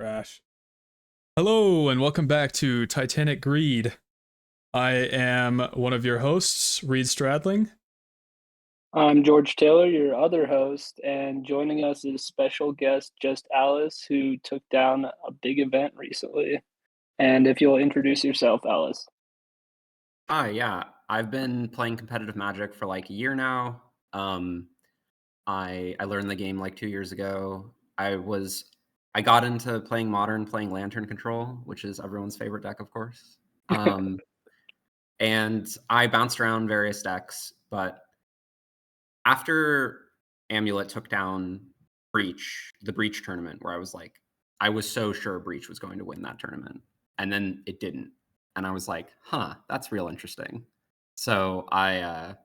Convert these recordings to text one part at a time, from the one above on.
Crash. Hello, and welcome back to Titanic Greed. I am one of your hosts, Reed Stradling. I'm George Taylor, your other host, and joining us is special guest Just Alice, who took down a big event recently. And if you'll introduce yourself, Alice. Hi, yeah. I've been playing competitive Magic for like a year now. I learned the game like 2 years ago. I got into playing Modern, playing Lantern Control, which is everyone's favorite deck, of course. And I bounced around various decks, but after Amulet took down the Breach tournament, where I was so sure Breach was going to win that tournament, and then it didn't. And I was like, huh, that's real interesting. So I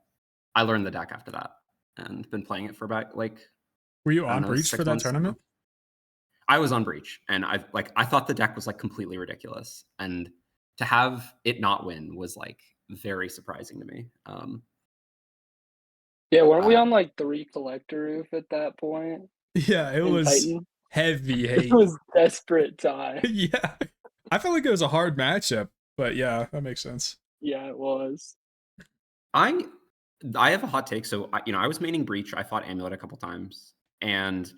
learned the deck after that and been playing it for about Were you I don't on know, Breach 6 for that months tournament? now. I was on Breach, and I thought the deck was like completely ridiculous, and to have it not win was like very surprising to me. Yeah, weren't we Uh, on like 3 collector roof at that point Yeah, it in was Titan? heavy It hate. was desperate time. Yeah, I felt like it was a hard matchup, but yeah, that makes sense. Yeah, it was. I I have a hot take. So I was maining Breach. I fought Amulet a couple times, and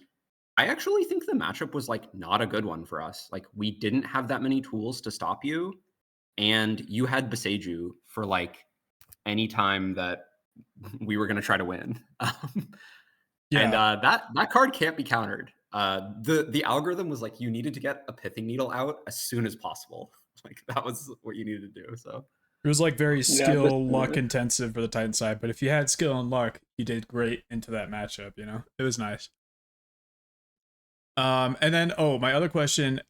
I actually think the matchup was like not a good one for us. Like we didn't have that many tools to stop you, and you had Beseiju for like any time that we were going to try to win. And Yeah, that card can't be countered. The algorithm was like you needed to get a Pithing Needle out as soon as possible. Like that was what you needed to do. So it was like very Yeah, but skill luck intensive for the Titan side, but if you had skill and luck, you did great into that matchup. It was nice. And then my other question,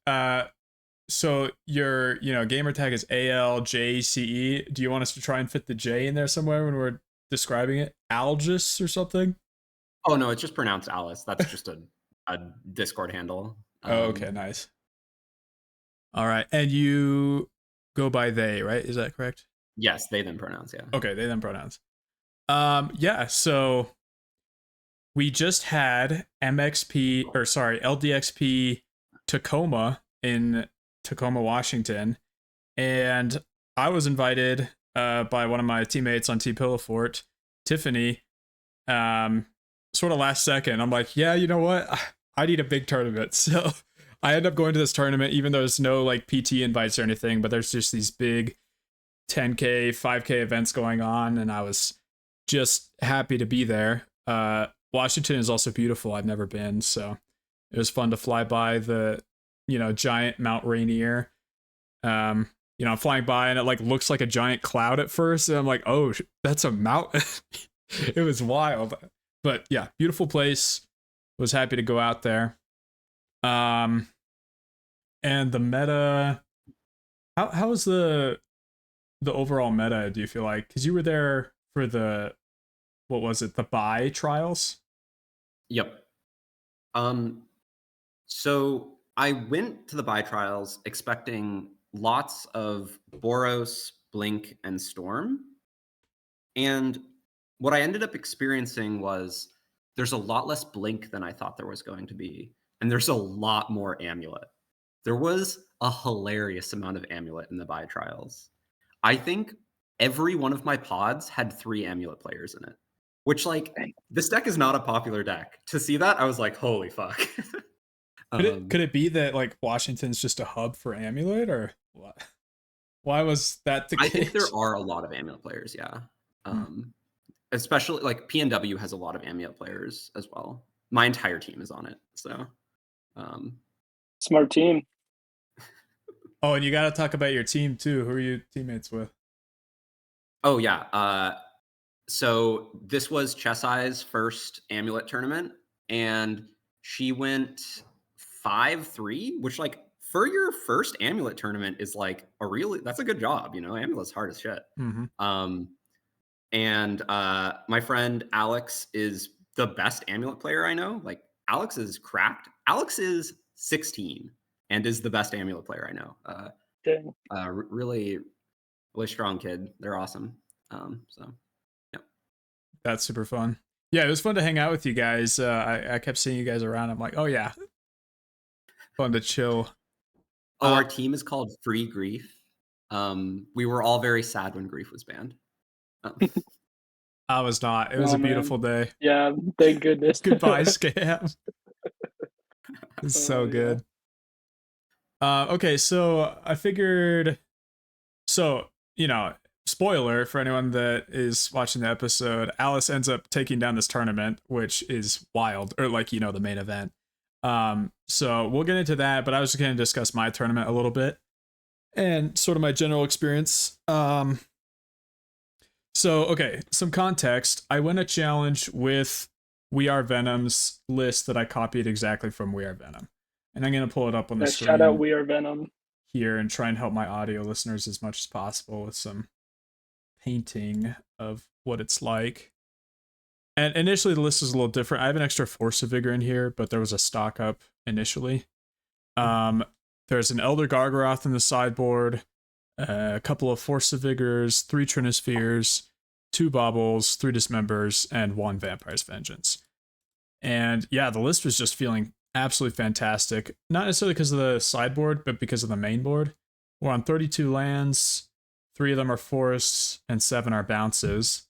so your gamer tag is ALJCE. Do you want us to try and fit the J in there somewhere when we're describing it? Algis or something? oh no, it's just pronounced Alice. That's just a Discord handle. Oh, okay, nice. All right, and you go by they, right? Is that correct? Yes, they them pronouns. Yeah. Okay, they them pronouns. Yeah. So we just had LDXP Tacoma in Tacoma, Washington, and I was invited by one of my teammates on Team Pillowfort, Tiffany. Sort of last second, I'm like, yeah, you know what? I need a big tournament, so I end up going to this tournament, even though there's no like PT invites or anything, but there's just these big 10K, 5K events going on, and I was just happy to be there. Washington is also beautiful. I've never been, so it was fun to fly by the, giant Mount Rainier. I'm flying by and it like looks like a giant cloud at first, and I'm like, oh, that's a mountain. It was wild, but yeah, beautiful place. Was happy to go out there. And the meta, how was the overall meta? Do you feel like, because you were there for what was it, the buy trials? Yep. So I went to the buy trials expecting lots of Boros, Blink, and Storm. And what I ended up experiencing was there's a lot less Blink than I thought there was going to be. And there's a lot more Amulet. There was a hilarious amount of Amulet in the buy trials. I think every one of my pods had 3 Amulet players in it, which like this deck is not a popular deck. To see that, I was like, holy fuck. Could it be that like Washington's just a hub for Amulet, or what? Why was that the case? I think there are a lot of Amulet players, yeah. Especially like PNW has a lot of Amulet players as well. My entire team is on it, so smart team. Oh, and you got to talk about your team too. Who are you teammates with? Oh yeah. So this was Chesai's first Amulet tournament, and she went 5-3, which like for your first Amulet tournament is like that's a good job. Amulet's hard as shit. Mm-hmm. And my friend Alex is the best Amulet player I know. Like Alex is cracked. Alex is 16 and is the best Amulet player I know. Really, really strong kid. They're awesome. So yeah, That's super fun. Yeah, it was fun to hang out with you guys. I kept seeing you guys around. I'm like, oh yeah, fun to chill Oh, our team is called Free Grief. We were all very sad when Grief was banned. I was not. It was a beautiful day. Yeah, thank goodness. Goodbye, Scam. It's so good. Okay, so I figured. So, spoiler for anyone that is watching the episode, Alice ends up taking down this tournament, which is wild, or the main event. So we'll get into that, but I was just going to discuss my tournament a little bit and sort of my general experience. So, okay, some context. I won a challenge with We Are Venom's list that I copied exactly from We Are Venom. And I'm going to pull it up on the screen. Shout out We Are Venom here and try and help my audio listeners as much as possible with some painting of what it's like. And initially the list is a little different. I have an extra Force of Vigor in here, but there was a stock up initially. There's an Elder Gargaroth in the sideboard, a couple of Force of Vigors, 3 Trinispheres, 2 Baubles, 3 Dismembers, and 1 Vampire's Vengeance. And yeah, the list was just feeling absolutely fantastic. Not necessarily because of the sideboard, but because of the main board. We're on 32 lands, 3 of them are forests, and 7 are bounces.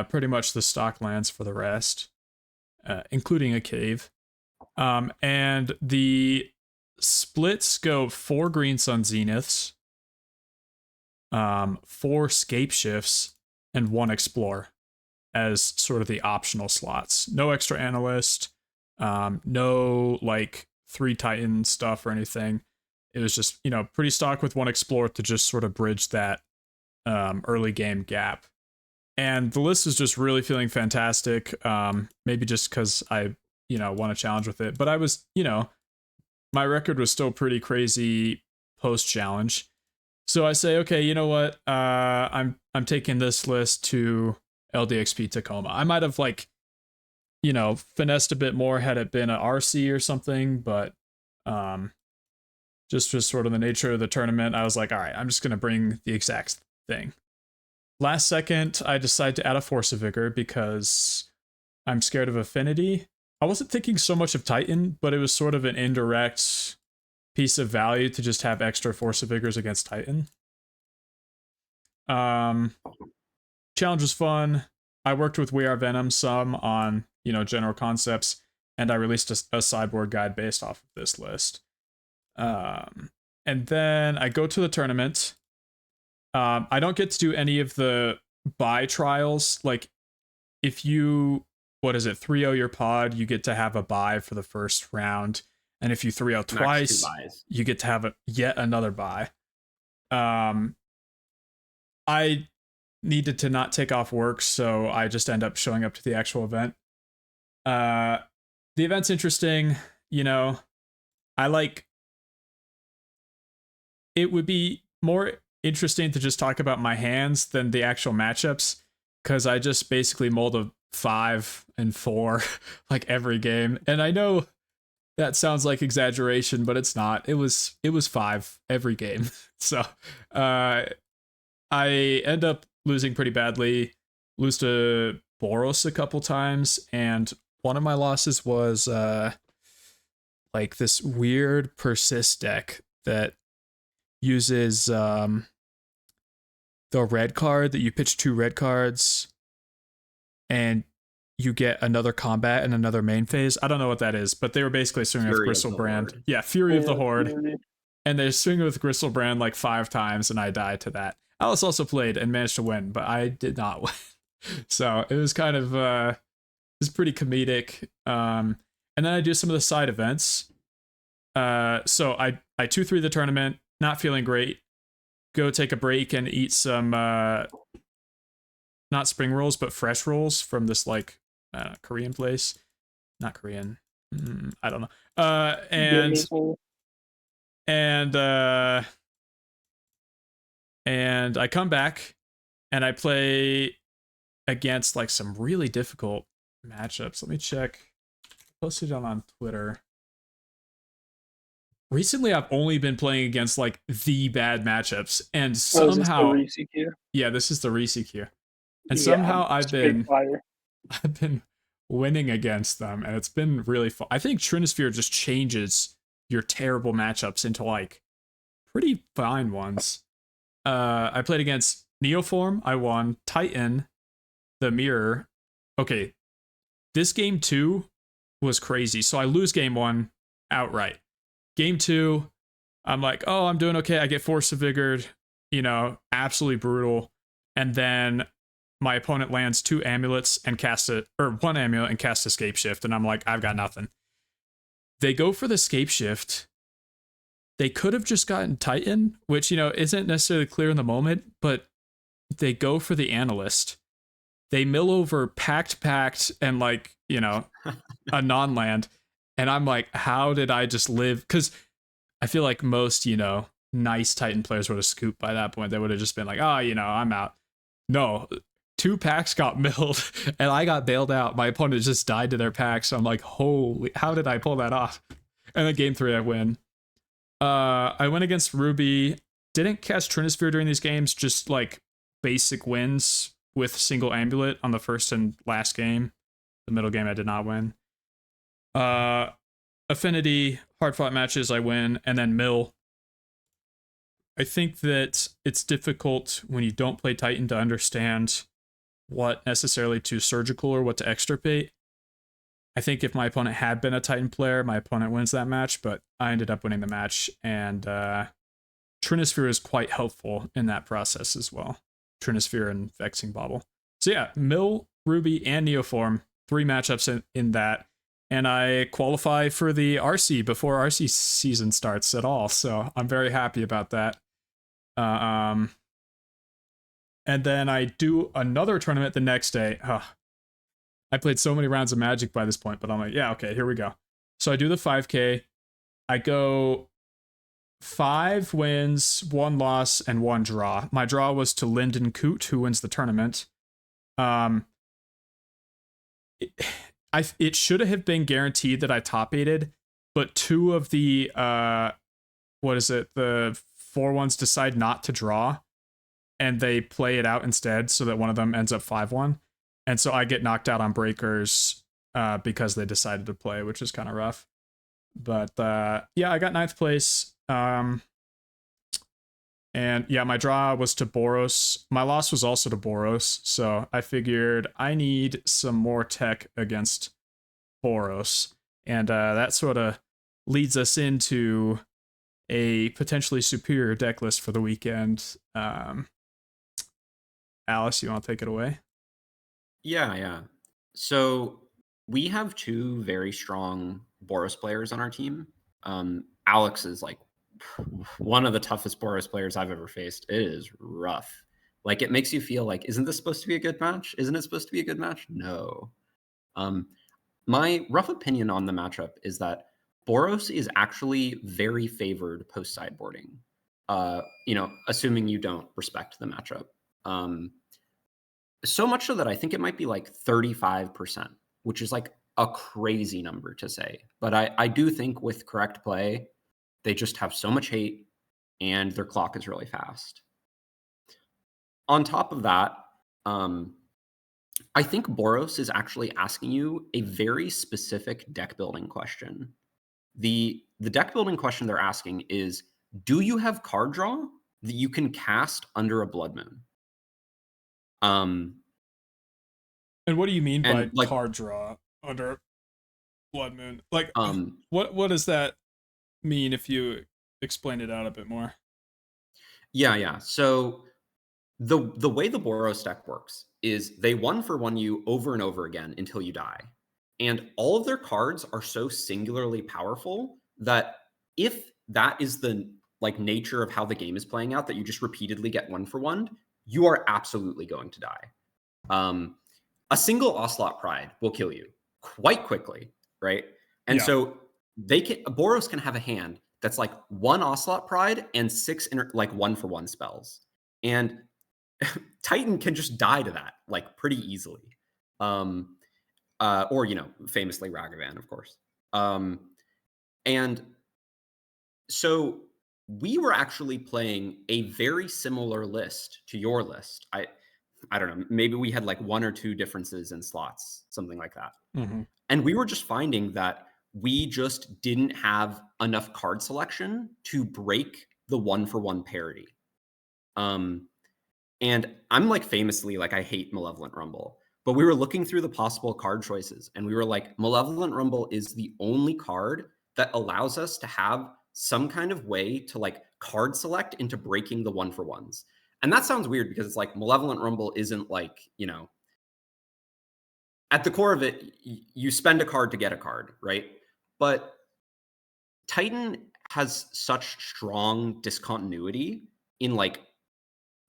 Pretty much the stock lands for the rest, including a cave. And the splits go 4 Green Sun Zeniths, 4 Scape Shifts, and 1 Explore as sort of the optional slots. No extra Analyst, no 3 Titan stuff or anything. It was just, pretty stock with 1 Explore to just sort of bridge that early game gap. And the list is just really feeling fantastic. Maybe just because I, won a challenge with it. But I was, my record was still pretty crazy post-challenge. So I say, okay, you know what? I'm taking this list to LDXP Tacoma. I might have finessed a bit more had it been an RC or something, but just sort of the nature of the tournament, I was like, all right, I'm just gonna bring the exact thing. Last second, I decided to add a Force of Vigor because I'm scared of Affinity. I wasn't thinking so much of Titan, but it was sort of an indirect piece of value to just have extra Force of Vigors against Titan. Challenge was fun. I worked with We Are Venom some on, general concepts, and I released a sideboard guide based off of this list. And then I go to the tournament. I don't get to do any of the buy trials. If you, 3-0 your pod, you get to have a buy for the first round. And if you 3-0 twice, you get to have yet another buy. I needed to not take off work, so I just end up showing up to the actual event. The event's interesting. It would be more interesting to just talk about my hands than the actual matchups, because I just basically mold a 5 and 4 every game. And I know that sounds like exaggeration, but it's not. It was 5 every game. So I end up losing pretty badly. Lose to Boros a couple times, and one of my losses was this weird persist deck that uses the red card that you pitch 2 red cards and you get another combat and another main phase. I don't know what that is, but they were basically swinging with Gristlebrand. Yeah, Fury of the Horde. Fury. And they're swinging with Gristlebrand 5 times, and I died to that. Alice also played and managed to win, but I did not win. So it was kind of it was pretty comedic. And then I do some of the side events. So I 2-3 the tournament, not feeling great. Go take a break and eat some not spring rolls, but fresh rolls from this Korean place. Not Korean. I don't know. And I come back and I play against some really difficult matchups. Let me check. I posted it on Twitter. Recently, I've only been playing against the bad matchups, and somehow, this this is the Reese queue, and somehow I've been winning against them, and it's been really fun. I think Trinisphere just changes your terrible matchups into pretty fine ones. I played against Neoform. I won. Titan, the Mirror. Okay, this game 2 was crazy. So I lose game 1 outright. Game 2, I'm like, oh, I'm doing okay. I get Force of Vigor, absolutely brutal. And then my opponent lands 2 amulets and one amulet and cast Escape Shift. And I'm like, I've got nothing. They go for the Escape Shift. They could have just gotten Titan, which, isn't necessarily clear in the moment, but they go for the Analyst. They mill over Pact, and a non-land. And I'm like, how did I just live? Because I feel like most, nice Titan players would have scooped by that point. They would have just been like, I'm out. No, 2 packs got milled and I got bailed out. My opponent just died to their packs. So I'm like, holy, how did I pull that off? And then game 3, I win. I went against Ruby. Didn't cast Trinisphere during these games, just like basic wins with single amulet on the first and last game. The middle game I did not win. Affinity, hard fought matches, I win, and then mill. I think that it's difficult when you don't play Titan to understand what necessarily to surgical or what to extirpate. I think if my opponent had been a Titan player, my opponent wins that match, but I ended up winning the match, and Trinisphere is quite helpful in that process as well. Trinisphere and Vexing Bauble. So yeah, Mill, Ruby, and Neoform, 3 matchups in that, and I qualify for the RC before RC season starts at all, so I'm very happy about that. And then I do another tournament the next day. I played so many rounds of Magic by this point, but I'm like, yeah, okay, here we go. So I do the 5K. I go 5 wins, 1 loss, and 1 draw. My draw was to Lyndon Coote, who wins the tournament. It should have been guaranteed that I top 8'd, but 2 of the the 4-1s decide not to draw, and they play it out instead, so that one of them ends up 5-1. And so I get knocked out on breakers because they decided to play, which is kind of rough. But yeah, I got 9th place. And yeah, my draw was to Boros. My loss was also to Boros. So I figured I need some more tech against Boros. And that sort of leads us into a potentially superior deck list for the weekend. Alice, you want to take it away? Yeah. So we have 2 very strong Boros players on our team. Alex is like one of the toughest Boros players I've ever faced. It is rough. Like, it makes you feel like, isn't this supposed to be a good match? Isn't it supposed to be a good match? No. My rough opinion on the matchup is that Boros is actually very favored post sideboarding. Assuming you don't respect the matchup. So much so that I think it might be like 35%, which is like a crazy number to say. But I do think with correct play, they just have so much hate and their clock is really fast. On top of that, I think Boros is actually asking you a very specific deck building question. The deck building question they're asking is, do you have card draw that you can cast under a Blood Moon? And what do you mean by card draw under Blood Moon? Like, what does that mean if you explain it out a bit more? Yeah. So the way the Boros deck works is they 1-for-1 you over and over again until you die. And all of their cards are so singularly powerful that if that is the nature of how the game is playing out, that you just repeatedly get 1-for-1, you are absolutely going to die. A single Ocelot Pride will kill you quite quickly, right? And so Boros can have a hand that's like 1 Ocelot Pride and 6 1-for-1 spells. And Titan can just die to that pretty easily. Or famously Ragavan, of course. And so we were actually playing a very similar list to your list. I don't know, maybe we had 1 or 2 differences in slots, something like that. Mm-hmm. And we were just finding that we just didn't have enough card selection to break the 1-for-1 parity. And I'm like famously like I hate Malevolent Rumble, but we were looking through the possible card choices and we were like, Malevolent Rumble is the only card that allows us to have some kind of way to like card select into breaking the 1-for-1s. And that sounds weird because it's like Malevolent Rumble isn't like, you know, at the core of it, you spend a card to get a card, right? But Titan has such strong discontinuity in like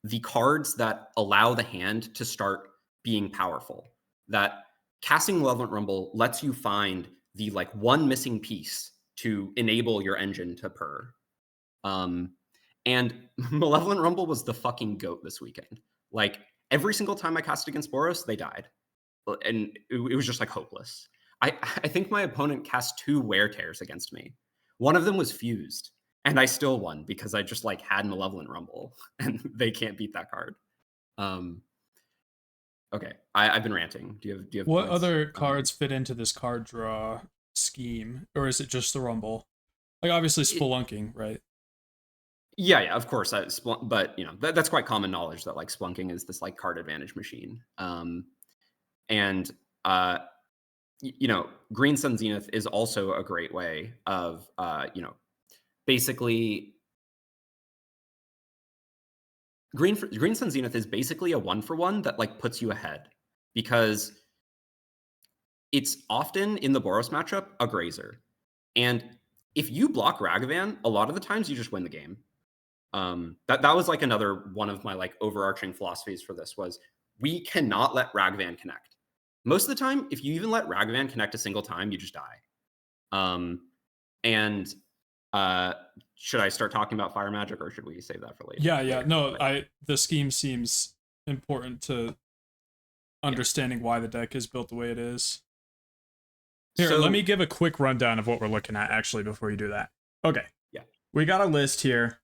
the cards that allow the hand to start being powerful. That casting Malevolent Rumble lets you find the like one missing piece to enable your engine to purr. And Malevolent Rumble was the fucking goat this weekend. Like every single time I cast against Boros, they died. And it was just like hopeless. I think my opponent cast 2 Wear Tears against me. One of them was fused, and I still won because I just like had Malevolent Rumble, and they can't beat that card. Okay, I've been ranting. Do you have What points? other cards fit into this card draw scheme, or is it just the Rumble? Like obviously spelunking, right? Yeah, of course. But you know that's quite common knowledge that like Splunking is this like card advantage machine. And you know, Green Sun Zenith is also a great way of you know, basically Green Sun Zenith is basically a 1-for-1 that like puts you ahead because it's often in the Boros matchup a grazer. And if you block Ragavan, a lot of the times you just win the game. That was like another one of my like overarching philosophies for this was we cannot let Ragavan connect. Most of the time, if you even let Ragavan connect a single time, you just die. And should I start talking about Fire Magic or should we save that for later? Yeah. No, the scheme seems important to understanding why the deck is built the way it is. Here, let me give a quick rundown of what we're looking at actually before you do that. Okay. Yeah. We got a list here.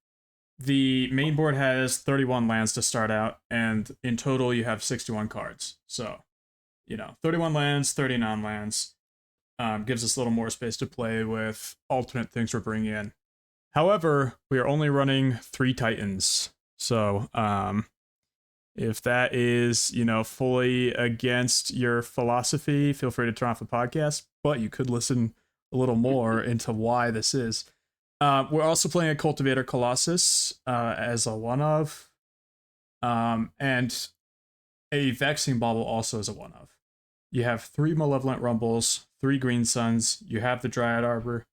The main board has 31 lands to start out, and in total you have 61 cards. So, you know, 31 lands, 39 lands. Gives us a little more space to play with alternate things we're bringing in. However, we are only running 3 Titans. So, if that is, you know, fully against your philosophy, feel free to turn off the podcast, but you could listen a little more into why this is. We're also playing a Cultivator Colossus as a one-of, and a Vexing Bauble also as a one-of. You have 3 Malevolent Rumbles, 3 Green Suns, you have the Dryad Arbor,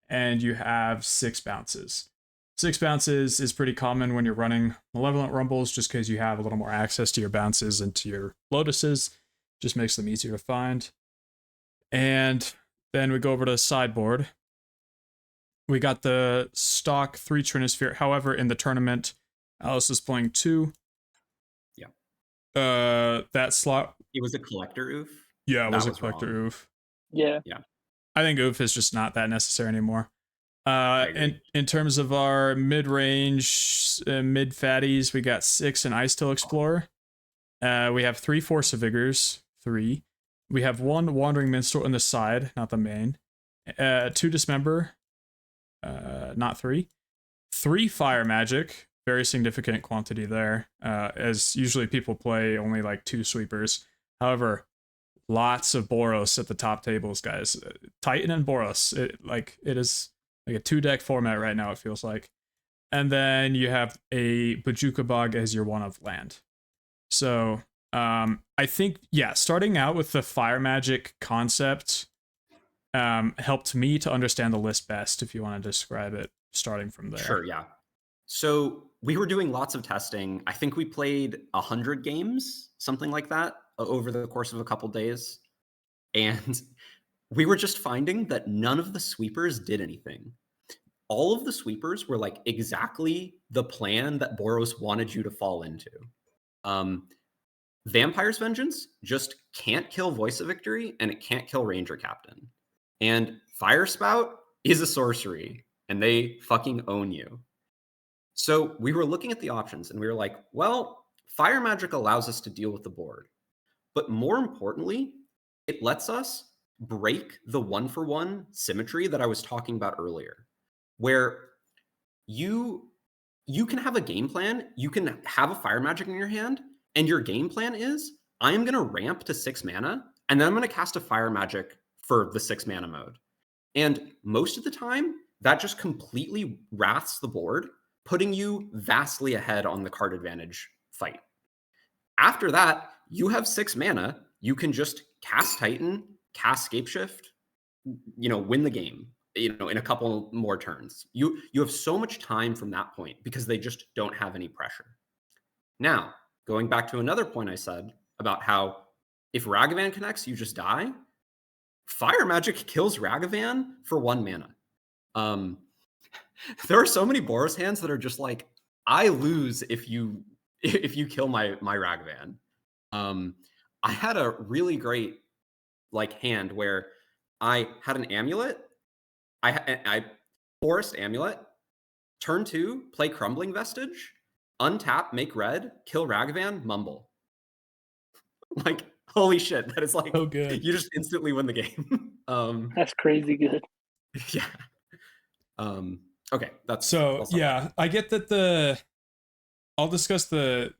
and you have 6 bounces. 6 bounces is pretty common when you're running Malevolent Rumbles just because you have a little more access to your bounces and to your Lotuses. Just makes them easier to find. And then we go over to the sideboard. We got the stock 3 Trinisphere. However, in the tournament, Alice is playing 2. Yeah. That slot. It was a collector oof. Yeah, it was a collector oof. Yeah. I think oof is just not that necessary anymore. In terms of our mid-range, mid-fatties, we got 6 in Ice Tail Explorer. We have 3 Force of Vigors, 3. We have 1 Wandering Minstrel in the side, not the main. 2 Dismember, not 3. 3 Fire Magic, very significant quantity there, as usually people play only like 2 sweepers. However, lots of Boros at the top tables, guys. Titan and Boros, it is like a 2-deck format right now, it feels like. And then you have a Bajuka Bog as your one-of land. So, I think, yeah, starting out with the Fire Magic concept helped me to understand the list best, if you want to describe it, starting from there. Sure, yeah. So we were doing lots of testing. I think we played 100 games, something like that, over the course of a couple days. And we were just finding that none of the sweepers did anything. All of the sweepers were like exactly the plan that Boros wanted you to fall into. Vampire's Vengeance just can't kill Voice of Victory, and it can't kill Ranger Captain. And Fire Spout is a sorcery, and they fucking own you. So we were looking at the options, and we were like, well, Fire Magic allows us to deal with the board. But more importantly, it lets us break the 1-for-1 symmetry that I was talking about earlier, where you you can have a game plan. You can have a fire magic in your hand, and your game plan is I'm going to ramp to 6 mana, and then I'm going to cast a fire magic for the 6 mana mode. And most of the time, that just completely wraths the board, putting you vastly ahead on the card advantage fight. After that, you have 6 mana. You can just cast Titan, cast Scapeshift, win the game, in a couple more turns. You have so much time from that point because they just don't have any pressure. Now, going back to another point I said about how if Ragavan connects, you just die. Fire magic kills Ragavan for 1 mana. There are so many Boros hands that are just like, I lose if you kill my Ragavan. I had a really great hand where I had an amulet. I forest amulet. Turn 2, play Crumbling Vestige. Untap, make red, kill Ragavan, mumble. Holy shit, that is so good. You just instantly win the game. That's crazy good. Yeah. Okay, I get that I'll discuss the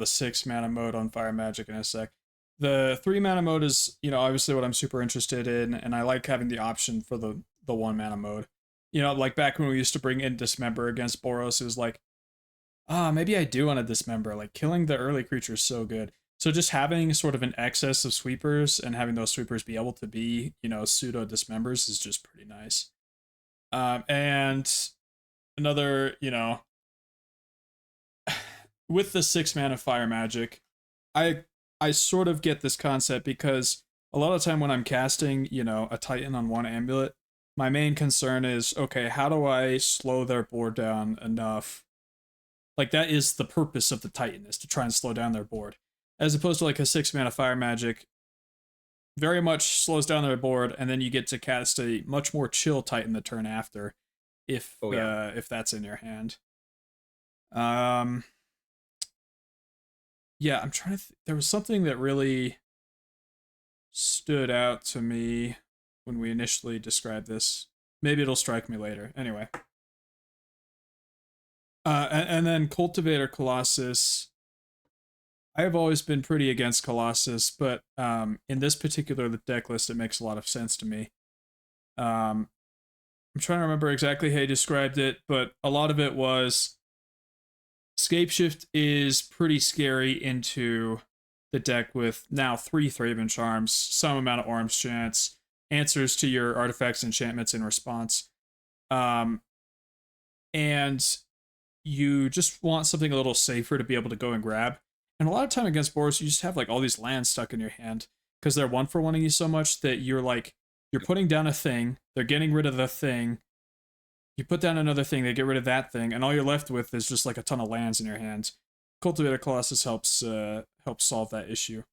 6 mana mode on fire magic in a sec. The 3 mana mode is, obviously what I'm super interested in, and I like having the option for the 1 mana mode. Like back when we used to bring in Dismember against Boros, it was like, maybe I do want to Dismember. Like, killing the early creature is so good. So just having sort of an excess of sweepers and having those sweepers be able to be, pseudo Dismembers is just pretty nice. And another, with the 6 mana fire magic, I sort of get this concept because a lot of time when I'm casting, a Titan on 1 amulet, my main concern is, okay, how do I slow their board down enough? Like, that is the purpose of the Titan, is to try and slow down their board. As opposed to a 6 mana fire magic, very much slows down their board, and then you get to cast a much more chill Titan the turn after, if that's in your hand. Yeah, I'm trying to. There was something that really stood out to me when we initially described this. Maybe it'll strike me later. Anyway. And then Cultivator Colossus. I have always been pretty against Colossus, but in this particular deck list, it makes a lot of sense to me. I'm trying to remember exactly how you described it, but a lot of it was Scapeshift is pretty scary into the deck with now 3 Thraben Charms, some amount of Orange Chance, answers to your artifacts, enchantments in response. And you just want something a little safer to be able to go and grab. And a lot of time against Boros, you just have all these lands stuck in your hand because they're 1-for-1ing you so much that you're putting down a thing, they're getting rid of the thing, you put down another thing, they get rid of that thing, and all you're left with is just a ton of lands in your hands. Cultivator Colossus helps solve that issue,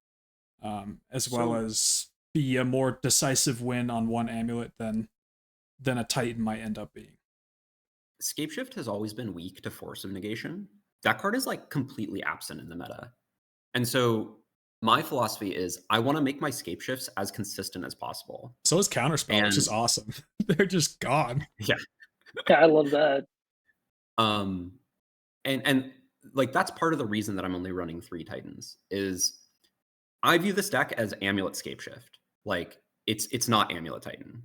as well as be a more decisive win on 1 amulet than a Titan might end up being. Scapeshift has always been weak to Force of Negation. That card is completely absent in the meta. And so my philosophy is I want to make my Scapeshifts as consistent as possible. So is Counterspell, which is awesome. They're just gone. Yeah. Yeah, I love that. And that's part of the reason that I'm only running 3 Titans is I view this deck as Amulet Scapeshift. It's not Amulet Titan.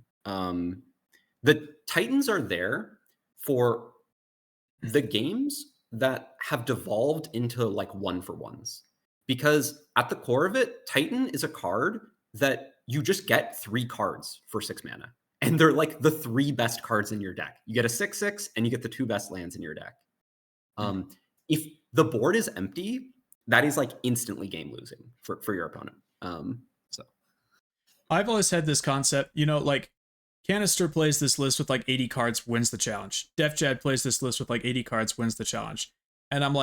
The Titans are there for the games that have devolved into 1-for-1s. Because at the core of it, Titan is a card that you just get 3 cards for 6 mana. And they're the 3 best cards in your deck. You get a 6/6 and you get the 2 best lands in your deck. If the board is empty, that is instantly game losing for your opponent. So I've always had this concept, Canister plays this list with 80 cards, wins the challenge. Def Jad plays this list with 80 cards, wins the challenge. And I'm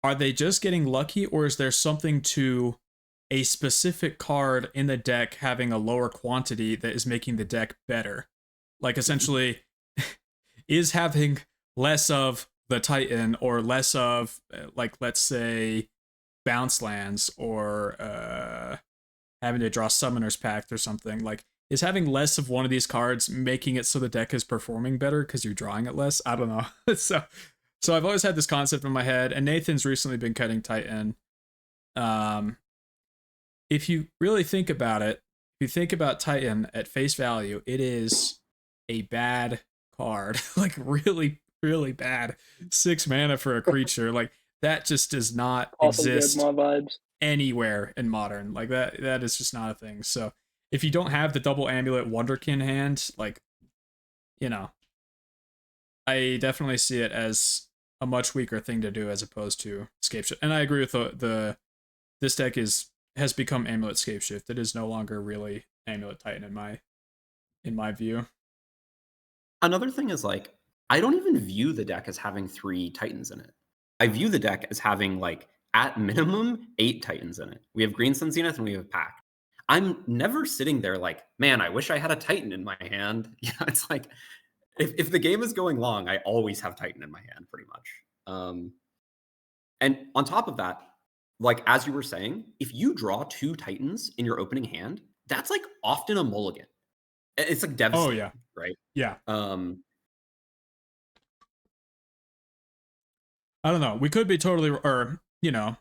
are they just getting lucky, or is there something to a specific card in the deck having a lower quantity that is making the deck better? Essentially, is having less of the Titan or less of, let's say, bounce lands or having to draw Summoner's Pact or something, is having less of one of these cards making it so the deck is performing better because you're drawing it less? I don't know. So So I've always had this concept in my head, and Nathan's recently been cutting Titan. Um, if you really think about it, if you think about Titan at face value, it is a bad card. Like really, really bad. 6 mana for a creature. Like that just does not Also good exist mod vibes. anywhere in modern. Like that is just not a thing. So if you don't have the double amulet Wonderkin hand, like, you know, I definitely see it as a much weaker thing to do as opposed to Scape Shift. And I agree with the this deck has become Amulet Scape Shift. It is no longer really Amulet Titan in my view. Another thing is like, I don't even view the deck as having 3 Titans in it. I view the deck as having like at minimum 8 Titans in it. We have Green Sun Zenith and we have Pact. I'm never sitting there like, man, I wish I had a Titan in my hand. Yeah, it's like if the game is going long, I always have Titan in my hand, pretty much. And on top of that, like as you were saying, if you draw 2 Titans in your opening hand, that's like often a mulligan. It's like devastating, yeah. right? Yeah. I don't know. We could be totally, or, you know,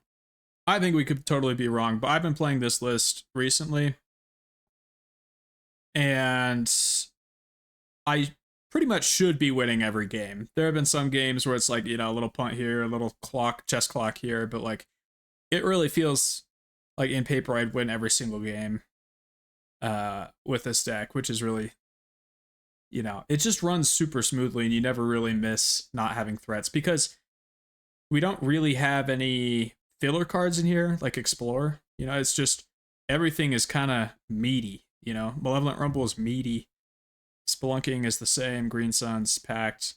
I think we could totally be wrong, but I've been playing this list recently, and I pretty much should be winning every game. There have been some games where it's like, you know, a little punt here, a little chess clock here, but like, it really feels like in paper I'd win every single game with this deck, which is really, you know, it just runs super smoothly and you never really miss not having threats because we don't really have any filler cards in here like Explore. You know, it's just everything is kind of meaty. You know, Malevolent Rumble is meaty. Spelunking is the same. Green Sun's Pact,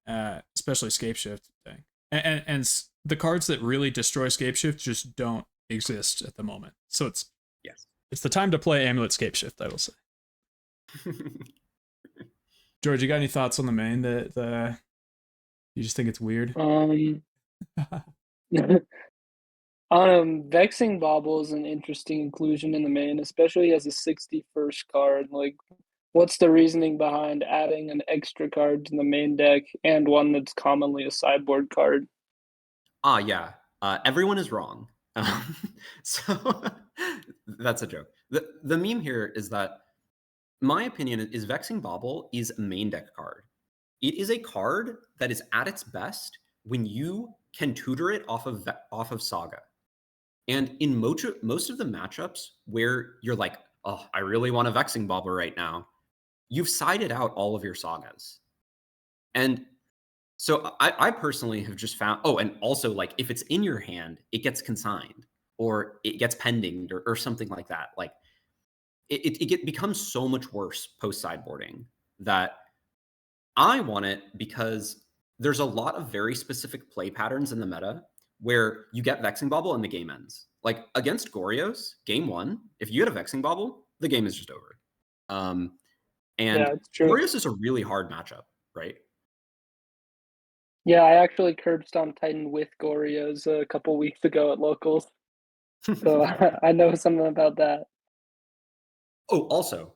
especially Scape Shift thing. And the cards that really destroy Scape Shift just don't exist at the moment. So it's the time to play Amulet Scape Shift, I will say. George, you got any thoughts on the main that you just think it's weird? Vexing Bauble is an interesting inclusion in the main, especially as a 61st card. Like, what's the reasoning behind adding an extra card to the main deck and one that's commonly a sideboard card? Yeah. Everyone is wrong. So that's a joke. The meme here is that my opinion is Vexing Bauble is a main deck card. It is a card that is at its best when you can tutor it off of Saga. And in most of the matchups where you're like, oh, I really want a Vexing Bauble right now, you've sided out all of your Sagas. And so I personally have just found, oh, and also like if it's in your hand, it gets consigned or it gets pendinged or something like that. Like it becomes so much worse post sideboarding that I want it because there's a lot of very specific play patterns in the meta where you get Vexing Bauble and the game ends. Like against Gorios, game 1, if you get a Vexing Bauble, the game is just over. And yeah, it's true. Gorios is a really hard matchup, right? Yeah, I actually curb stomped Titan with Gorios a couple weeks ago at locals. So I know something about that. Oh, also,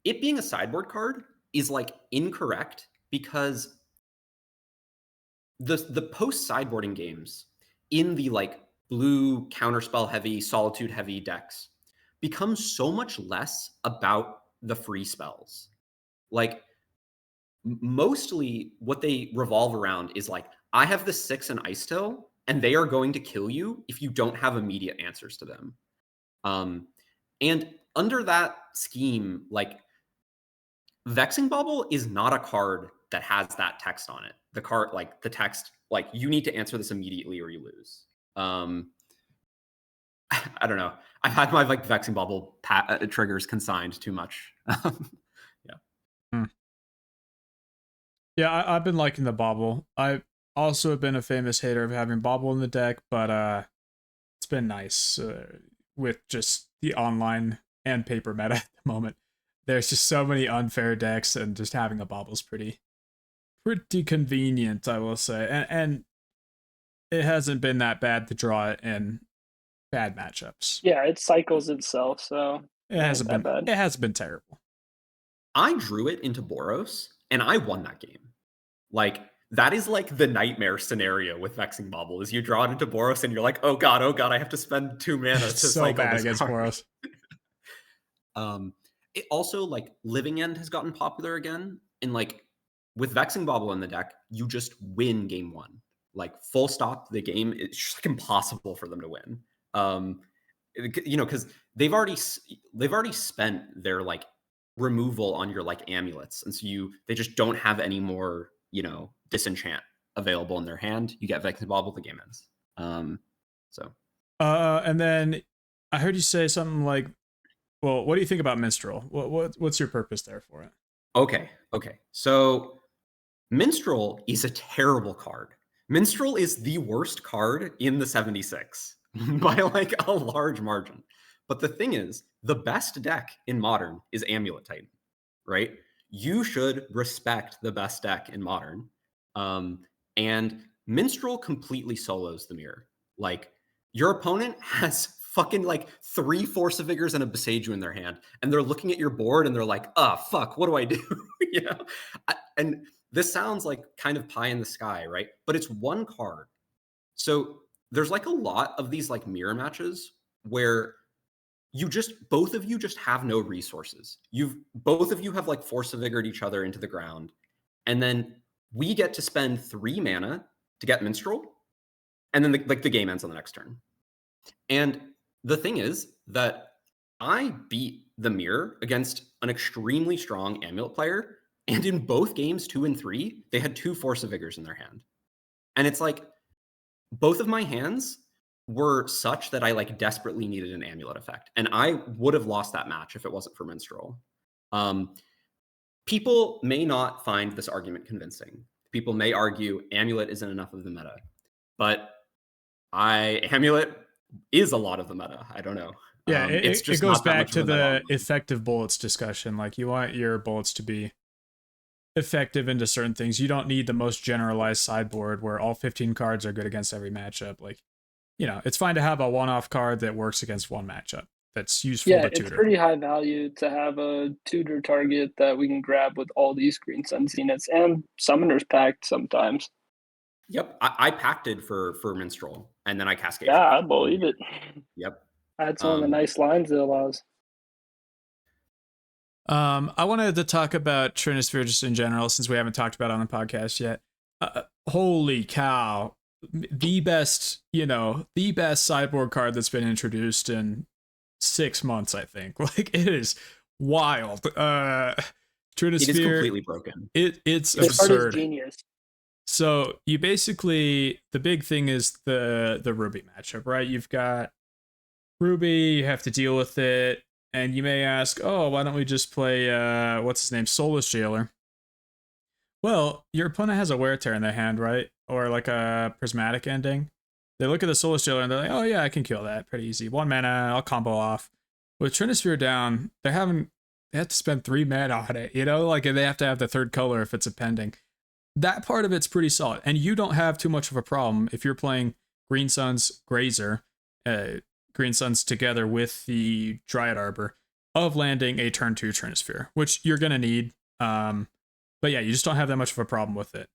it being a sideboard card is like incorrect because the post sideboarding games in the like blue counterspell heavy, solitude heavy decks become so much less about the free spells. Like mostly what they revolve around is like, I have the 6 in Ice Tail, and they are going to kill you if you don't have immediate answers to them. And under that scheme, like Vexing Bauble is not a card that has that text on it. The card, like the text, like you need to answer this immediately or you lose. I don't know. I've had my like Vexing Bauble triggers consigned too much. Yeah, I've been liking the Bauble. I also have been a famous hater of having Bauble in the deck, but it's been nice with just the online and paper meta at the moment. There's just so many unfair decks, and just having a Bauble is pretty convenient, I will say. And it hasn't been that bad to draw it in bad matchups. Yeah, it cycles itself, so it hasn't been bad. It hasn't been terrible. I drew it into Boros and I won that game. Like that is like the nightmare scenario with Vexing Bauble, is you draw it into Boros and you're like, oh god, I have to spend 2 mana to so cycle bad this against card. Boros. It also, like, Living End has gotten popular again, and like with Vexing Bauble in the deck, you just win game 1. Like, full stop. The game, it's just like impossible for them to win. Because they've already spent their like removal on your like amulets, and so they just don't have any more disenchant available in their hand. You get Vexing Bauble, the game ends. And then I heard you say something like, well, what do you think about Minstrel? What's your purpose there for it? Okay. So Minstrel is a terrible card. Minstrel is the worst card in the 76 by like a large margin. But the thing is, the best deck in Modern is Amulet Titan, right? You should respect the best deck in Modern. And Minstrel completely solos the mirror. Like, your opponent has fucking like 3 Force of Vigors and a Beseiju in their hand, and they're looking at your board and they're like, fuck, what do I do? And this sounds like kind of pie in the sky, right? But it's 1 card. So there's like a lot of these like mirror matches where both of you just have no resources. Both of you have like Force of Vigored each other into the ground, and then we get to spend 3 mana to get Minstrel, and then the game ends on the next turn. And the thing is that I beat the mirror against an extremely strong Amulet player, and in both games 2 and 3, they had 2 Force of Vigors in their hand. And it's like, both of my hands were such that I like desperately needed an Amulet effect, and I would have lost that match if it wasn't for Minstrel. People may not find this argument convincing. People may argue Amulet isn't enough of the meta, but Amulet is a lot of the meta. I don't know. Yeah, it's just it goes not that back much to of a meta the effective bullets discussion. Like, you want your bullets to be effective into certain things. You don't need the most generalized sideboard where all 15 cards are good against every matchup. Like, it's fine to have a one-off card that works against one matchup that's useful to tutor. It's pretty high value to have a tutor target that we can grab with all these Green Sun Zeniths and Summoner's Pact sometimes. Yep, I pacted for Minstrel, and then I Cascade. Yeah, I believe it. Yep. That's one of the nice lines it allows. I wanted to talk about Trinisphere just in general, since we haven't talked about it on the podcast yet. Holy cow. The best sideboard card that's been introduced in 6 months, I think. Like, it is wild. Trinisphere, it is completely broken. It's absurd. Genius. So you basically, the big thing is the Ruby matchup, right? You've got Ruby, you have to deal with it, and you may ask, oh, why don't we just play what's his name, Soulless Jailer? Well, your opponent has a Wear Tear in their hand, right? Or like a Prismatic Ending. They look at the Soulless Jailer and they're like, oh yeah, I can kill that pretty easy. 1 mana, I'll combo off. With Trinisphere down, they have to spend 3 mana on it, like, they have to have the 3rd color if it's a pending. That part of it's pretty solid, and you don't have too much of a problem if you're playing Green Sun's Grazer, Green Suns together with the Dryad Arbor, of landing a turn 2 Trinisphere, which you're gonna need. But yeah, you just don't have that much of a problem with it.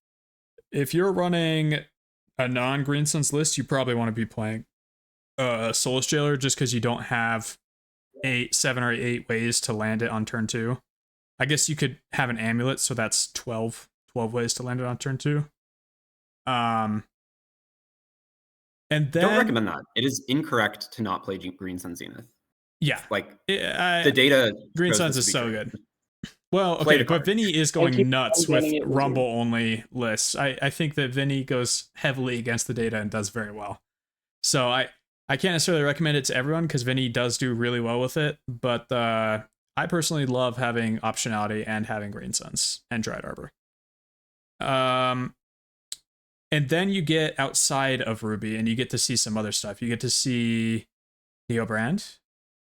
If you're running a non-Green Suns list, you probably want to be playing Soulless Jailer, just because you don't have 7 or 8 ways to land it on turn 2. I guess you could have an Amulet, so that's 12 ways to land it on turn 2. And then don't recommend that. It is incorrect to not play Green Sun Zenith. Yeah, like the data. Green Suns is so good. Well, okay, but Vinny is going nuts with Rumble only lists. I think that Vinny goes heavily against the data and does very well. So I can't necessarily recommend it to everyone, because Vinny does do really well with it, but I personally love having optionality and having Green Suns and Dryad Arbor. And then you get outside of Ruby and you get to see some other stuff. You get to see Neobrand,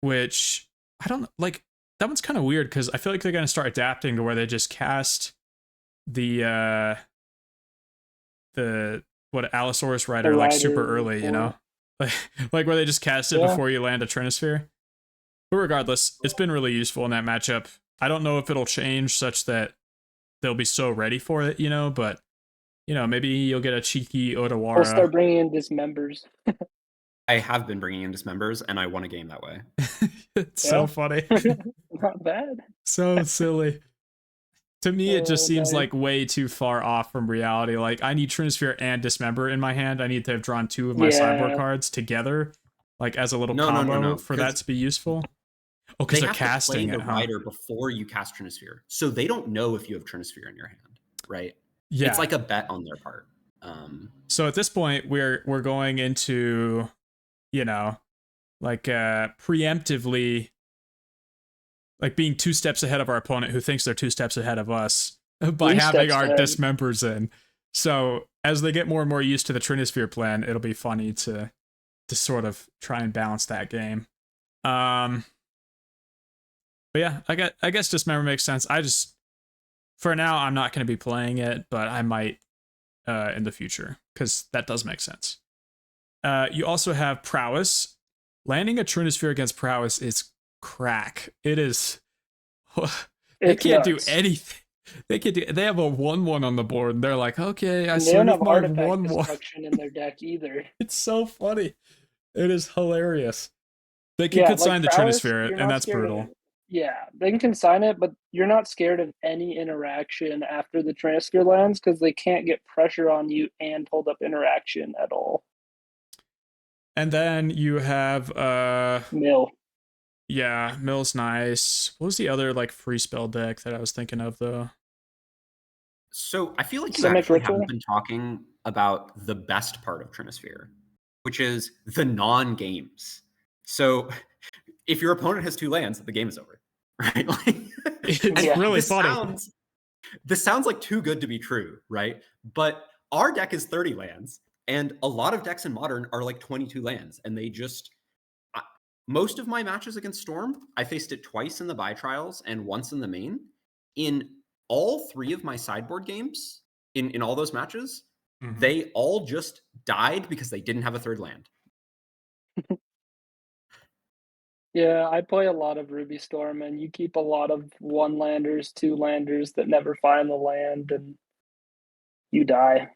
which I don't like. That one's kind of weird, because I feel like they're going to start adapting to where they just cast the Allosaurus Rider like super early, like where they just cast it before you land a Trinisphere. But regardless, it's been really useful in that matchup. I don't know if it'll change such that they'll be so ready for it, but maybe you'll get a cheeky We'll Odawara. start bringing in dismembers. I have been bringing in dismembers, and I won a game that way. It's so funny. Not bad. So silly. To me, it just seems nice. like way too far off from reality. Like, I need Trinisphere and Dismember in my hand. I need to have drawn 2 of my sideboard cards together, like as a little combo for that to be useful. Oh, because they're casting it, Rider before you cast Trinisphere, so they don't know if you have Trinisphere in your hand, right? Yeah, it's like a bet on their part. So at this point, we're going into, like preemptively, like being 2 steps ahead of our opponent who thinks they're 2 steps ahead of us by having our dismembers in. So as they get more and more used to the Trinisphere plan, it'll be funny to sort of try and balance that game. But yeah, I guess Dismember makes sense. For now, I'm not going to be playing it, but I might in the future, because that does make sense. You also have Prowess. Landing a Trinisphere against Prowess is crack. It is. They can't do anything. They have a 1/1 on the board, and they're like, okay, I don't have my artifact 1/1 destruction in their deck either. It's so funny. It is hilarious. They can consign the Trinisphere, and that's brutal. Yeah, they can consign it, but you're not scared of any interaction after the Trinisphere lands because they can't get pressure on you and hold up interaction at all. And then you have Mill. Yeah, Mill's nice. What was the other like free spell deck that I was thinking of though? So I feel like you actually haven't been talking about the best part of Trinisphere, which is the non-games. So if your opponent has 2 lands, the game is over, right? Like, it's really funny. This sounds like too good to be true, right? But our deck is 30 lands, and a lot of decks in Modern are like 22 lands, and they just... most of my matches against Storm, I faced it twice in the buy trials and once in the main. In all 3 of my sideboard games, in all those matches, they all just died because they didn't have a 3rd land. Yeah, I play a lot of Ruby Storm, and you keep a lot of 1-landers, 2-landers that never find the land, and you die.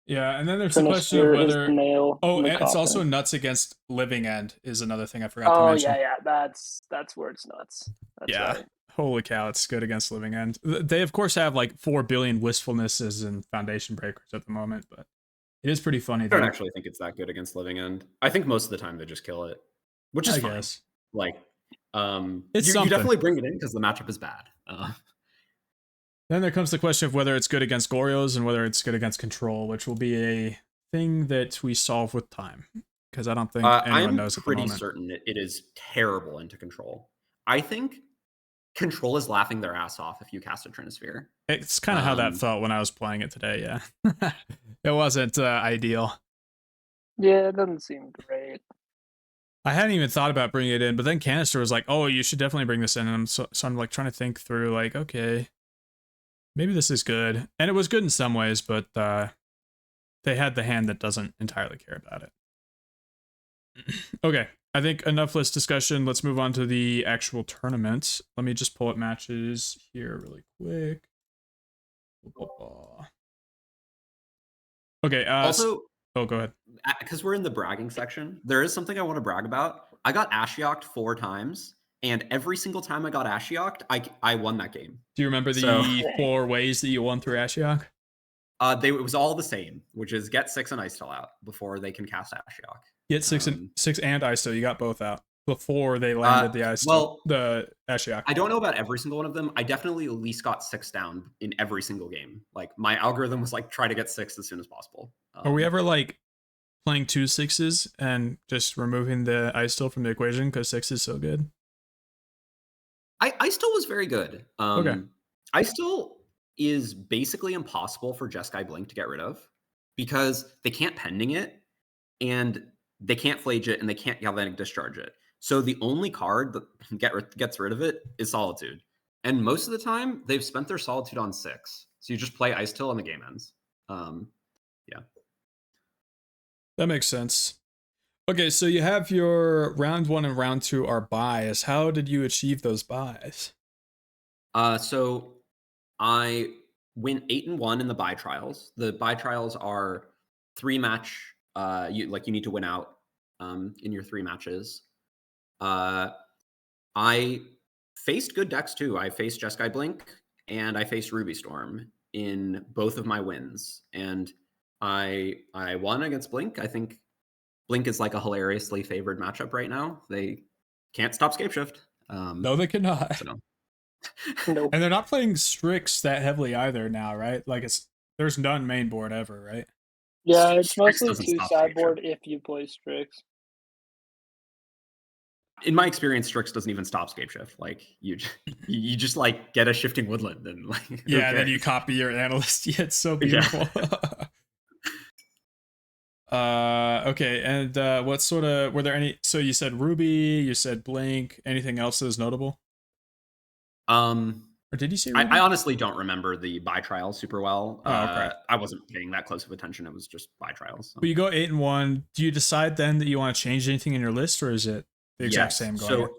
Yeah, and then there's the question of whether... and it's also nuts against Living End is another thing I forgot to mention. Oh, yeah, that's where it's nuts. That's right. Holy cow, it's good against Living End. They, of course, have like 4 billion Wistfulnesses and Foundation Breakers at the moment, but it is pretty funny. I don't actually think it's that good against Living End. I think most of the time they just kill it, which is fine. Like, you definitely bring it in because the matchup is bad. Then there comes the question of whether it's good against Gorios and whether it's good against Control, which will be a thing that we solve with time, because I don't think anyone knows at the moment. I'm pretty certain it is terrible into Control. I think Control is laughing their ass off if you cast a Trinisphere. It's kind of how that felt when I was playing it today, yeah. It wasn't ideal. Yeah, it doesn't seem great. I hadn't even thought about bringing it in, but then Canister was like, oh, you should definitely bring this in. And so I'm like trying to think through, like, okay, maybe this is good. And it was good in some ways, but they had the hand that doesn't entirely care about it. Okay, I think enough list discussion. Let's move on to the actual tournament. Let me just pull up matches here really quick. Okay, also... oh, go ahead. Because we're in the bragging section, there is something I want to brag about. I got Ashioked 4 times, and every single time I got Ashioked, I won that game. Do you remember the 4 ways that you won through Ashiok? It was all the same, which is get 6 and Ice out before they can cast Ashiok. Get 6 and Ice, you got both out before they landed the Ice. The Ashiok. I don't know about every single one of them. I definitely at least got 6 down in every single game. Like, my algorithm was like, try to get 6 as soon as possible. Are we ever like playing 2 6s and just removing the Ice from the equation because 6 is so good? Ice was very good. Okay. Ice is basically impossible for Jeskai Blink to get rid of because they can't pending it, and they can't Flage it, and they can't Galvanic Discharge it. So the only card that gets rid of it is Solitude. And most of the time, they've spent their Solitude on 6. So you just play Ice and the game ends. Yeah. That makes sense. Okay, so you have your round 1 and round 2 are buys. How did you achieve those buys? So I went 8-1 in the buy trials. The buy trials are 3-match. You need to win out in your 3 matches. I faced good decks too. I faced Jeskai Blink and I faced Ruby Storm in both of my wins, and I won against Blink. I think Blink is like a hilariously favored matchup right now. They can't stop Scapeshift. No, they cannot. So. Nope. And they're not playing Strix that heavily either now, right? Like there's none main board ever, right? Yeah, it's Strix mostly doesn't 2 stop sideboard Scapeshift. if you play Strix. In my experience, Strix doesn't even stop Scapeshift. Like you just like get a Shifting Woodland and like yeah, and then you copy your analyst. Yeah, it's so beautiful. Okay, and what sort of were there any? So you said Ruby, you said Blink. Anything else that was notable? Or did you say Ruby? I honestly don't remember the buy trials super well. Oh, okay. I wasn't paying that close of attention. It was just buy trials. So. But you go 8-1. Do you decide then that you want to change anything in your list, or is it the exact same going? So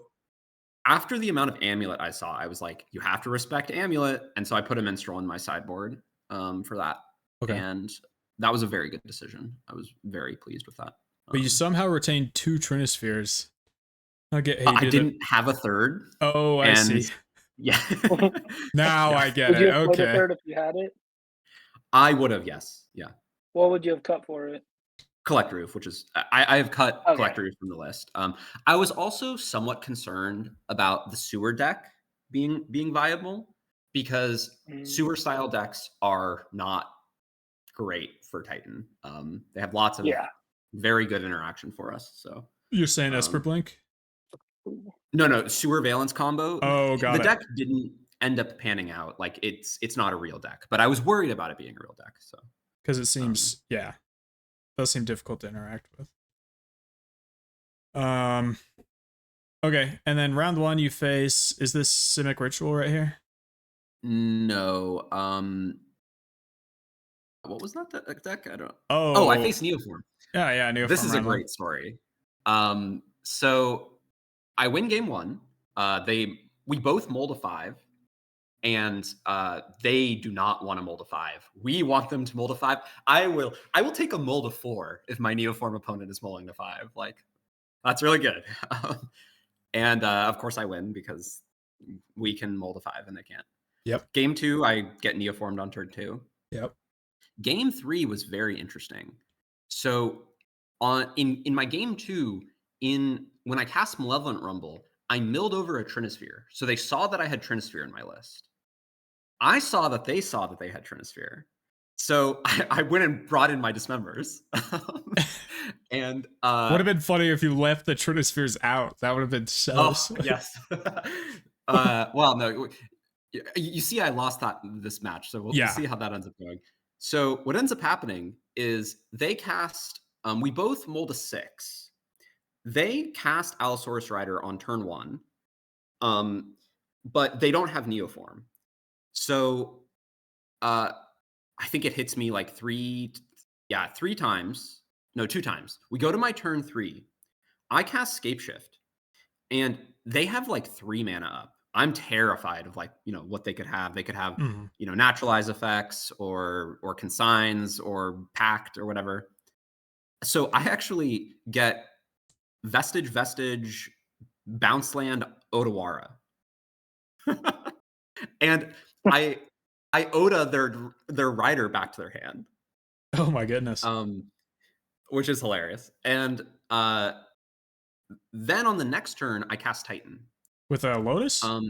after the amount of Amulet I saw, I was like, you have to respect Amulet, and so I put a Minstrel in my sideboard for that. Okay. And that was a very good decision. I was very pleased with that. But you somehow retained 2 Trinispheres. I didn't have a third. Oh, I see. Yeah. Now I get Would you it. have put a Okay. third if you had it? I would have, yes. Yeah. What would you have cut for it? Collect Roof, which is I have cut Collect Roof from the list. I was also somewhat concerned about the sewer deck being viable because sewer style decks are not great for Titan. They have lots of very good interaction for us. So you're saying Esper Blink? No, sewer Valence combo. Oh, got the it. deck didn't end up panning out. Like it's not a real deck, but I was worried about it being a real deck. So because it seems does seem difficult to interact with. Okay, and then round 1 you face, is this Simic Ritual right here? No. What was that deck? I don't. Oh, I faced Neoform. Yeah, Neoform. This is a great story. So I win game 1. We both mold a 5, and they do not want to mold a 5. We want them to mold a 5. I will take a mold of 4 if my Neoform opponent is molding a 5. Like, that's really good. And of course I win because we can mold a 5 and they can't. Yep. Game 2, I get Neoformed on turn 2. Yep. Game 3 was very interesting. So in my game 2, when I cast Malevolent Rumble, I milled over a Trinisphere. So they saw that I had Trinisphere in my list. I saw that they had Trinisphere. So I went and brought in my Dismembers. And would have been funny if you left the Trinispheres out. That would have been so yes. Well, no. You see, I lost this match, so we'll see how that ends up going. So what ends up happening is they cast. We both mold a 6. They cast Allosaurus Rider on turn 1, but they don't have Neoform. So I think it hits me like 3 times. No, 2 times. We go to my turn 3. I cast Scapeshift, and they have like 3 mana up. I'm terrified of what they could have. They could have naturalize effects or consigns or pact or whatever. So I actually get Vestige, Bounce Land, Otawara. And I Oda their rider back to their hand. Oh my goodness. Which is hilarious. And then on the next turn, I cast Titan. With a Lotus? Oh,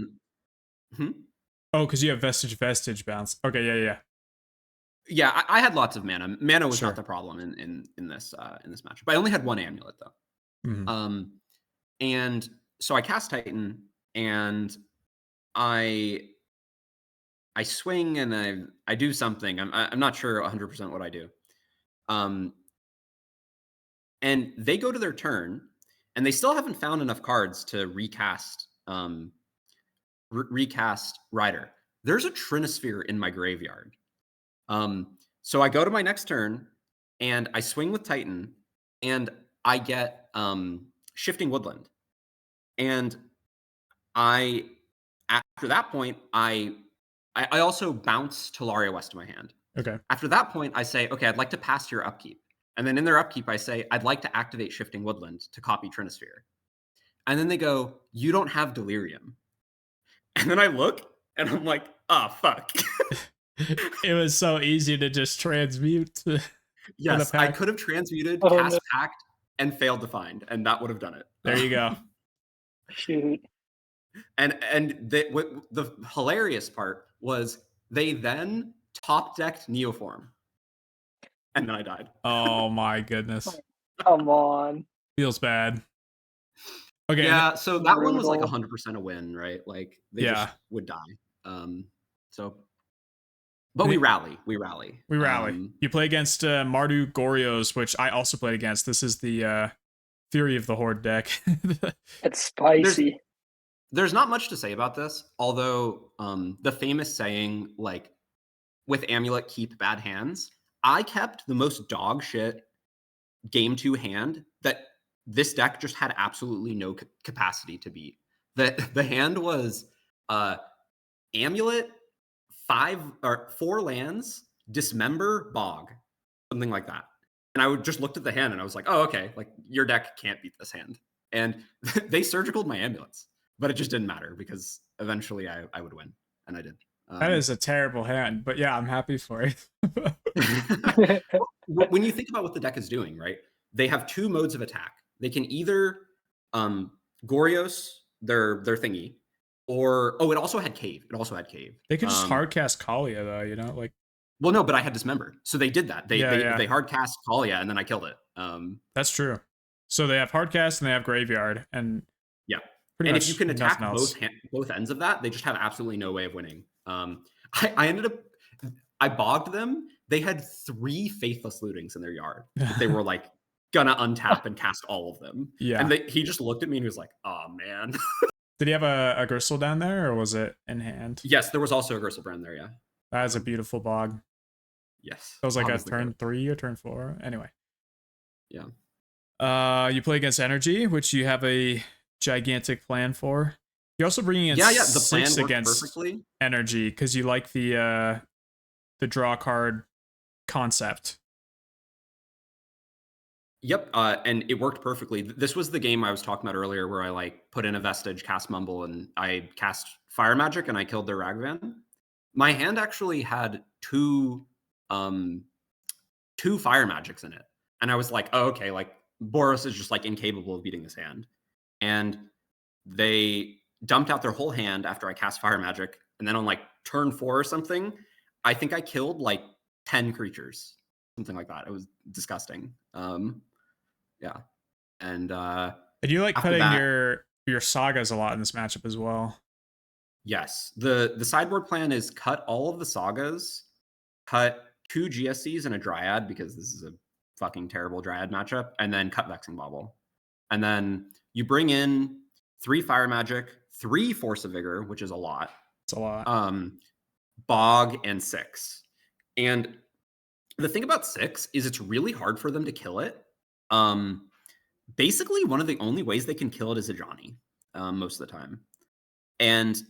because you have Vestige bounce. Okay, yeah. Yeah, I had lots of mana. Mana was not the problem in this matchup. I only had 1 amulet though. And so I cast Titan, and I swing and I do something. I'm not sure 100% what I do. And they go to their turn, and they still haven't found enough cards to recast Rider. There's a Trinisphere in my graveyard. So I go to my next turn, and I swing with Titan, and I get Shifting Woodland. And after that point, I I also bounce Talaria West to my hand. Okay. After that point, I say, okay, I'd like to pass your upkeep. And then in their upkeep, I say, I'd like to activate Shifting Woodland to copy Trinisphere. And then they go, you don't have Delirium. And then I look and I'm like, oh, fuck. It was so easy to just transmute to the Yes, I pack. could have transmuted, Oh, cast no. Pact, and failed to find, and that would have done it. There you go. Shoot. And what the hilarious part was they then top decked Neoform, and then I died. Oh my goodness. Come on. Feels bad. Okay. Yeah, so that one was like Brutal. 100% a win, right? Like they Yeah. just would die. So, but we rally. We rally. You play against Mardu Gorios, which I also played against. This is the Theory of the Horde deck. It's spicy. There's not much to say about this, although the famous saying, like, with Amulet, keep bad hands. I kept the most dog shit game 2 hand that this deck just had absolutely no capacity to beat. The hand was Amulet, 4 lands, Dismember, Bog, something like that. And I would just looked at the hand and I was like, oh, okay, like your deck can't beat this hand. And they surgicaled my Amulets, but it just didn't matter because eventually I would win, and I did. That is a terrible hand, but yeah, I'm happy for it. When you think about what the deck is doing, right? They have 2 modes of attack. They can either Gorios their thingy, or it also had Cave. They could just hardcast Kalia though, you know, like. Well, no, but I had Dismembered, so they did that. They hardcast Kalia, and then I killed it. That's true. So they have hardcast and they have Graveyard, and yeah, pretty and much if you can attack both ends of that, they just have absolutely no way of winning. I ended up, I bogged them. They had 3 Faithless Lootings in their yard that they were like gonna untap and cast all of them. Yeah, and he just looked at me and was like, "Oh man." Did he have a Gristle down there, or was it in hand? Yes, there was also a Gristlebrand there. Yeah, that is a beautiful bog. Yes, that was like a turn 3 or turn 4. Anyway, yeah. You play against Energy, which you have a gigantic plan for. You're also bringing in the plan 6 worked against perfectly. Energy because you like the draw card concept. Yep, and it worked perfectly. This was the game I was talking about earlier where I like put in a Vestige, cast Mumble, and I cast Fire Magic and I killed their Ragavan. My hand actually had 2 Fire Magics in it. And I was like, oh, okay, like Boros is just like incapable of beating this hand. And they dumped out their whole hand after I cast Fire Magic. And then on like turn 4 or something, I think I killed like 10 creatures, something like that. It was disgusting. Yeah. And you like putting your sagas a lot in this matchup as well. Yes. The sideboard plan is cut all of the sagas, cut 2 GSCs and a Dryad because this is a fucking terrible Dryad matchup, and then cut Vexing Bauble. And then you bring in 3 Fire Magic, 3 Force of Vigor, which is a lot. It's a lot. Bog, and 6. And the thing about 6 is it's really hard for them to kill it. Basically, one of the only ways they can kill it is a Johnny, most of the time. And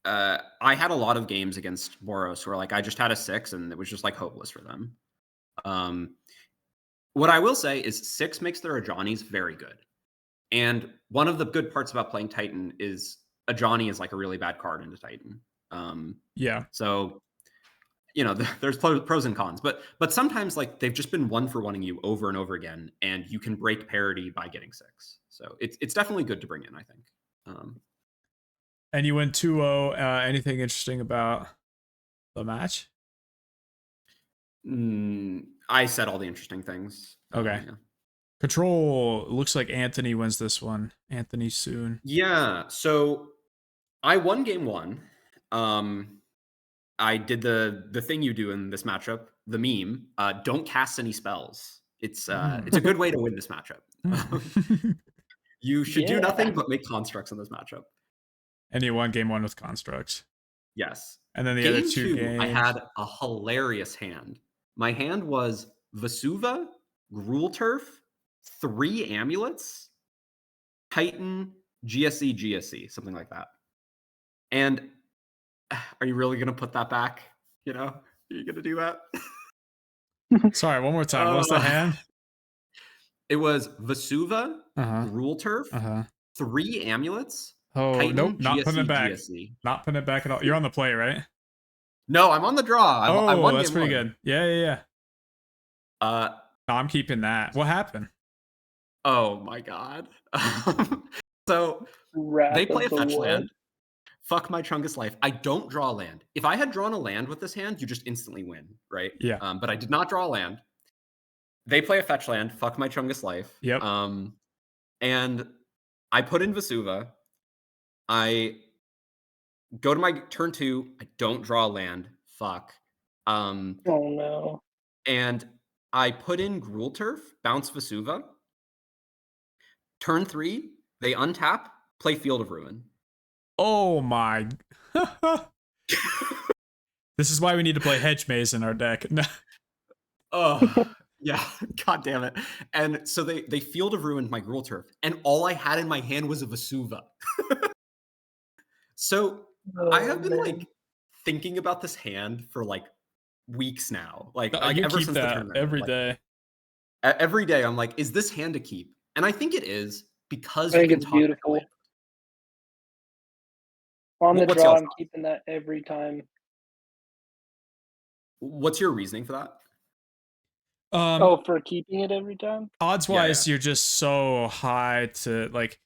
I had a lot of games against Boros where like I just had a 6 and it was just like hopeless for them. What I will say is 6 makes their Ajani's very good. And one of the good parts about playing Titan is Ajani is like a really bad card into Titan. Yeah. So, you know, there's pros and cons, but sometimes like they've just been 1-for-1ing you over and over again, and you can break parity by getting 6. So it's definitely good to bring in, I think. And you win 2-0. Anything interesting about the match? I said all the interesting things. Okay. Yeah. Control looks like Anthony wins this one. Anthony soon. Yeah. So I won game 1. I did the thing you do in this matchup, the meme. Don't cast any spells. It's a good way to win this matchup. You should do nothing but make constructs in this matchup. And you won game 1 with constructs. Yes. And then the other 2 games. I had a hilarious hand. My hand was Vesuva, Gruul Turf, 3 Amulets, Titan, GSE, something like that. And are you really gonna put that back? You know, are you gonna do that? Sorry, one more time. What was the hand? It was Vesuva, Uh-huh. Rule Turf, Uh-huh. 3 amulets, Oh, nope, Titan, not putting GSC, it back. GSC. Not putting it back at all. You're on the play, right? No, I'm on the draw. I Oh, won that's game pretty 1. good. Yeah. Uh, No, I'm keeping that. What happened? oh my god. So they Wrath play a of the fetch Wood. land. Fuck my Chungus life. I don't draw a land. If I had drawn a land with this hand, you just instantly win, right? Yeah. But I did not draw a land. They play a fetch land. Fuck my Chungus life. Yep. And I put in Vesuva. I go to my turn 2. I don't draw a land. Fuck. Oh no. And I put in Gruul Turf, bounce Vesuva. Turn 3, they untap, play Field of Ruin. Oh my. This is why we need to play Hedge Maze in our deck. Oh, yeah. God damn it. And so they Field of Ruin my Gruul Turf, and all I had in my hand was a Vesuva. So I have been like thinking about this hand for like weeks now. Like you ever keep since the that tournament. every Like, day. every day I'm like, is this hand to keep? And I think it is because I you think can it's talk back a beautiful. land. On the What's draw, y'all's I'm thought? keeping that every time. What's your reasoning for that? For keeping it every time? Odds Yeah, wise, you're just so high to like.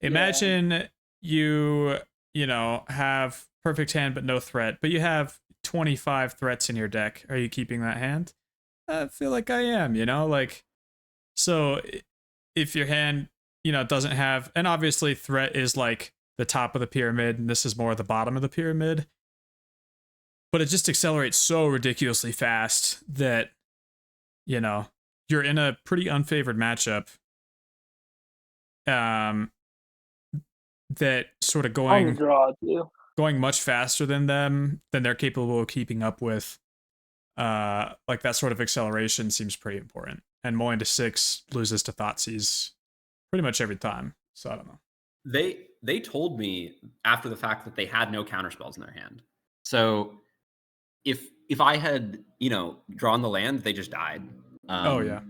Yeah. Imagine you know, have perfect hand but no threat, but you have 25 threats in your deck. Are you keeping that hand? I feel like I am, you know, like, so if your hand, you know, doesn't have, and obviously threat is like the top of the pyramid and this is more the bottom of the pyramid, but it just accelerates so ridiculously fast that, you know, you're in a pretty unfavored matchup. That sort of On the draw, too. going much faster than them than they're capable of keeping up with. Like that sort of acceleration seems pretty important. And mulling to 6 loses to Thoughtseize pretty much every time. So I don't know. They told me after the fact that they had no counterspells in their hand. So if I had, you know, drawn the land, they just died. Oh yeah.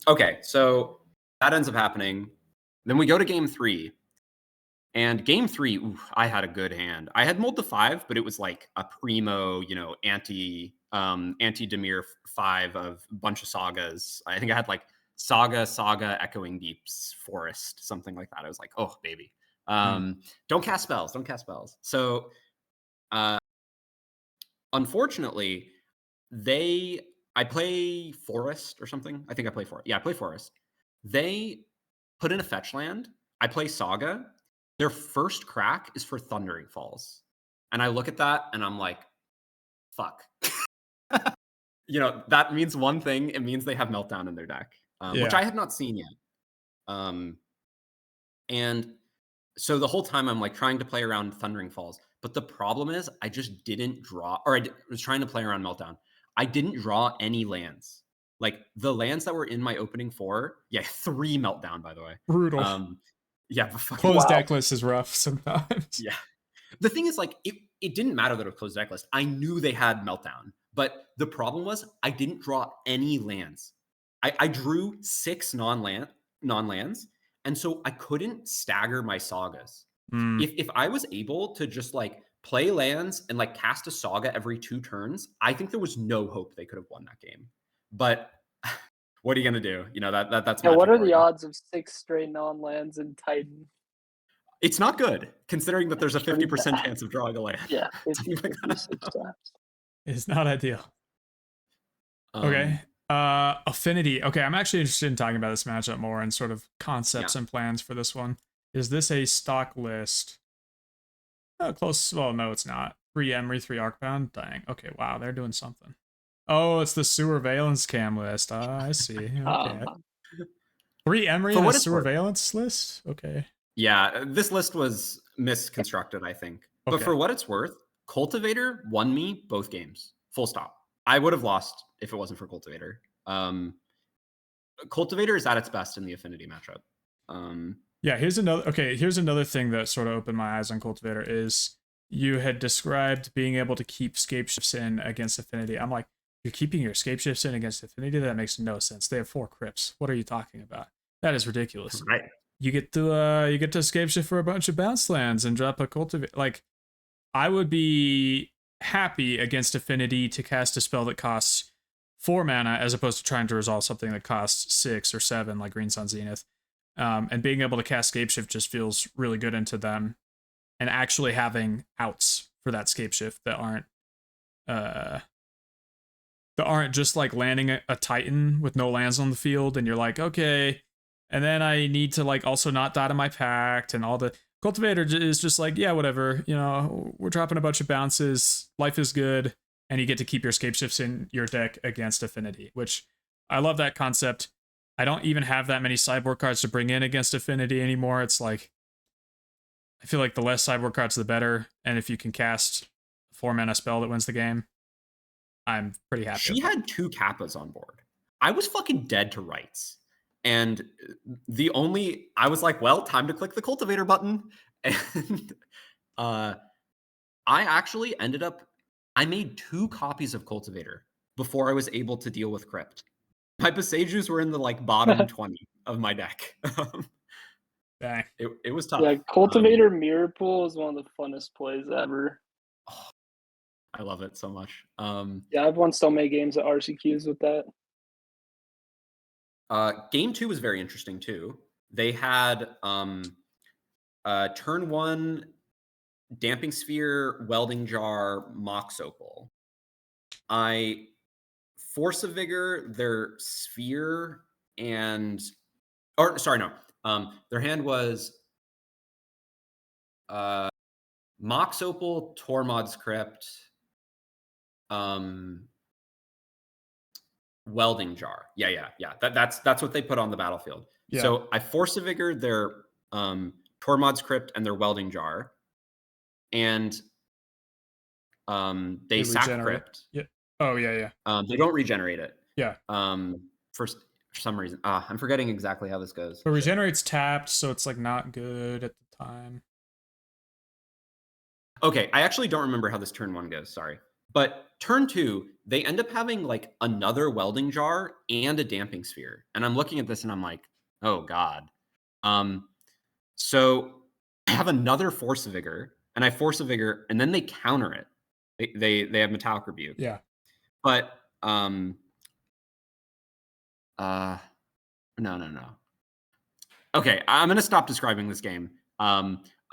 Okay, so that ends up happening. Then we go to game 3. And game 3, ooh, I had a good hand. I had mulled to 5, but it was like a primo, you know, anti Demir 5 of a bunch of sagas. I think I had like Saga, Echoing Deeps, Forest, something like that. I was like, oh baby. Don't cast spells. So unfortunately, I play Forest or something. I think I play Forest. Yeah, I play Forest. They put in a fetch land. I play Saga. Their first crack is for Thundering Falls. And I look at that and I'm like, fuck. You know, that means one thing. It means they have Meltdown in their deck, which I had not seen yet. And so the whole time I'm like trying to play around Thundering Falls. But the problem is I just didn't draw, or was trying to play around Meltdown. I didn't draw any lands. Like the lands that were in my opening 4, 3 Meltdown, by the way. Brutal. Yeah, but fucking Closed deck list is rough sometimes. Yeah. The thing is, like, it didn't matter that it was closed deck list. I knew they had Meltdown. But the problem was I didn't draw any lands. I drew 6 non-lands. And so I couldn't stagger my sagas. If I was able to just like play lands and like cast a saga every 2 turns, I think there was no hope they could have won that game. But what are you gonna do? You know, that's Yeah, what Magic are the for you. odds of 6 straight non-lands in Titan? It's not good, considering that there's a 50% chance of drawing a land. Yeah, 56 times. It's not ideal. Okay. Affinity. Okay, I'm actually interested in talking about this matchup more and sort of concepts and plans for this one. Is this a stock list? Oh, close. Well, no, it's not. 3 Emery, 3 Arcbound. Dang. Okay, wow, they're doing something. Oh, it's the Surveillance Cam list. I see. Okay. 3 Emery and a Surveillance list? Okay. Yeah, this list was misconstructed, I think. But for what it's worth, Cultivator won me both games. Full stop. I would have lost if it wasn't for Cultivator. Cultivator is at its best in the Affinity matchup. Yeah, here's another thing that sort of opened my eyes on Cultivator is you had described being able to keep scape shifts in against Affinity. I'm like, you're keeping your scape shifts in against Affinity? That makes no sense. They have 4 crypts. What are you talking about? That is ridiculous. Right. You get to scape shift for a bunch of bounce lands and drop a Cultivator. Like, I would be happy against Affinity to cast a spell that costs 4 mana as opposed to trying to resolve something that costs 6 or 7 like Green Sun Zenith. And being able to cast Scape Shift just feels really good into them, and actually having outs for that Scape Shift that aren't just like landing a Titan with no lands on the field, and you're like, okay, and then I need to like also not die to my pact, and all the Cultivator is just like, yeah, whatever, we're dropping a bunch of bounces, life is good, and you get to keep your Scape Shifts in your deck against Affinity, which I love that concept. I don't even have that many sideboard cards to bring in against Affinity anymore. It's like, I feel like the less sideboard cards, the better. And if you can cast a 4 mana spell that wins the game, I'm pretty happy. She had 2 Kappas on board. I was fucking dead to rights. And I was like, well, time to click the Cultivator button. And I actually I made 2 copies of Cultivator before I was able to deal with Crypt. My Besejus were in the like bottom 20 of my deck. Dang. It was tough. Yeah, Cultivator Mirror Pool is one of the funnest plays ever. Oh, I love it so much. Yeah, I've won so many games at RCQs with that. Game 2 was very interesting too. They had turn 1 Damping Sphere, Welding Jar, Mox Opal. I Force of Vigor, their Sphere, and their hand was Mox Opal, Tormod's Crypt, Welding Jar. Yeah. That's what they put on the battlefield. Yeah. So I Force of Vigor, their Tormod's Crypt, and their Welding Jar, and they sack Crypt. Yeah. Oh yeah. They don't regenerate it. Yeah. For some reason, I'm forgetting exactly how this goes. But regenerate's tapped, so it's like not good at the time. Okay, I actually don't remember how this turn 1 goes. Sorry. But turn 2, they end up having like another Welding Jar and a Damping Sphere. And I'm looking at this and I'm like, oh God. So I have another Force of Vigor, and I Force of Vigor, and then they counter it. They have Metallic Rebuke. Yeah. But no. Okay, I'm gonna stop describing this game.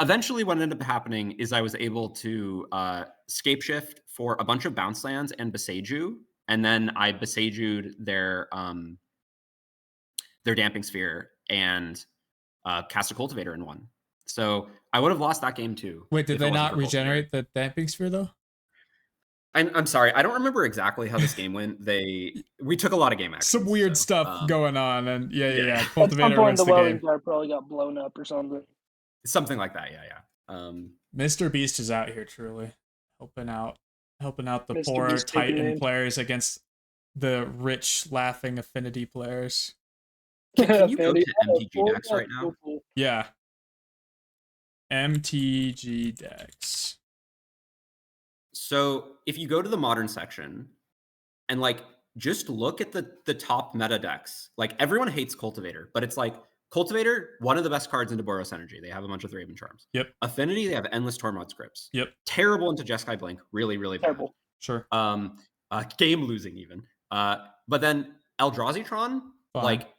Eventually, what ended up happening is I was able to scape shift for a bunch of bounce lands and Beseju, and then I Beseju'd their Damping Sphere and cast a Cultivator in one. So I would have lost that game too. Wait, did they not regenerate the Damping Sphere though? I'm sorry, I don't remember exactly how this game went. We took a lot of game actions. Some weird stuff going on, and yeah. Cultivator at some point, the Welding Jar probably got blown up or something. Something like that, yeah. Mr. Beast is out here truly helping out the Mr. poor Beast Titan players against the rich, laughing Affinity players. Can you go to MTG decks right now? Yeah. MTG decks. So if you go to the modern section and like just look at the top meta decks, like everyone hates Cultivator, but it's like Cultivator, one of the best cards into Boros Energy. They have a bunch of Raven Charms. Yep. Affinity, they have endless Tormod Scripts. Yep. Terrible into Jeskai Blink. Really, really bad. Terrible. Sure. Game losing even. But then Eldrazi-tron, like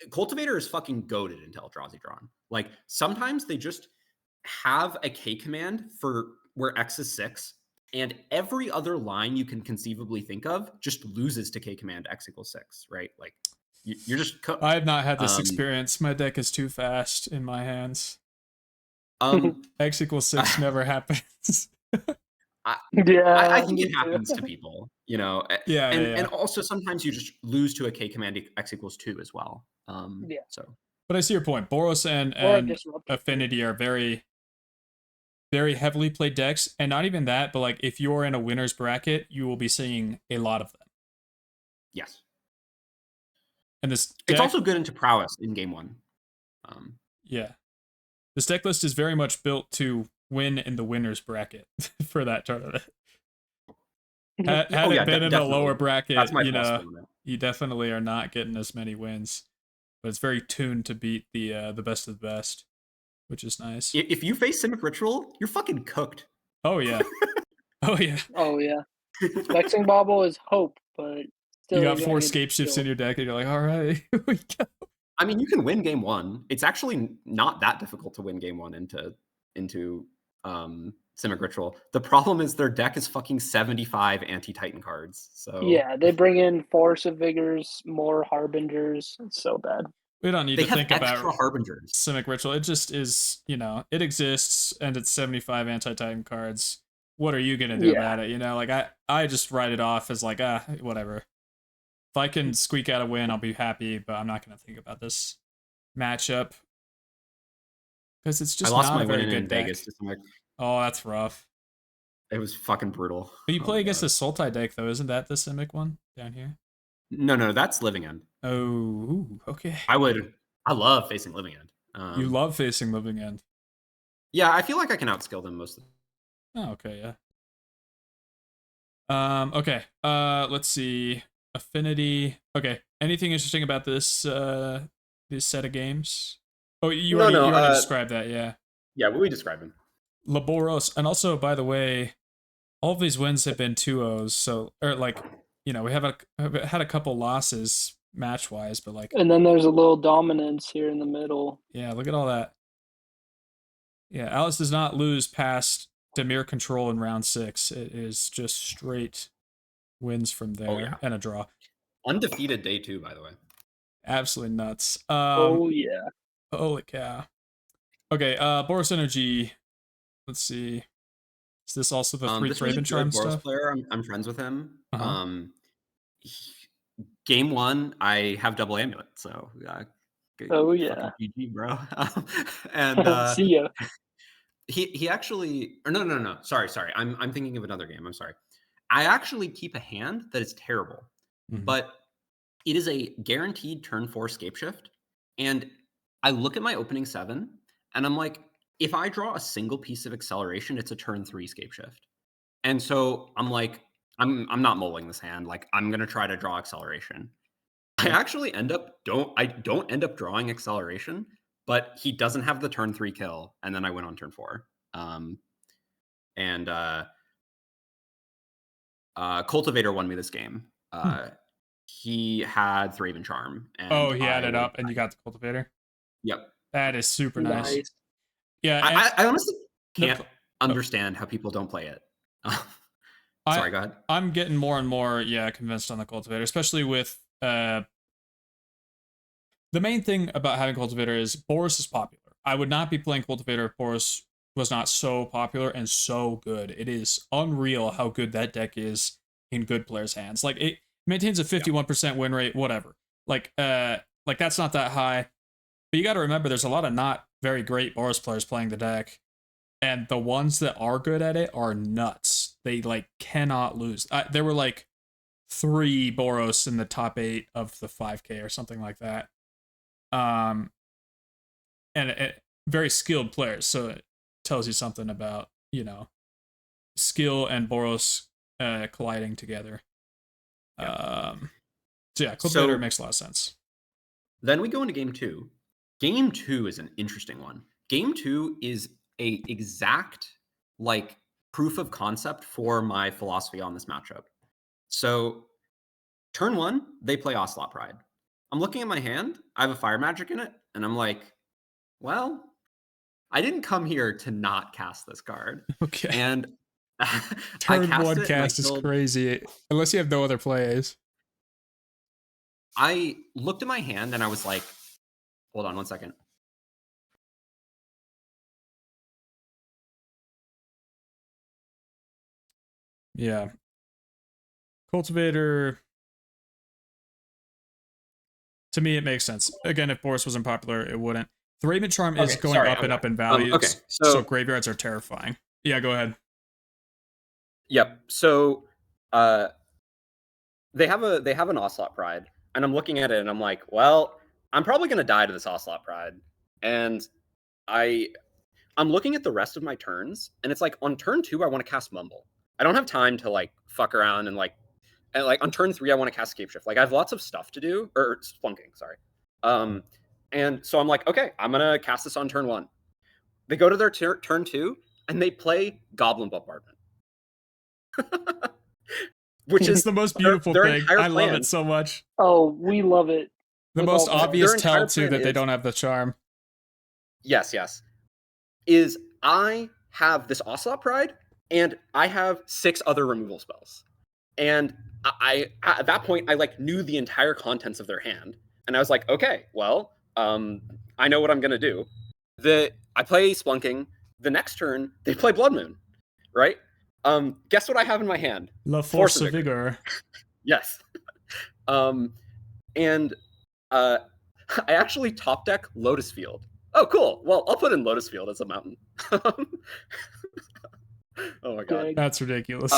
Cultivator is fucking goated into Eldrazi-tron. Like sometimes they just have a K command for where X is 6, and every other line you can conceivably think of just loses to K command X equals 6, right? Like you're just cooked. I have not had this experience. My deck is too fast in my hands. X equals 6 never happens. I think it happens to people, you know. And also sometimes you just lose to a K command X equals 2 as well. So. But I see your point. Boros and Affinity are very, very heavily played decks, and not even that, but like if you're in a winner's bracket, you will be seeing a lot of them. Yes. And this it's also good into prowess in game 1. Yeah. This deck list is very much built to win in the winner's bracket for that tournament. Had it been in a lower bracket, That's my you know, limit. you definitely are not getting as many wins. But it's very tuned to beat the best of the best, which is nice. If you face Simic Ritual, you're fucking cooked. Oh yeah. Oh yeah. Oh yeah. Vexing Bauble is hope, but still You got 4 scape shifts in your deck, and you're like, all right, here we go. I mean, you can win game 1. It's actually not that difficult to win game 1 into Simic Ritual. The problem is their deck is fucking 75 anti-Titan cards. So yeah, they bring in Force of Vigors, more Harbingers. It's so bad. We don't need to think about Harbingers. Simic Ritual. It just is, you know, it exists, and it's 75 anti-Titan cards. What are you gonna do about it? You know, like I just write it off as like, whatever. If I can squeak out a win, I'll be happy, but I'm not gonna think about this matchup because it's just not a very good deck. Vegas. Oh, that's rough. It was fucking brutal. But you play against the Sultai deck though, isn't that the Simic one down here? No, that's Living End. Oh, okay. I love facing Living End. You love facing Living End. Yeah, I feel like I can outskill them most of the time. Oh, okay, yeah. Okay. Let's see. Affinity. Okay. Anything interesting about this set of games? Oh, you already described that, yeah. Yeah, what we described him. Laboros. And also, by the way, all of these wins have been 2-0s, so or like, you know, we have had a couple losses match-wise, but like, and then there's a little dominance here in the middle. Yeah, look at all that. Yeah, Alice does not lose past Demir Control in round 6. It is just straight wins from there and a draw. Undefeated day 2, by the way. Absolutely nuts. Oh yeah. Holy cow. Okay, Boros Energy. Let's see. Is this also the 3 Craven Charm stuff? Player. I'm friends with him. Game 1, I have double amulet, so oh yeah, GG, bro. And see ya. He actually, or no. Sorry. I'm thinking of another game. I'm sorry. I actually keep a hand that is terrible, but it is a guaranteed turn 4 scape shift. And I look at my opening 7 and I'm like, if I draw a single piece of acceleration, it's a turn 3 scape shift. And so I'm like, I'm not mulling this hand. Like, I'm gonna try to draw acceleration. I actually don't end up drawing acceleration, but he doesn't have the turn 3 kill, and then I went on turn 4. Cultivator won me this game. He had Thraven Charm. And he had it up, and you got the Cultivator? Yep. That is super nice. Yeah, I honestly can't understand how people don't play it. Sorry, go ahead. I'm getting more and more, convinced on the Cultivator, especially with the main thing about having Cultivator is Boros is popular. I would not be playing Cultivator if Boros was not so popular and so good. It is unreal how good that deck is in good players' hands. Like, it maintains a 51% win rate, whatever. Like that's not that high. But you got to remember, there's a lot of not very great Boros players playing the deck. And the ones that are good at it are nuts. They, like, cannot lose. There were, like, 3 Boros in the top 8 of the 5K or something like that. And very skilled players. So it tells you something about, you know, skill and Boros colliding together. Cultivator makes a lot of sense. Then we go into game 2. Game 2 is an interesting one. Game 2 is a exact, like, proof of concept for my philosophy on this matchup. So turn 1, they play Ocelot Pride. I'm looking at my hand. I have a Fire Magic in it, and I'm like, well, I didn't come here to not cast this card. Okay. And turn 1 cast is crazy, unless you have no other plays. I looked at my hand and I was like, hold on one second. Yeah. Cultivator, to me, it makes sense. Again, if Boros wasn't popular, it wouldn't. Thraven Charm is going up and up in values, so graveyards are terrifying. Yeah, go ahead. Yep. So they have an Ocelot Pride, and I'm looking at it and I'm like, well, I'm probably going to die to this Ocelot Pride. And I'm looking at the rest of my turns, and it's like on turn 2 I want to cast Mumble. I don't have time to like fuck around and like on turn 3 I want to cast Scapeshift. Like I have lots of stuff to do, or Splunking, sorry. And so I'm like, okay, I'm gonna cast this on turn 1. They go to their turn 2 and they play Goblin Bombardment. Which It's is the most beautiful their thing. entire I love plan. it so much. Oh, we love it. The with most all the- obvious Their tell entire too plan that they is- don't have the charm. Yes, is I have this Ocelot Pride, and I have 6 other removal spells. And I at that point, I like knew the entire contents of their hand. And I was like, okay, well, I know what I'm going to do. I play Splunking. The next turn, they play Blood Moon, right? Guess what I have in my hand? La Force of Vigor. Yes. And I actually top deck Lotus Field. Oh, cool. Well, I'll put in Lotus Field as a mountain. Oh my god. That's ridiculous.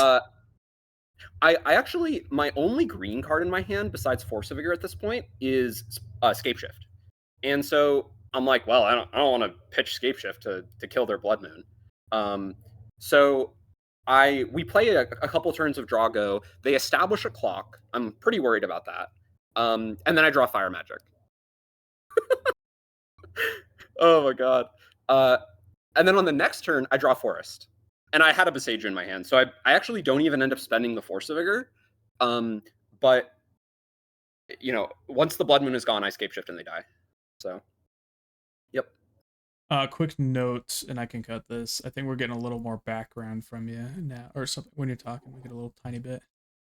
I actually, my only green card in my hand besides Force of Vigor at this point is Scapeshift. And so I'm like, well, I don't want to pitch Scapeshift to kill their Blood Moon. So we play a couple turns of draw go. They establish a clock. I'm pretty worried about that. And then I draw Fire Magic. Oh my god. And then on the next turn, I draw Forest. And I had a Besage in my hand, so I actually don't even end up spending the Force of Vigor. But, you know, once the Blood Moon is gone, I Scapeshift and they die. So, yep. Quick note, and I can cut this. I think we're getting a little more background from you now, or something. When you're talking, we get a little tiny bit.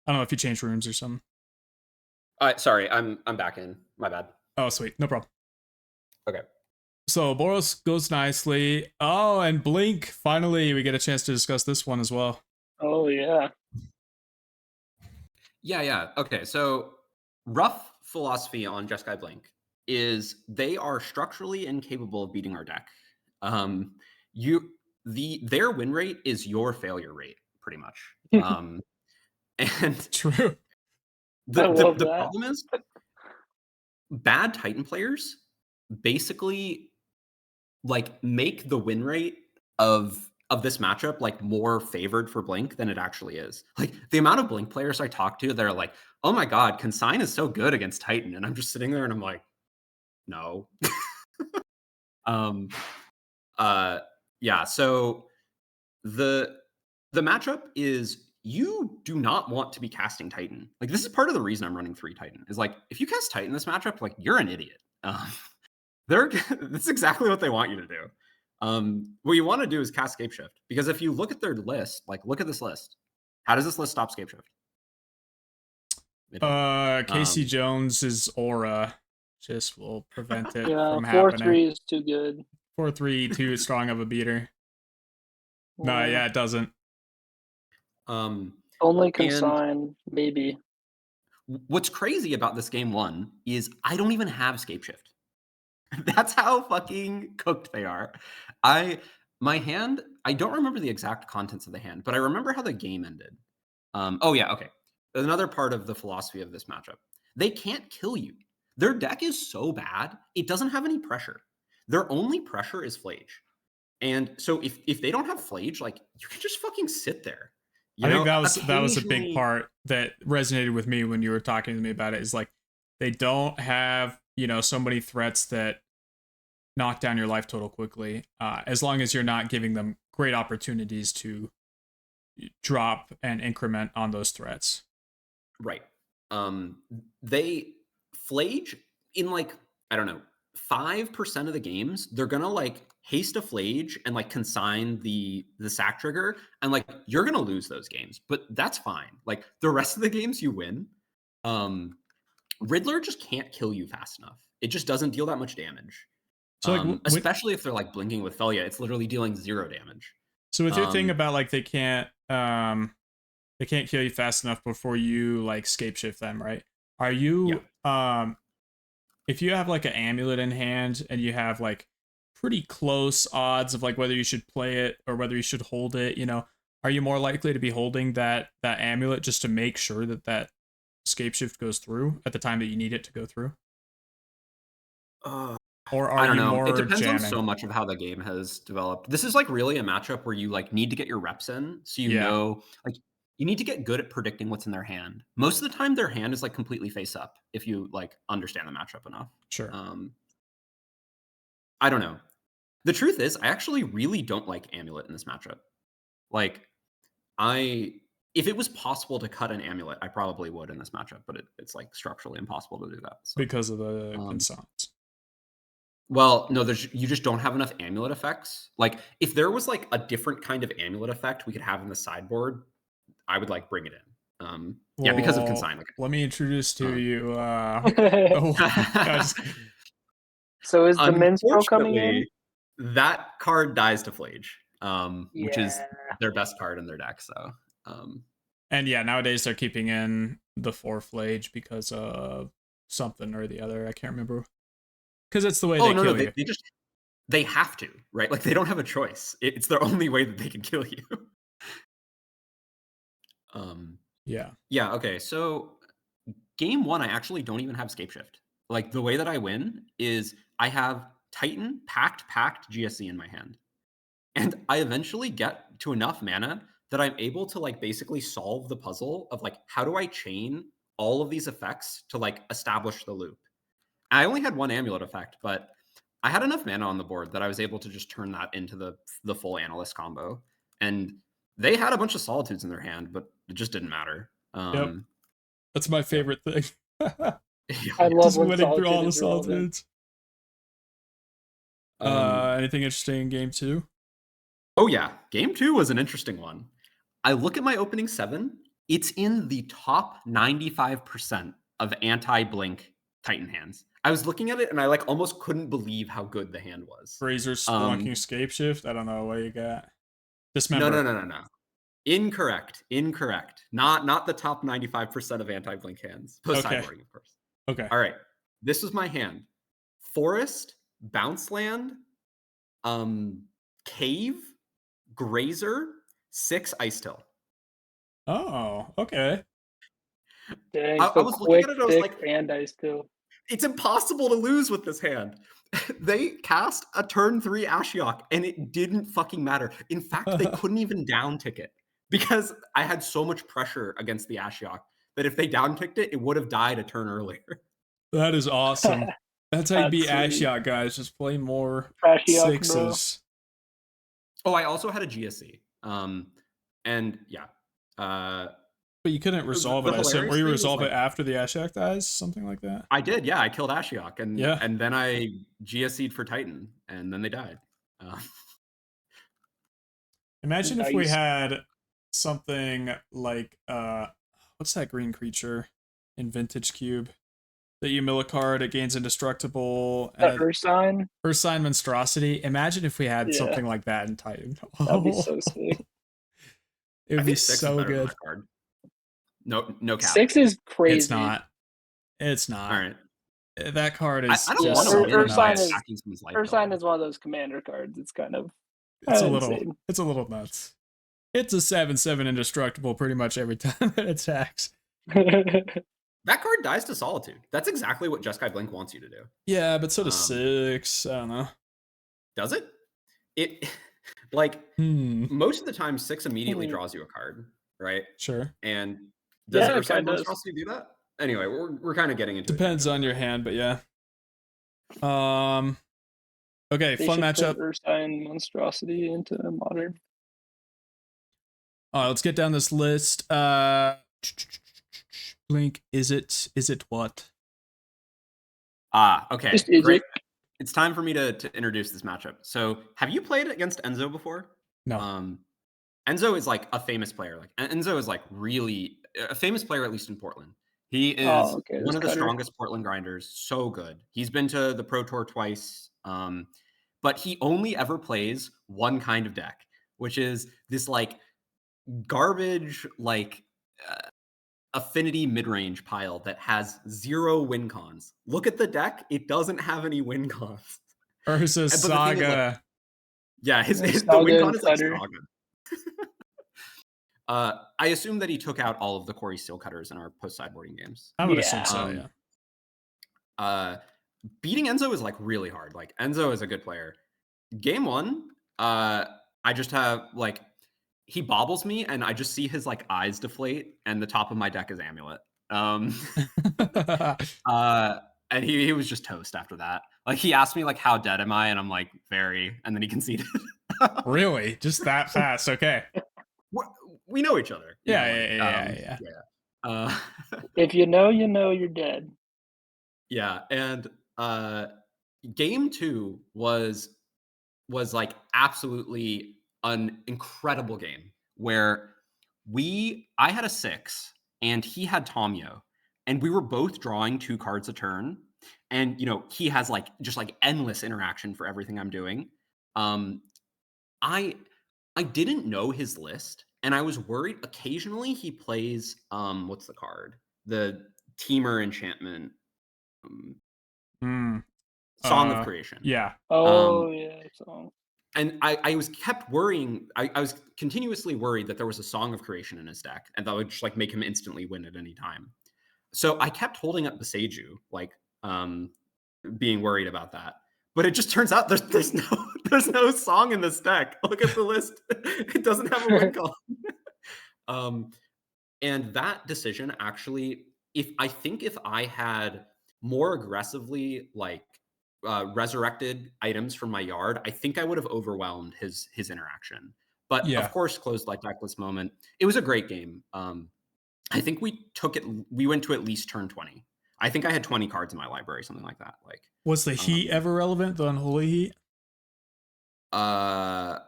I don't know if you changed rooms or something. Sorry, I'm back in. My bad. Oh, sweet. No problem. Okay. So Boros goes nicely. Oh, and Blink. Finally, we get a chance to discuss this one as well. Oh, yeah. Yeah. Okay, so rough philosophy on Jeskai Blink is they are structurally incapable of beating our deck. Their win rate is your failure rate, pretty much. And True. The problem is bad Titan players basically like make the win rate of this matchup like more favored for Blink than it actually is. Like the amount of Blink players I talk to, they're like, "Oh my god, Consign is so good against Titan," and I'm just sitting there and I'm like, "No." Yeah. So the matchup is you do not want to be casting Titan. Like this is part of the reason I'm running 3 Titan. Is like if you cast Titan this matchup, like you're an idiot. That's exactly what they want you to do. What you want to do is cast Scapeshift, because if you look at their list, like look at this list. How does this list stop Scapeshift? Casey Jones's aura just will prevent it from 4-3 is too good. 4-3, too strong of a beater. No, yeah, it doesn't. Only Consign, maybe. What's crazy about this game 1 is I don't even have Scapeshift. That's how fucking cooked they are. My hand, I don't remember the exact contents of the hand, but I remember how the game ended. Oh yeah, okay. There's another part of the philosophy of this matchup. They can't kill you. Their deck is so bad, it doesn't have any pressure. Their only pressure is Flage. And so if they don't have Flage, like you can just fucking sit there. I think that was a big part that resonated with me when you were talking to me about it, is like they don't have, you know, so many threats that knock down your life total quickly, as long as you're not giving them great opportunities to drop and increment on those threats. Right. They Flage in like, I don't know, 5% of the games, they're gonna like haste a Flage and like consign the sack trigger, and like you're gonna lose those games, but that's fine. Like the rest of the games you win. Riddler just can't kill you fast enough. It just doesn't deal that much damage. So like, especially if they're like blinking with Felia, it's literally dealing 0 damage. So with your thing about like they can't kill you fast enough before you like Scapeshift them, right? Are you if you have like an amulet in hand and you have like pretty close odds of like whether you should play it or whether you should hold it, you know, are you more likely to be holding that amulet just to make sure that Scapeshift goes through at the time that you need it to go through? Or I are don't you know. It more depends on jamming? so much of how the game has developed. This is like really a matchup where you like need to get your reps in, so you Yeah. know, like you need to get good at predicting what's in their hand. Most of the time, their hand is like completely face up if you like understand the matchup enough. Sure. I don't know. The truth is, I actually really don't like Amulet in this matchup. Like, if it was possible to cut an Amulet, I probably would in this matchup, but it's like structurally impossible to do that. So. Because of the Um, concerns. Well, no, you just don't have enough amulet effects. Like, if there was like a different kind of amulet effect we could have in the sideboard, I would like bring it in. Yeah, because of Well, consign. Like, let me introduce to you. I just, So is the Minstrel coming in? unfortunately, that card dies to Flage, which is Yeah. their best card in their deck. So, and yeah, nowadays they're keeping in the 4 Flage because of something or the other. I can't remember. Because it's the way they kill you. They have to, right? Like they don't have a choice. It's their only way that they can kill you. Yeah. Yeah. Okay. So game 1, I actually don't even have Scape Shift. Like the way that I win is I have Titan, Pact, GSC in my hand. And I eventually get to enough mana that I'm able to like basically solve the puzzle of like, how do I chain all of these effects to like establish the loop? I only had one amulet effect, but I had enough mana on the board that I was able to just turn that into the full analyst combo. And they had a bunch of solitudes in their hand, but it just didn't matter. Yep. That's my favorite thing. I love just when winning through all the Solitude is relevant. solitudes. Anything interesting in game 2? Oh yeah, game 2 was an interesting one. I look at my opening 7. It's in the top 95% of anti-blink Titan hands. I was looking at it and I like almost couldn't believe how good the hand was. Razor Spelunking Scape Shift? I don't know what you got. Dismember. No. Incorrect. Not the top 95% of anti-blink hands. Post sideboarding, of course. Okay. All right. This was my hand. Forest, Bounce Land, Cave, Grazer, 6 Ice Till. Oh, okay. Dang, I so was looking quick, at it, I was thick, like, and Ice Till. it's impossible to lose with this hand. They cast a turn 3 Ashiok, and it didn't fucking matter. In fact, they couldn't even down tick it because I had so much pressure against the Ashiok that if they down ticked it, it would have died a turn earlier. That is awesome. That's how you beat That's sweet. Ashiok, guys. Just play more Ashiok, bro. 6s. Oh, I also had a GSC. And yeah. But you couldn't resolve it, I assume. Or you thing was, resolve like, it after the Ashiok dies? Something like that? I did, yeah. I killed Ashiok, and Yeah. and then I GSC'd for Titan, and then they died. Imagine if we Nice. had something like what's that green creature in Vintage Cube that you mill a card, it gains indestructible, The and Ursign? Ursign Monstrosity. Imagine if we had Yeah. something like that in Titan. That'd be so sick. It would I be think 6 is so better than good. that card. No cap. 6 is crazy. It's not. It's not. All right. That card is I don't just want to so win by nuts. attacking someone's life. Ursign is one of those commander cards. It's kind of It's a insane. little nuts. It's a 7/7 indestructible pretty much every time it attacks. That card dies to Solitude. That's exactly what Jeskai Blink wants you to do. Yeah, but so does 6. I don't know. Does it? It like Hmm. most of the time 6 immediately draws you a card, right? Sure. And does Yeah, it Ursign kinda Monstrosity do that? Anyway, we're kind of getting into Depends on your hand, but yeah. Okay, They fun should matchup. put Ursign Monstrosity into Modern. All right, let's get down this list. Blink, is it what? Okay. Just is Great. it? It's time for me to introduce this matchup. So, have you played against Enzo before? No. Enzo is like a famous player. Like Enzo is like really a famous player, at least in Portland. He is one of the strongest Portland grinders. So good. He's been to the Pro Tour twice. But he only ever plays one kind of deck, which is this like garbage, like affinity mid-range pile that has 0 win cons. Look at the deck; it doesn't have any win cons. Ursa Saga. Yeah, the win con is like Saga. I assume that he took out all of the Corey Steel Cutters in our post sideboarding games. I would assume so, yeah. beating Enzo is like really hard. Like Enzo is a good player. Game 1, I just have like he bobbles me and I just see his like eyes deflate and the top of my deck is Amulet. Um uh and he was just toast after that. Like he asked me like how dead am I and I'm like very and then he conceded. Really? Just that fast? Okay. We know each other. Yeah, Like, yeah. yeah. If you know, you're dead. Yeah, and game 2 was like absolutely an incredible game where I had a 6 and he had Tomio and we were both drawing 2 cards a turn and he has like just like endless interaction for everything I'm doing. Um I I didn't know his list and I was worried occasionally he plays what's the card? The Teamer enchantment um, Hmm. Song of Creation. Yeah. Oh Um yeah, so and I was kept worrying. I was continuously worried that there was a Song of Creation in his deck, and that would just like make him instantly win at any time. So I kept holding up Beseju, like being worried about that. But it just turns out there's no there's no song in this deck. Look at the list; it doesn't have a win column. um, and that decision actually, if I had more aggressively like resurrected items from my yard, I think I would have overwhelmed his interaction. But of Yeah. course, closed like deckless moment. It was a great game. I think we took it. We went to at least turn 20. I think I had 20 cards in my library, something like that. Like, Was the heat um, ever relevant? The unholy heat? uh,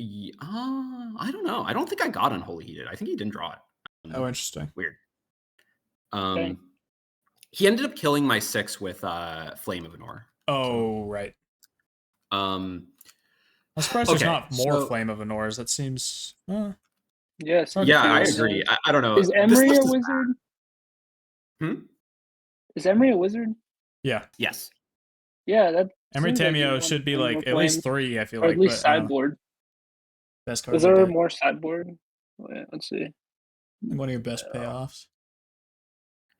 I don't know. I don't think I got Unholy Heated. I think he didn't draw it. Oh, interesting. Weird. okay. He ended up killing my 6 with Flame of Anor. Oh, right. Um, I'm surprised there's okay, not more so Flame of Anors. That seems. Yes. Hard to yeah, I pass. agree. I don't know. Is This Emery list a is wizard? Hmm? Is Emery a wizard? Yeah. Yes. Yeah, that Emery seems like you Tamio want should be play more like at least flame, 3, I feel or at like, least but I don't know. sideboard. Best Is cards of the there deck. more sideboard? Oh, yeah, let's see. Like one of your best payoffs.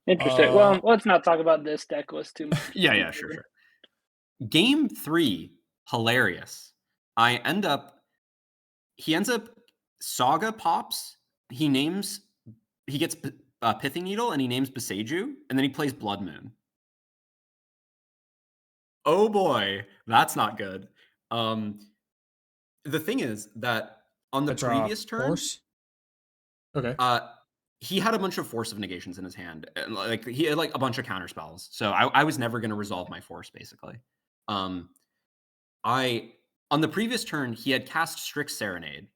Interesting. Well, let's not talk about this deck list too much. Yeah, sure. Game 3, hilarious. He ends up Saga pops. He gets Pithing Needle and he names Beseju, and then he plays Blood Moon. Oh boy, that's not good. The thing is that on the I draw previous turn, force. Okay. he had a bunch of Force of Negations in his hand. And like he had like a bunch of counter spells. So I was never going to resolve my force, basically. On the previous turn, he had cast Strict Serenade.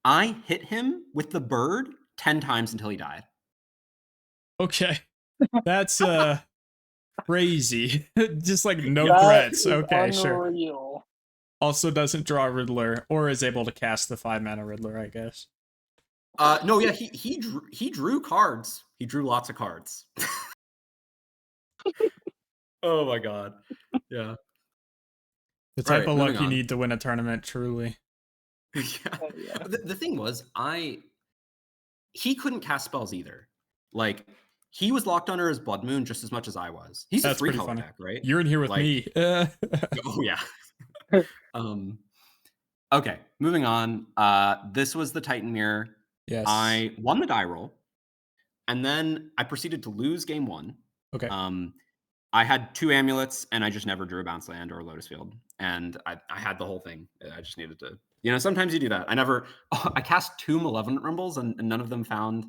I hit him with the bird 10 times until he died. Okay. That's crazy. Just like no That threats. is Okay, sure. unreal. Also doesn't draw Riddler or is able to cast the 5-mana Riddler, I guess. No, yeah, he drew cards. He drew lots of cards. Oh my god. Yeah. The type of luck moving you on. need to win a tournament, truly. Yeah. Oh, yeah. The thing was, he couldn't cast spells either. Like he was locked under his Blood Moon just as much as I was. He's That's a 3-color pretty funny. deck, right? You're in here with Like, me. oh yeah. Okay, moving on. This was the Titan Mirror. Yes. I won the die roll, and then I proceeded to lose game 1. Okay. I had 2 amulets, and I just never drew a bounce land or a Lotus Field, and I had the whole thing. I just needed to, sometimes you do that. I cast 2 Malevolent Rumbles, and none of them found.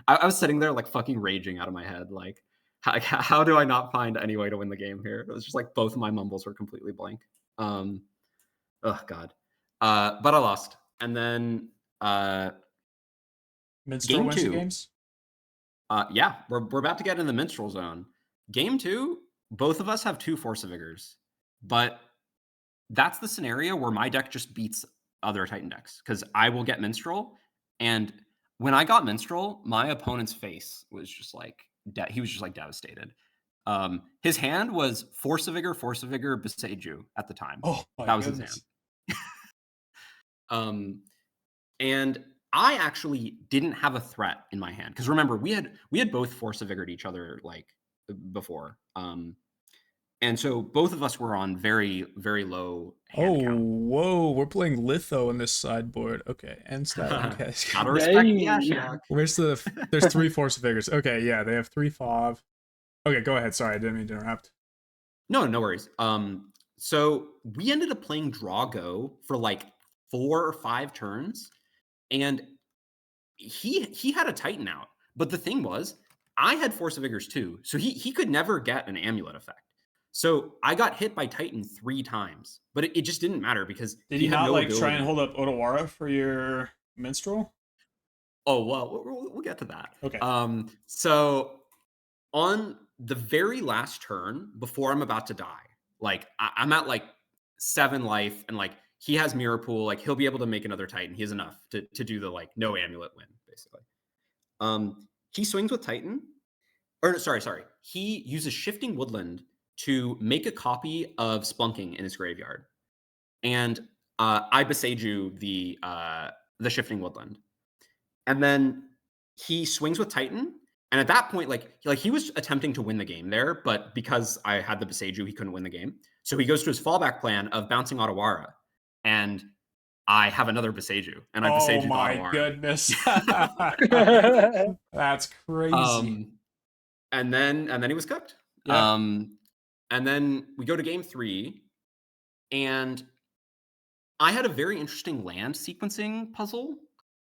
I was sitting there like fucking raging out of my head, like how do I not find any way to win the game here? It was just like both of my mumbles were completely blank. Oh god. But I lost, and then Minstrel game wins the 2. games? Yeah, we're about to get in the minstrel zone. Game 2, both of us have 2 Force of Vigors, but that's the scenario where my deck just beats other Titan decks because I will get minstrel, and when I got minstrel, my opponent's face was just like he was just like devastated. His hand was Force of Vigor, Beseju at the time. Oh my That was goodness. his hand. And I actually didn't have a threat in my hand because remember we had both Force of Vigor to each other like before, And so both of us were on very, very low hand Oh, count. whoa, we're playing Litho in this sideboard. Okay, end stat. Okay. Gotta respect the Dang. Ashiok. Where's there's 3 force figures. Okay, yeah, they have 3 fob. Okay, go ahead. Sorry, I didn't mean to interrupt. No, no worries. So we ended up playing draw go for like 4 or 5 turns, and he had a Titan out. But the thing was, I had Force of Vigors too, so he could never get an amulet effect. So I got hit by Titan 3 times, but it just didn't matter because Did he you had not no like ability. try and hold up Otawara for your minstrel? Oh well, we'll get to that. Okay. So on the very last turn before I'm about to die, like I'm at like 7 life, and like he has mirror pool, like he'll be able to make another Titan. He has enough to do the like no amulet win, basically. He swings with Titan, or sorry. He uses Shifting Woodland to make a copy of Splunking in his graveyard, and I Beseiju the Shifting Woodland, and then he swings with Titan. And at that point, like he was attempting to win the game there, but because I had the Beseiju, he couldn't win the game. So he goes to his fallback plan of bouncing Otawara, and I have another Beseiju, and I Beseiju the my Otawara. goodness. That's crazy. And then he was cooked. Yeah. And then we go to game 3, and I had a very interesting land sequencing puzzle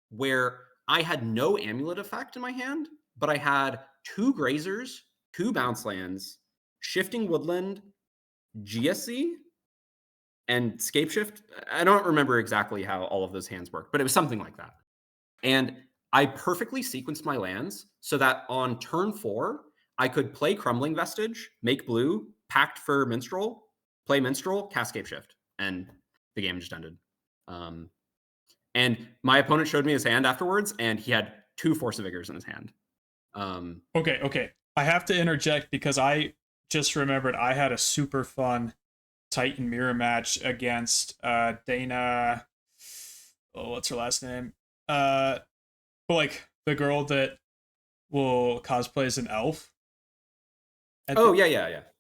where I had no amulet effect in my hand, but I had 2 grazers, 2 bounce lands, Shifting Woodland, GSC, and Scapeshift. I don't remember exactly how all of those hands work, but it was something like that. And I perfectly sequenced my lands so that on turn 4, I could play Crumbling Vestige, make blue, Pact for Minstrel, play Minstrel, cast Scapeshift, and the game just ended. And my opponent showed me his hand afterwards, and he had 2 Force of Vigors in his hand. Okay. I have to interject because I just remembered I had a super fun Titan mirror match against Dana. Oh, what's her last name? Like the girl that will cosplay as an elf. Yeah.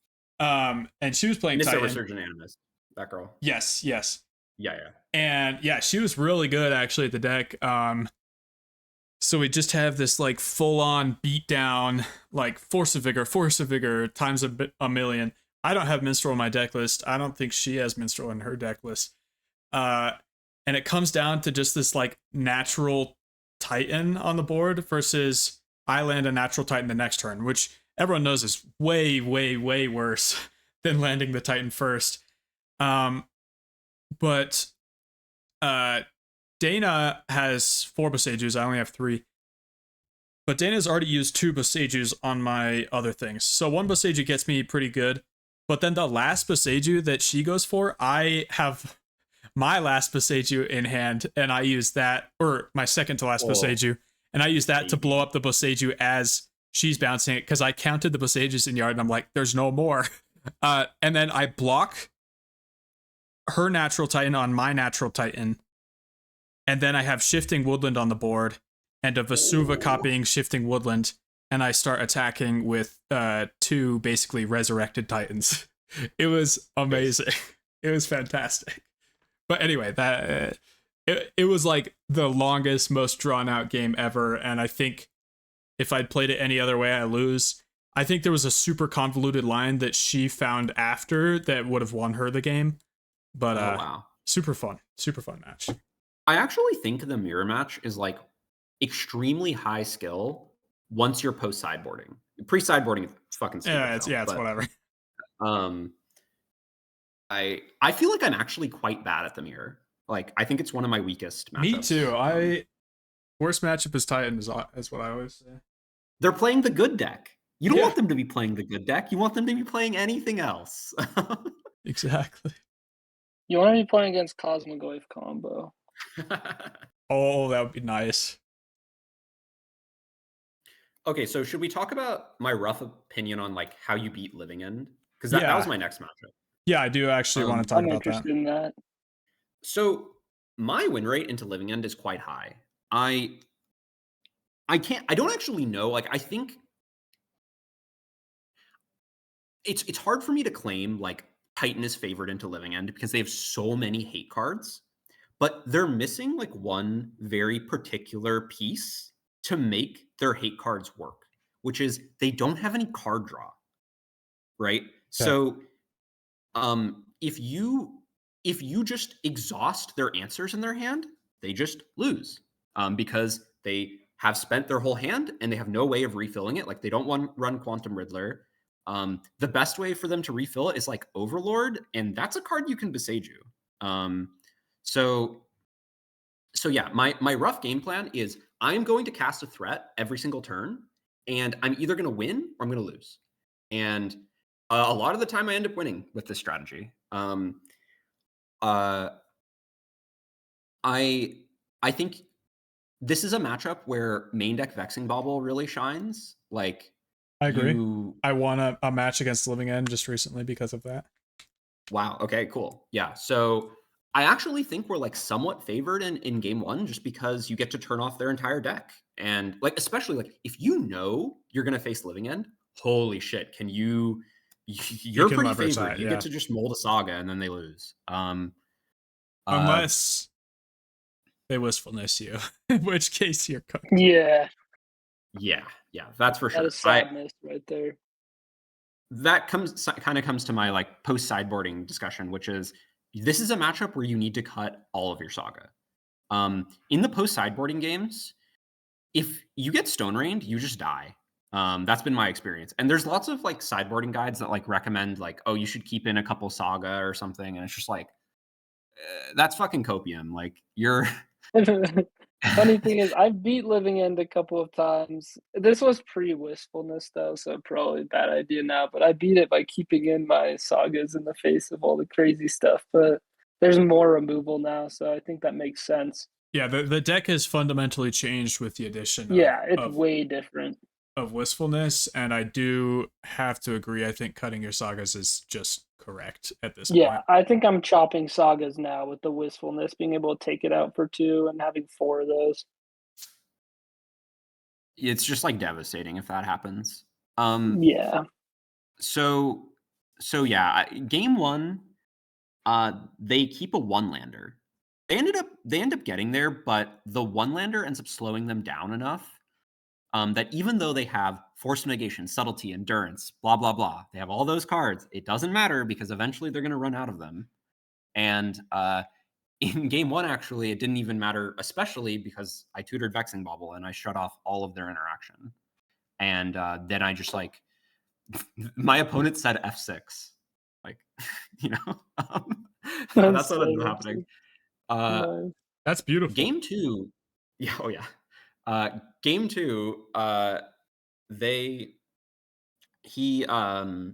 And she was playing Mr. Titan. Resurgent Animus, that girl. Yes. Yeah. And yeah, she was really good actually at the deck. So we just have this like full on beat down, like Force of Vigor times a million. I don't have Minstrel in my deck list. I don't think she has Minstrel in her deck list. And it comes down to just this like natural Titan on the board versus I land a natural Titan the next turn, which everyone knows is way, way, way worse than landing the Titan first. But Dana has 4 Besejus. I only have 3. But Dana's already used 2 Besejus on my other things. So 1 Beseju gets me pretty good. But then the last Beseju that she goes for, I have my last Beseju in hand, and I use that, or my second to last Beseju, and I use that to blow up the Beseju as she's bouncing it, because I counted the Besejus in yard, and I'm like, there's no more. And then I block her natural Titan on my natural Titan, and then I have Shifting Woodland on the board, and a Vesuva copying Shifting Woodland, and I start attacking with 2 basically resurrected Titans. It was amazing. It was fantastic. But anyway, that it was like the longest, most drawn out game ever, and I think if I'd played it any other way, I lose. I think there was a super convoluted line that she found after that would have won her the game. But wow. Super fun match. I actually think the mirror match is like extremely high skill once you're post sideboarding. Pre sideboarding, it's fucking stupid. It's whatever. I feel like I'm actually quite bad at the mirror. Like I think it's one of my weakest matchups. Me too. Worst matchup is Titan is what I always say. They're playing the good deck. You don't want them to be playing the good deck. You want them to be playing anything else. Exactly. You want to be playing against Cosmogoyf combo. Oh, that would be nice. Okay, so should we talk about my rough opinion on like how you beat Living End? Because that was my next matchup. Yeah, I do actually want to talk about that. I'm interested in that. So my win rate into Living End is quite high. I don't actually know. Like I think it's hard for me to claim like Titan is favored into Living End because they have so many hate cards, but they're missing like one very particular piece to make their hate cards work, which is they don't have any card draw, right? Okay. So if you just exhaust their answers in their hand, they just lose because they have spent their whole hand and they have no way of refilling it. Like they don't want run Quantum Riddler. The best way for them to refill it is like Overlord, and that's a card you can Beseiju. So so yeah, my rough game plan is I'm going to cast a threat every single turn, and I'm either going to win or I'm going to lose. And a lot of the time, I end up winning with this strategy. Uh, I I think this is a matchup where main deck Vexing Bauble really shines. Like I agree. you, I won a match against Living End just recently because of that. wow. Okay, cool. Yeah. So I actually think we're like somewhat favored in game one just because you get to turn off their entire deck. And like, especially like if you know you're going to face Living End, holy shit, can you, You you're can pretty leverage favored. that, You get yeah. to just mold a saga and then they lose. Uh, Unless they wistfulness you, in which case you're cooked. Yeah, yeah, that's for that sure. is sadness right there. That kind of comes to my like post sideboarding discussion, which is this is a matchup where you need to cut all of your saga. In the post sideboarding games, if you get stone rained, you just die. That's been my experience. And there's lots of like sideboarding guides that like recommend like, oh, you should keep in a couple saga or something, and it's just like that's fucking copium. Like you're Funny thing is, I've beat Living End a couple of times. This was pre-wistfulness though, so probably a bad idea now. But I beat it by keeping in my sagas in the face of all the crazy stuff. But there's more removal now, so I think that makes sense. Yeah, the deck has fundamentally changed with the addition Yeah, it's way different. of wistfulness, and I do have to agree. I think cutting your sagas is just correct at this Yeah, point. I think I'm chopping sagas now with the wistfulness, being able to take it out for 2 and having 4 of those. it's just like devastating if that happens. Yeah. So yeah, game one, they keep a one lander. They end up getting there, but the one lander ends up slowing them down enough that even though they have force of negation, subtlety, endurance, blah blah blah, they have all those cards. It doesn't matter because eventually they're going to run out of them. And in game one, actually, it didn't even matter, especially because I tutored Vexing Bubble and I shut off all of their interaction. And then I just like my opponent said F6, like you know, that's what ended up happening. Nice. That's beautiful. Game two, yeah, oh yeah. Game two, they he I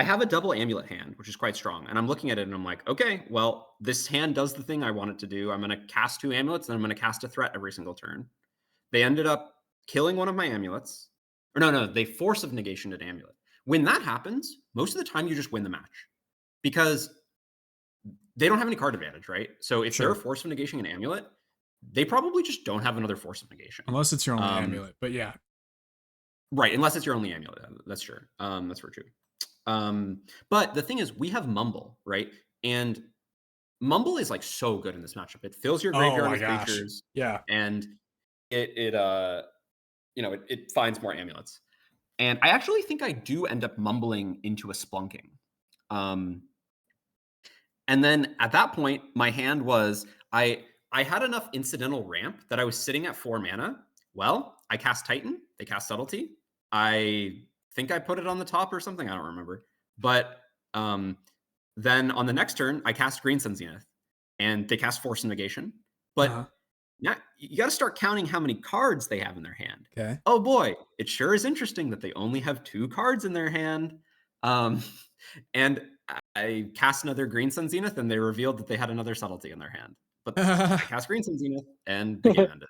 have a double amulet hand, which is quite strong, and I'm looking at it and I'm like, okay, well, this hand does the thing I want it to do. I'm going to cast 2 amulets, and I'm going to cast a threat every single turn. They ended up killing one of my amulets, or no, they force of negation an amulet. When that happens, most of the time you just win the match because they don't have any card advantage, right? So if Sure. they're force of negation an amulet, they probably just don't have another force of negation. Unless it's your only amulet, but yeah. Right, unless it's your only amulet. That's true. That's for true. But the thing is, we have Mumble, right? And Mumble is like so good in this matchup. It fills your graveyard with creatures. Yeah. And it it finds more amulets. And I actually think I do end up mumbling into a splunking. And then at that point, my hand was I had enough incidental ramp that I was sitting at 4 mana. Well, I cast Titan, they cast Subtlety. I think I put it on the top or something. I don't remember. But then on the next turn, I cast Green Sun Zenith, and they cast Force and Negation. But now you got to start counting how many cards they have in their hand. Okay. Oh boy, it sure is interesting that they only have 2 cards in their hand. And I cast another Green Sun Zenith, and they revealed that they had another Subtlety in their hand. But I cast Green Sun Zenith, and the game ended.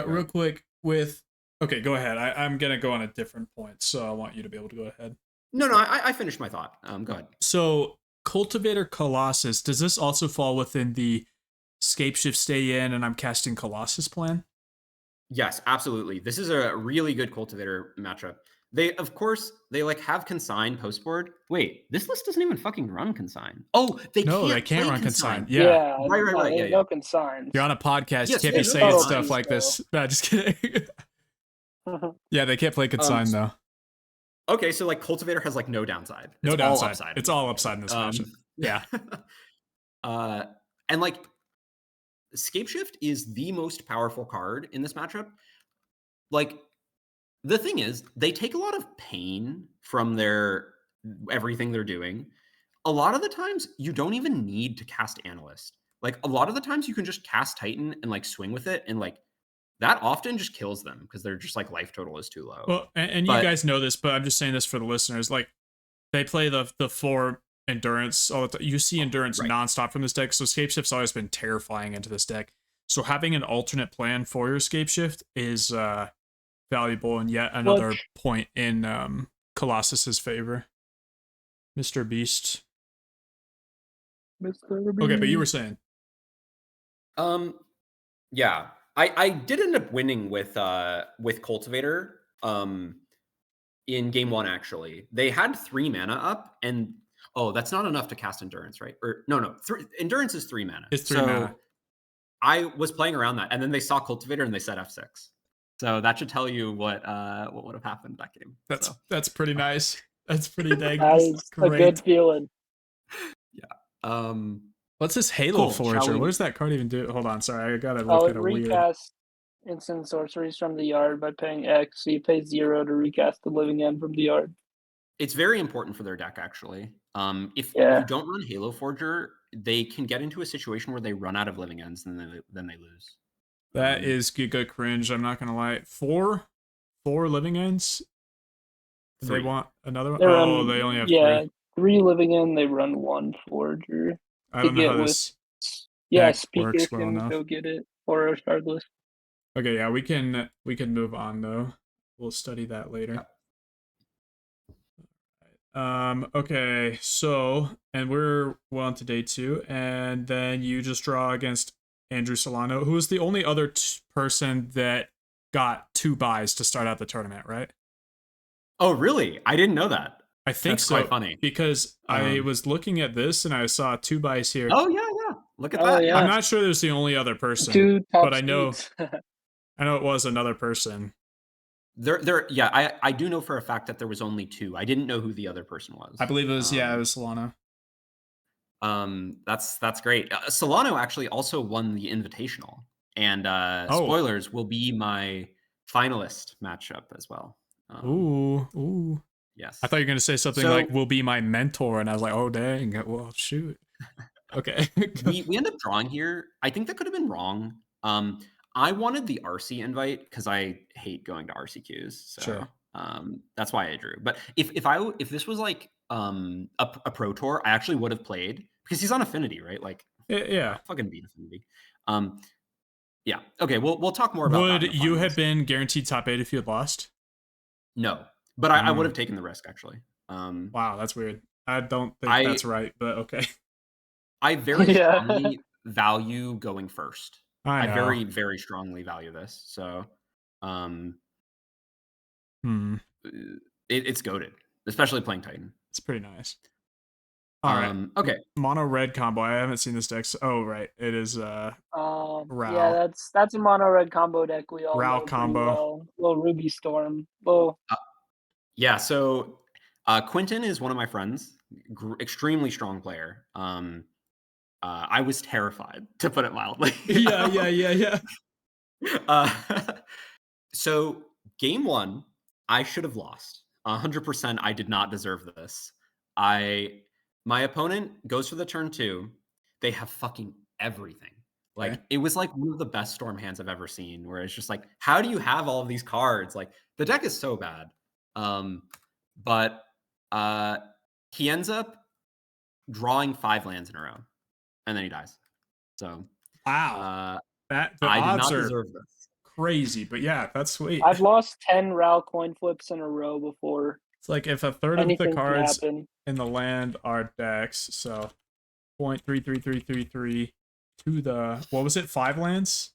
Real quick with okay, go ahead. I'm gonna go on a different point, so I want you to be able to go ahead. No, I finished my thought. Go ahead. So Cultivator Colossus, does this also fall within the Scapeshift stay in and I'm casting Colossus plan? Yes, absolutely. This is a really good cultivator matchup. They, of course, they like have consign post board. Wait, this list doesn't even fucking run consign. Oh, they No, they can't can't play run consign. consign. Yeah. No, Right. there's Yeah. no consigns. You're on a podcast. You Yes, can't be there's no saying consign. stuff like this. No, just kidding. Yeah, they can't play consign though. Okay, so like cultivator has like no downside. It's No all downside. upside. It's all upside in this matchup. Yeah. And like Scapeshift is the most powerful card in this matchup. Like the thing is, they take a lot of pain from their everything they're doing. A lot of the times you don't even need to cast Analyst. Like a lot of the times you can just cast Titan and like swing with it, and like that often just kills them because they're just like life total is too low. Well, and you guys know this, but I'm just saying this for the listeners. Like they play the 4 endurance all the time. You see endurance nonstop from this deck, so Scapeshift's always been terrifying into this deck. So having an alternate plan for your Scapeshift is valuable and yet another point in Colossus's favor. Mr. Beast. Okay, but you were saying. Yeah. I did end up winning with Cultivator in game 1 actually. They had 3 mana up, and that's not enough to cast Endurance, right? Or no, Endurance is 3 mana. It's 3 mana. I was playing around that, and then they saw Cultivator and they set F6. So that should tell you what would have happened that game. That's pretty nice. That's pretty dang That is great. A good feeling. Yeah. What's this Halo Forager? What does that card even do? Hold on, sorry, I gotta look at a weird. Recast instant sorceries from the yard by paying X. So you pay 0 to recast the living end from the yard. It's very important for their deck, actually. If you don't run Halo Forger, they can get into a situation where they run out of living ends and then they lose. That is good cringe. I'm not gonna lie. 4 living ends. 3. They want another one. They only have 3. 3 living end. They run 1 Forger. I don't know how this. Speaker can go get it, or regardless. Okay, yeah, we can move on though. We'll study that later. Okay, so and we're well into day 2, and then you just draw against Andrew Solano, who is the only other person that got 2 buys to start out the tournament, right? Oh, really? I didn't know that. I think That's so. Quite funny because I was looking at this and I saw 2 buys here. Oh yeah. Look at that. Yeah. I'm not sure there's the only other person, 2 top but I know it was another person. I do know for a fact that there was only 2. I didn't know who the other person was. I believe it was it was Solano. That's great. Solano actually also won the Invitational, and spoilers, will be my finalist matchup as well. Ooh. Yes. I thought you were going to say something like, will be my mentor. And I was like, oh, dang. Well, shoot. Okay. we end up drawing here. I think that could have been wrong. I wanted the RC invite because I hate going to RCQs. So sure. That's why I drew. But if this was like a pro tour, I actually would have played because he's on Affinity, right? Like, yeah. Fucking beat Affinity. Yeah. Okay. We'll talk more about that. Would you have been guaranteed top 8 if you had lost? No. But I would have taken the risk, actually. Wow, that's weird. I don't think that's right, but okay. I very strongly value going first. I very, very strongly value this. So, it's goated, especially playing Titan. It's pretty nice. All right. Okay. Mono red combo. I haven't seen this deck. Right. It is Rao. Yeah, that's a mono red combo deck. We all Rao know combo. Well. Little Ruby Storm. Well. Yeah. So Quentin is one of my friends. Extremely strong player. I was terrified, to put it mildly. Yeah. So game 1, I should have lost. 100%. I did not deserve this. My opponent goes for the turn 2. They have fucking everything. Like it was like one of the best Storm hands I've ever seen, where it's just like, how do you have all of these cards? Like the deck is so bad. But he ends up drawing 5 lands in a row, and then he dies. So wow, the I did odds not are deserve this. Crazy, but yeah, that's sweet. I've lost 10 Rao coin flips in a row before. It's like if a third of the cards in the land are decks, so 0.33333 to the, what was it, 5 lands?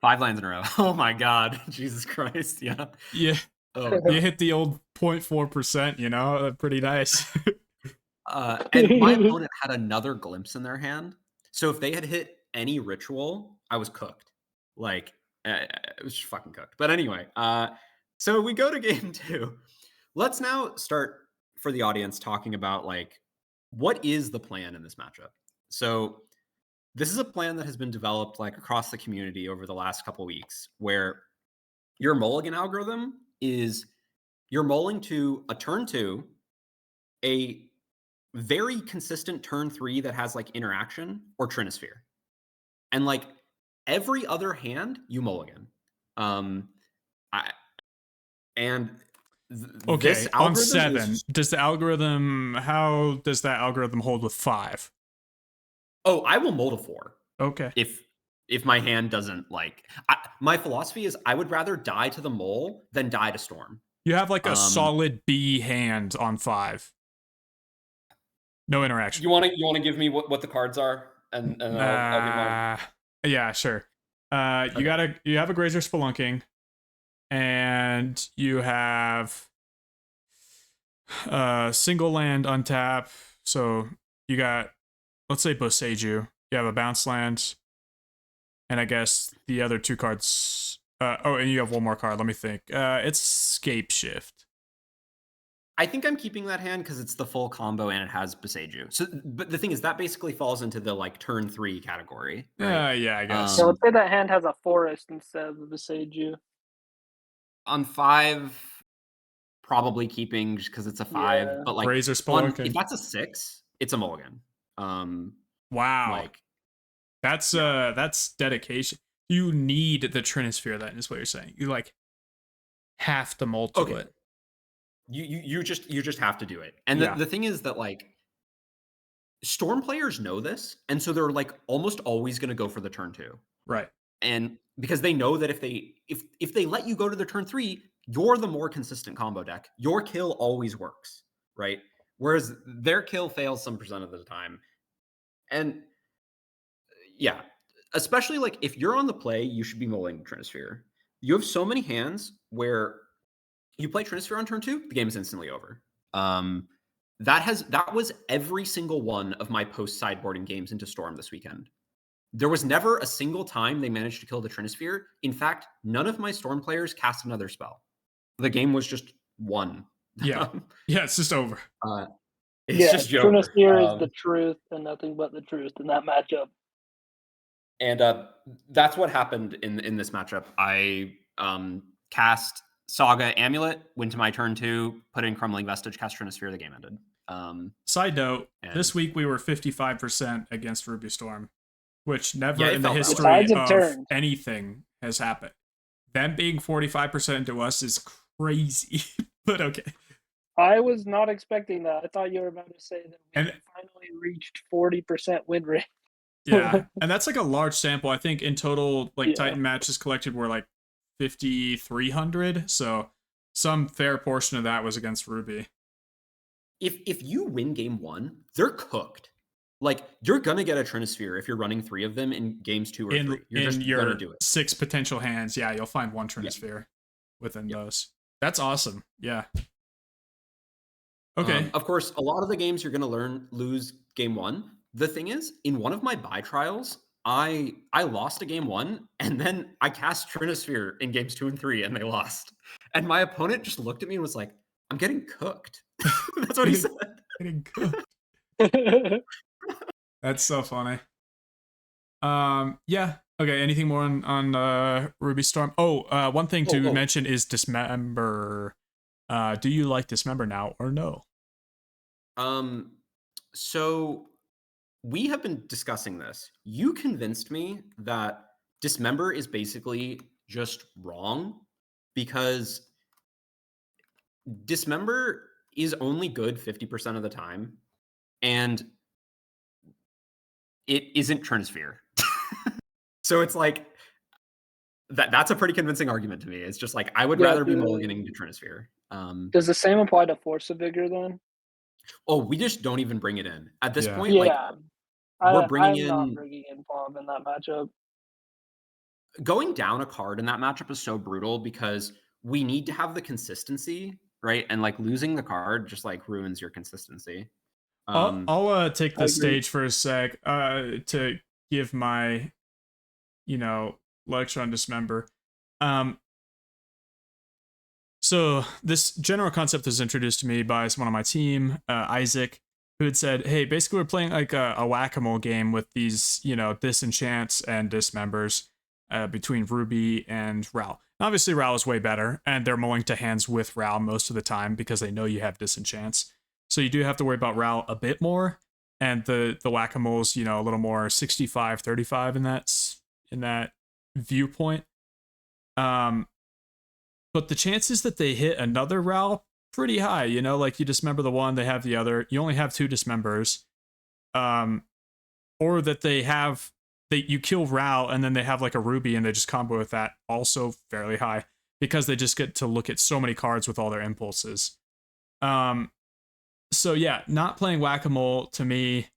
5 lands in a row. Oh my god. Jesus Christ. Yeah. Yeah, Oh you god. hit the old 0.4%, you know, pretty nice. And my opponent had another glimpse in their hand. So if they had hit any ritual, I was cooked. Like, it was just fucking cooked. But anyway, so we go to game 2. Let's now start for the audience talking about like what is the plan in this matchup. So this is a plan that has been developed like across the community over the last couple weeks, where your mulligan algorithm is you're mulling to a turn 2, a very consistent turn 3 that has like interaction or Trinisphere. And like every other hand, you mulligan. I, and Okay, this on algorithm 7, is. how does that algorithm hold with 5? Oh, I will mull to 4 Okay. if my hand doesn't like. My philosophy is I would rather die to the mole than die to storm. You have like a solid B hand on 5. No interaction. You want to give me what the cards are, and I'll give mine. Yeah, sure. You have a Grazer Spelunking, and you have single land untap. So you got, let's say, Boseiju. You have a bounce land, and I guess the other 2 cards. And you have one more card. Let me think. It's Scape Shift. I think I'm keeping that hand because it's the full combo and it has Boseiju. So, but the thing is, that basically falls into the like turn 3 category. Right? Yeah, I guess. So let's say that hand has a forest instead of the Seiju. On 5, probably keeping just because it's a 5. Yeah. But like Razor if Spelunking. that's a 6, it's a mulligan. Wow. Like that's dedication. You need the Trinisphere, then, is what you're saying. You like have to mull to it. You just have to do it. And the thing is that like Storm players know this, and so they're like almost always going to go for the turn 2. Right. And because they know that if they let you go to the turn 3, you're the more consistent combo deck. Your kill always works, right? Whereas their kill fails some percent of the time. And yeah, especially like if you're on the play, you should be mulling Trinisphere. You have so many hands where you play Trinisphere on turn 2, the game is instantly over. That was every single one of my post sideboarding games into Storm this weekend. There was never a single time they managed to kill the Trinisphere. In fact, none of my Storm players cast another spell. The game was just won. Yeah, it's just over. It's just Joker. Trinisphere is the truth and nothing but the truth in that matchup. And that's what happened in this matchup. I cast Saga Amulet, went to my turn 2, put in Crumbling Vestige, cast Trinisphere, the game ended. Side note, this week we were 55% against Ruby Storm, which never in the history of anything has happened. Them being 45% to us is crazy, but okay. I was not expecting that. I thought you were about to say that we finally reached 40% win rate. Yeah, and that's like a large sample. I think in total, like Titan matches collected were like 5,300. So some fair portion of that was against Ruby. If you win game 1, they're cooked. Like you're gonna get a Trinisphere if you're running 3 of them in games 2 or 3. You're just gonna do it. 6 potential hands, you'll find one Trinisphere within those. That's awesome. Yeah. Okay. Of course, a lot of the games you're gonna lose game 1. The thing is, in one of my buy trials, I lost a game 1, and then I cast Trinisphere in games 2 and 3, and they lost. And my opponent just looked at me and was like, "I'm getting cooked." That's what he said. Getting cooked. That's so funny. Yeah. Okay. Anything more on Ruby Storm? One thing to mention is Dismember. Do you like Dismember now or no? So we have been discussing this. You convinced me that Dismember is basically just wrong because Dismember is only good 50% of the time, and it isn't Trinisphere. So it's like that's a pretty convincing argument to me. It's just like I would rather be mulliganing to Trinisphere. Does the same apply to Force of Vigor then? Oh, we just don't even bring it in at this point. Yeah, like we're bringing I'm not bringing in Palm in that matchup. going down a card in that matchup is so brutal because we need to have the consistency, right? And like losing the card just like ruins your consistency. I'll take I the agree. stage for a sec to give my, lecture on Dismember. So this general concept was introduced to me by someone on my team, Isaac, who had said, "Hey, basically we're playing like a whack-a-mole game with these, disenchants and dismembers between Ruby and Ral. Obviously, Ral is way better, and they're mulling to hands with Ral most of the time because they know you have disenchants. So you do have to worry about Ral a bit more, and the whack-a-mole's, a little more 65-35 in that viewpoint. But the chances that they hit another Ral pretty high, like you dismember the one, they have the other. You only have two dismembers. Or that you kill Ral and then they have like a Ruby and they just combo with that, also fairly high because they just get to look at so many cards with all their impulses. So yeah, not playing whack-a-mole to me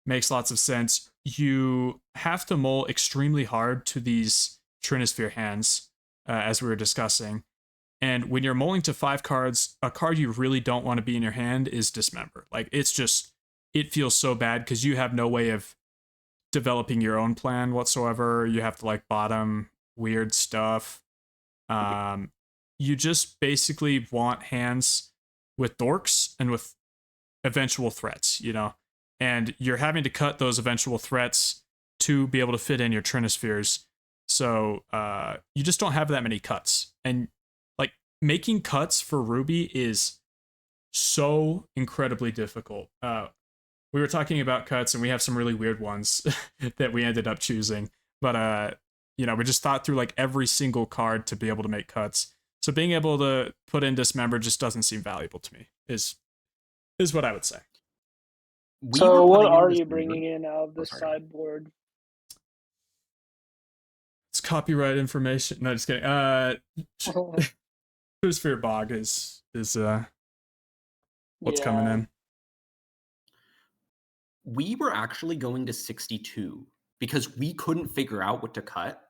makes lots of sense. You have to mull extremely hard to these Trinisphere hands, as we were discussing. And when you're mulling to 5 cards, a card you really don't want to be in your hand is Dismember. Like, it feels so bad because you have no way of developing your own plan whatsoever. You have to, like, bottom weird stuff. You just basically want hands with dorks and with eventual threats, And you're having to cut those eventual threats to be able to fit in your Trinispheres. So you just don't have that many cuts. And like making cuts for Ruby is so incredibly difficult. We were talking about cuts and we have some really weird ones that we ended up choosing. But we just thought through like every single card to be able to make cuts. So being able to put in Dismember just doesn't seem valuable to me, is what I would say. So what are you bringing in out of the sideboard? It's copyright information. No, just kidding. Trinisphere Bog is what's coming in. We were actually going to 62 because we couldn't figure out what to cut.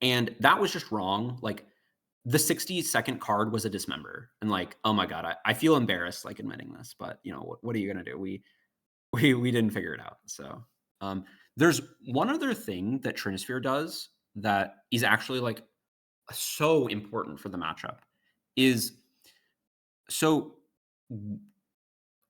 And that was just wrong. Like the 62nd card was a Dismember. And like, oh my God, I feel embarrassed like admitting this, but what are you going to do? We didn't figure it out. So there's one other thing that Trinisphere does that is actually like so important for the matchup is so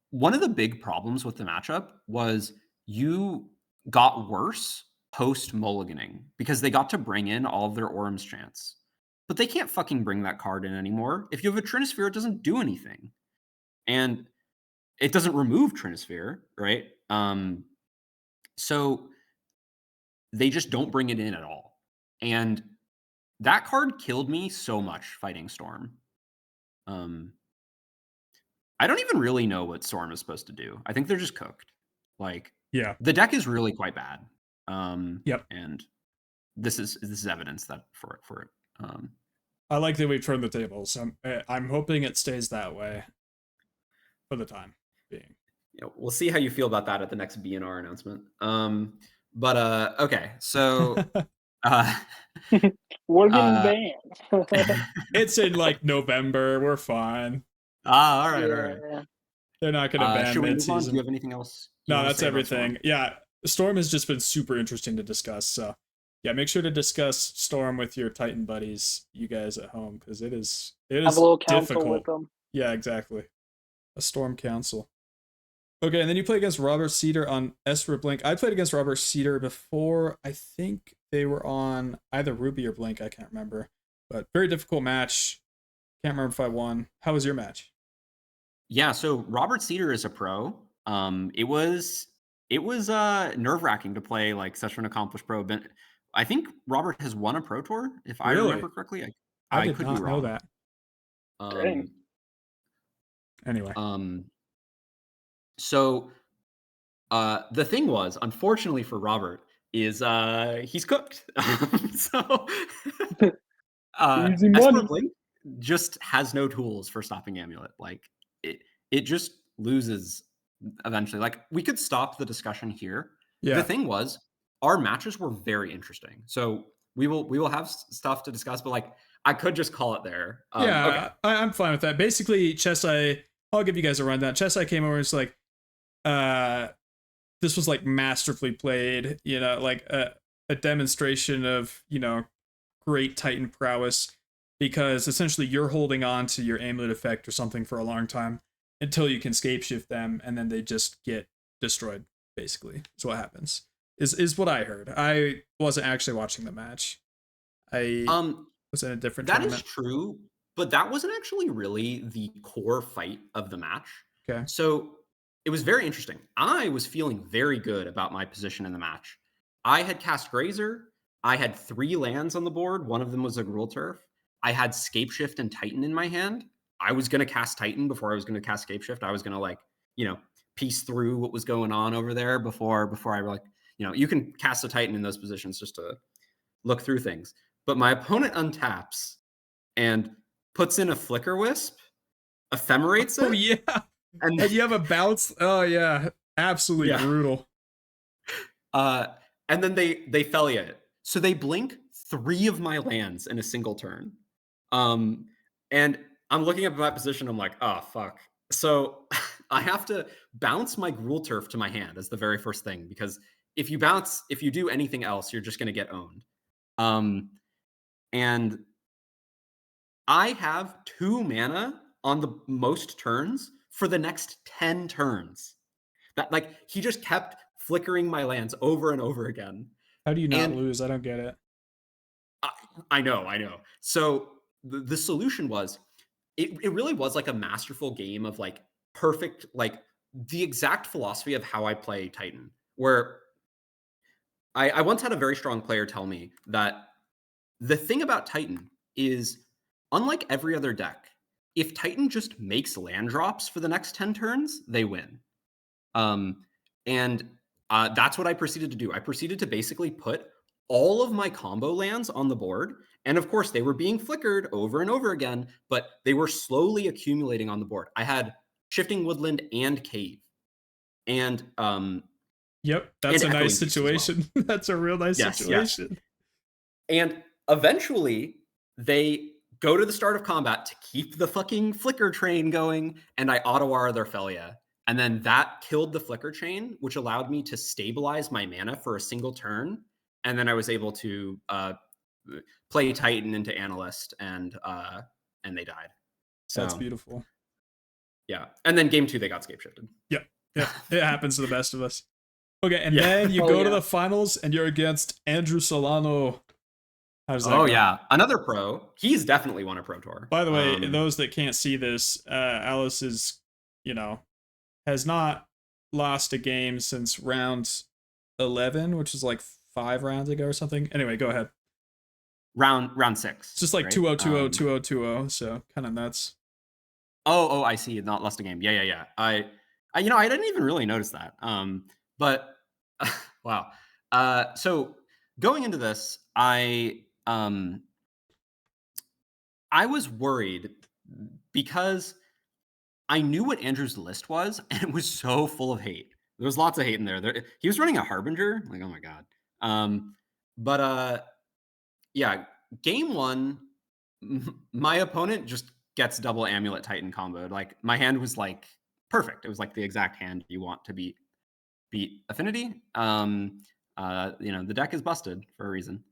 one of the big problems with the matchup was you got worse post mulliganing because they got to bring in all of their Orum's chants. But they can't fucking bring that card in anymore. If you have a Trinisphere, it doesn't do anything. And it doesn't remove Trinisphere, right? So they just don't bring it in at all. And that card killed me so much fighting Storm. I don't even really know what Storm is supposed to do. I think they're just cooked. Like, yeah, the deck is really quite bad. Yep. And this is evidence that for it. I like that we've turned the tables. I'm hoping it stays that way for the time being. We'll see how you feel about that at the next BNR announcement. But okay, so we're getting banned. It's in like November. We're fine. All right. They're not going to ban mid-season. Do you have anything else? No, that's everything. Yeah, Storm has just been super interesting to discuss. So yeah, make sure to discuss Storm with your Titan buddies, you guys at home, because it is have a little council difficult with them. Yeah, exactly. A Storm council. Okay, and then you play against Robert Cedar on Esper Blink. I played against Robert Cedar before. I think they were on either Ruby or Blink. I can't remember. But very difficult match. Can't remember if I won. How was your match? Yeah, so Robert Cedar is a pro. It was nerve-wracking to play like such an accomplished pro. But I think Robert has won a pro tour, if I remember correctly. I did not know that. Anyway. So the thing was, unfortunately for Robert, is he's cooked. So easy money. Blink just has no tools for stopping Amulet. Like it just loses eventually. Like we could stop the discussion here. Yeah. The thing was, our matches were very interesting. So we will have stuff to discuss, but like I could just call it there. Yeah, Okay. I'm fine with that. Basically, I'll give you guys a rundown. Chess came over and it's like, this was like masterfully played, like a demonstration of, great Titan prowess, because essentially you're holding on to your amulet effect or something for a long time until you can scape shift them, and then they just get destroyed, basically. Is what happens. Is what I heard. I wasn't actually watching the match. I was in a different That tournament. is true, but that wasn't actually really the core fight of the match. Okay. So it was very interesting. I was feeling very good about my position in the match. I had cast Grazer. I had 3 lands on the board. One of them was a Gruul Turf. I had Scapeshift and Titan in my hand. I was going to cast Titan before I was going to cast Scapeshift. I was going to piece through what was going on over there before I you can cast a Titan in those positions just to look through things. But my opponent untaps and puts in a Flicker Wisp, ephemerates it. Oh yeah. And you have a bounce. Oh yeah. Absolutely brutal. And then they Felia it. So they blink 3 of my lands in a single turn. And I'm looking at my position, I'm like, oh fuck. So I have to bounce my Gruul Turf to my hand as the very first thing, because if you do anything else, you're just gonna get owned. And I have 2 mana on the most turns for the next 10 turns. That, like, he just kept flickering my lands over and over again. How do you not lose? I don't get it. I know. So the solution was, it really was like a masterful game of like perfect, like the exact philosophy of how I play Titan, where I once had a very strong player tell me that the thing about Titan is, unlike every other deck, if Titan just makes land drops for the next 10 turns, they win. And that's what I proceeded to do. I proceeded to basically put all of my combo lands on the board. And of course, they were being flickered over and over again, but they were slowly accumulating on the board. I had Shifting Woodland and Cave. And yep, that's a nice situation. Well. That's a real nice situation. Yes. And eventually, they go to the start of combat to keep the fucking flicker train going, and I auto-R their Felia. And then that killed the flicker chain, which allowed me to stabilize my mana for a single turn. And then I was able to play Titan into Analyst, and they died. So that's beautiful. Yeah. And then game 2, they got scape shifted. Yep. It happens to the best of us. Okay, and then you go to the finals, and you're against Andrew Solano. How does that go? Yeah. Another pro. He's definitely won a pro tour. By the way, those that can't see this, Alice is, has not lost a game since round 11, which is like 5 rounds ago or something. Anyway, go ahead. Round 6. It's just like right? 2-0, 2-0, 2-0, 2-0, so kind of nuts. Oh, I see. Not lost a game. Yeah. I didn't even really notice that. But wow. So going into this, I was worried because I knew what Andrew's list was, and it was so full of hate. There was lots of hate in there. He was running a Harbinger. Like, oh my God. But game 1, my opponent just gets double Amulet Titan comboed. Like, my hand was like perfect. It was like the exact hand you want to beat Affinity. The deck is busted for a reason.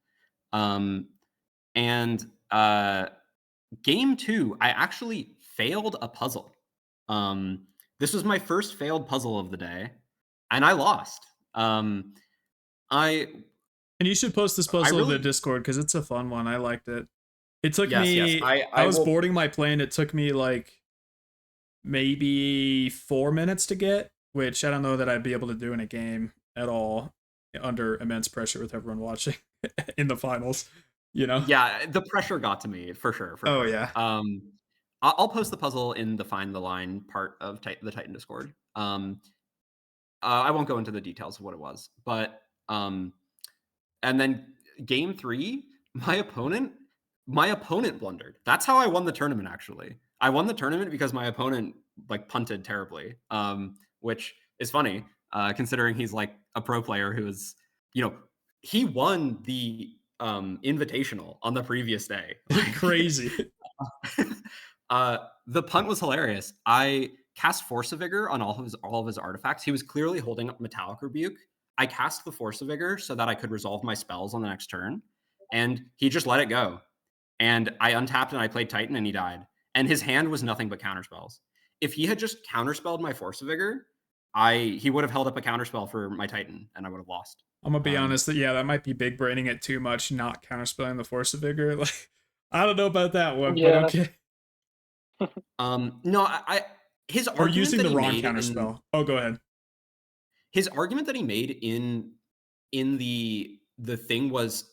And game 2, I actually failed a puzzle. This was my first failed puzzle of the day, and I lost. And you should post this puzzle in the Discord, because it's a fun one. I liked it. It took me. I was boarding my plane. It took me like maybe 4 minutes to get, which I don't know that I'd be able to do in a game at all under immense pressure with everyone watching in the finals. Yeah, the pressure got to me for sure. Oh yeah. I'll post the puzzle in the Find the Line part of the Titan Discord. I won't go into the details of what it was, but and then game 3, my opponent blundered. That's how I won the tournament. Actually, I won the tournament because my opponent like punted terribly, which is funny considering he's like a pro player who is, he won the invitational on the previous day. Like, Crazy. the punt was hilarious. I cast Force of Vigor on all of his artifacts. He was clearly holding up Metallic Rebuke. I cast the Force of Vigor so that I could resolve my spells on the next turn, and he just let it go. And I untapped and I played Titan, and he died. And his hand was nothing but counterspells. If he had just counterspelled my Force of Vigor, he would have held up a counterspell for my Titan, and I would have lost. I'm gonna be honest that that might be big braining it too much, not counterspelling the Force of Vigor. Like, I don't know about that one, but okay. No, his or argument using that the he wrong made counterspell. Oh, go ahead. His argument that he made in the thing was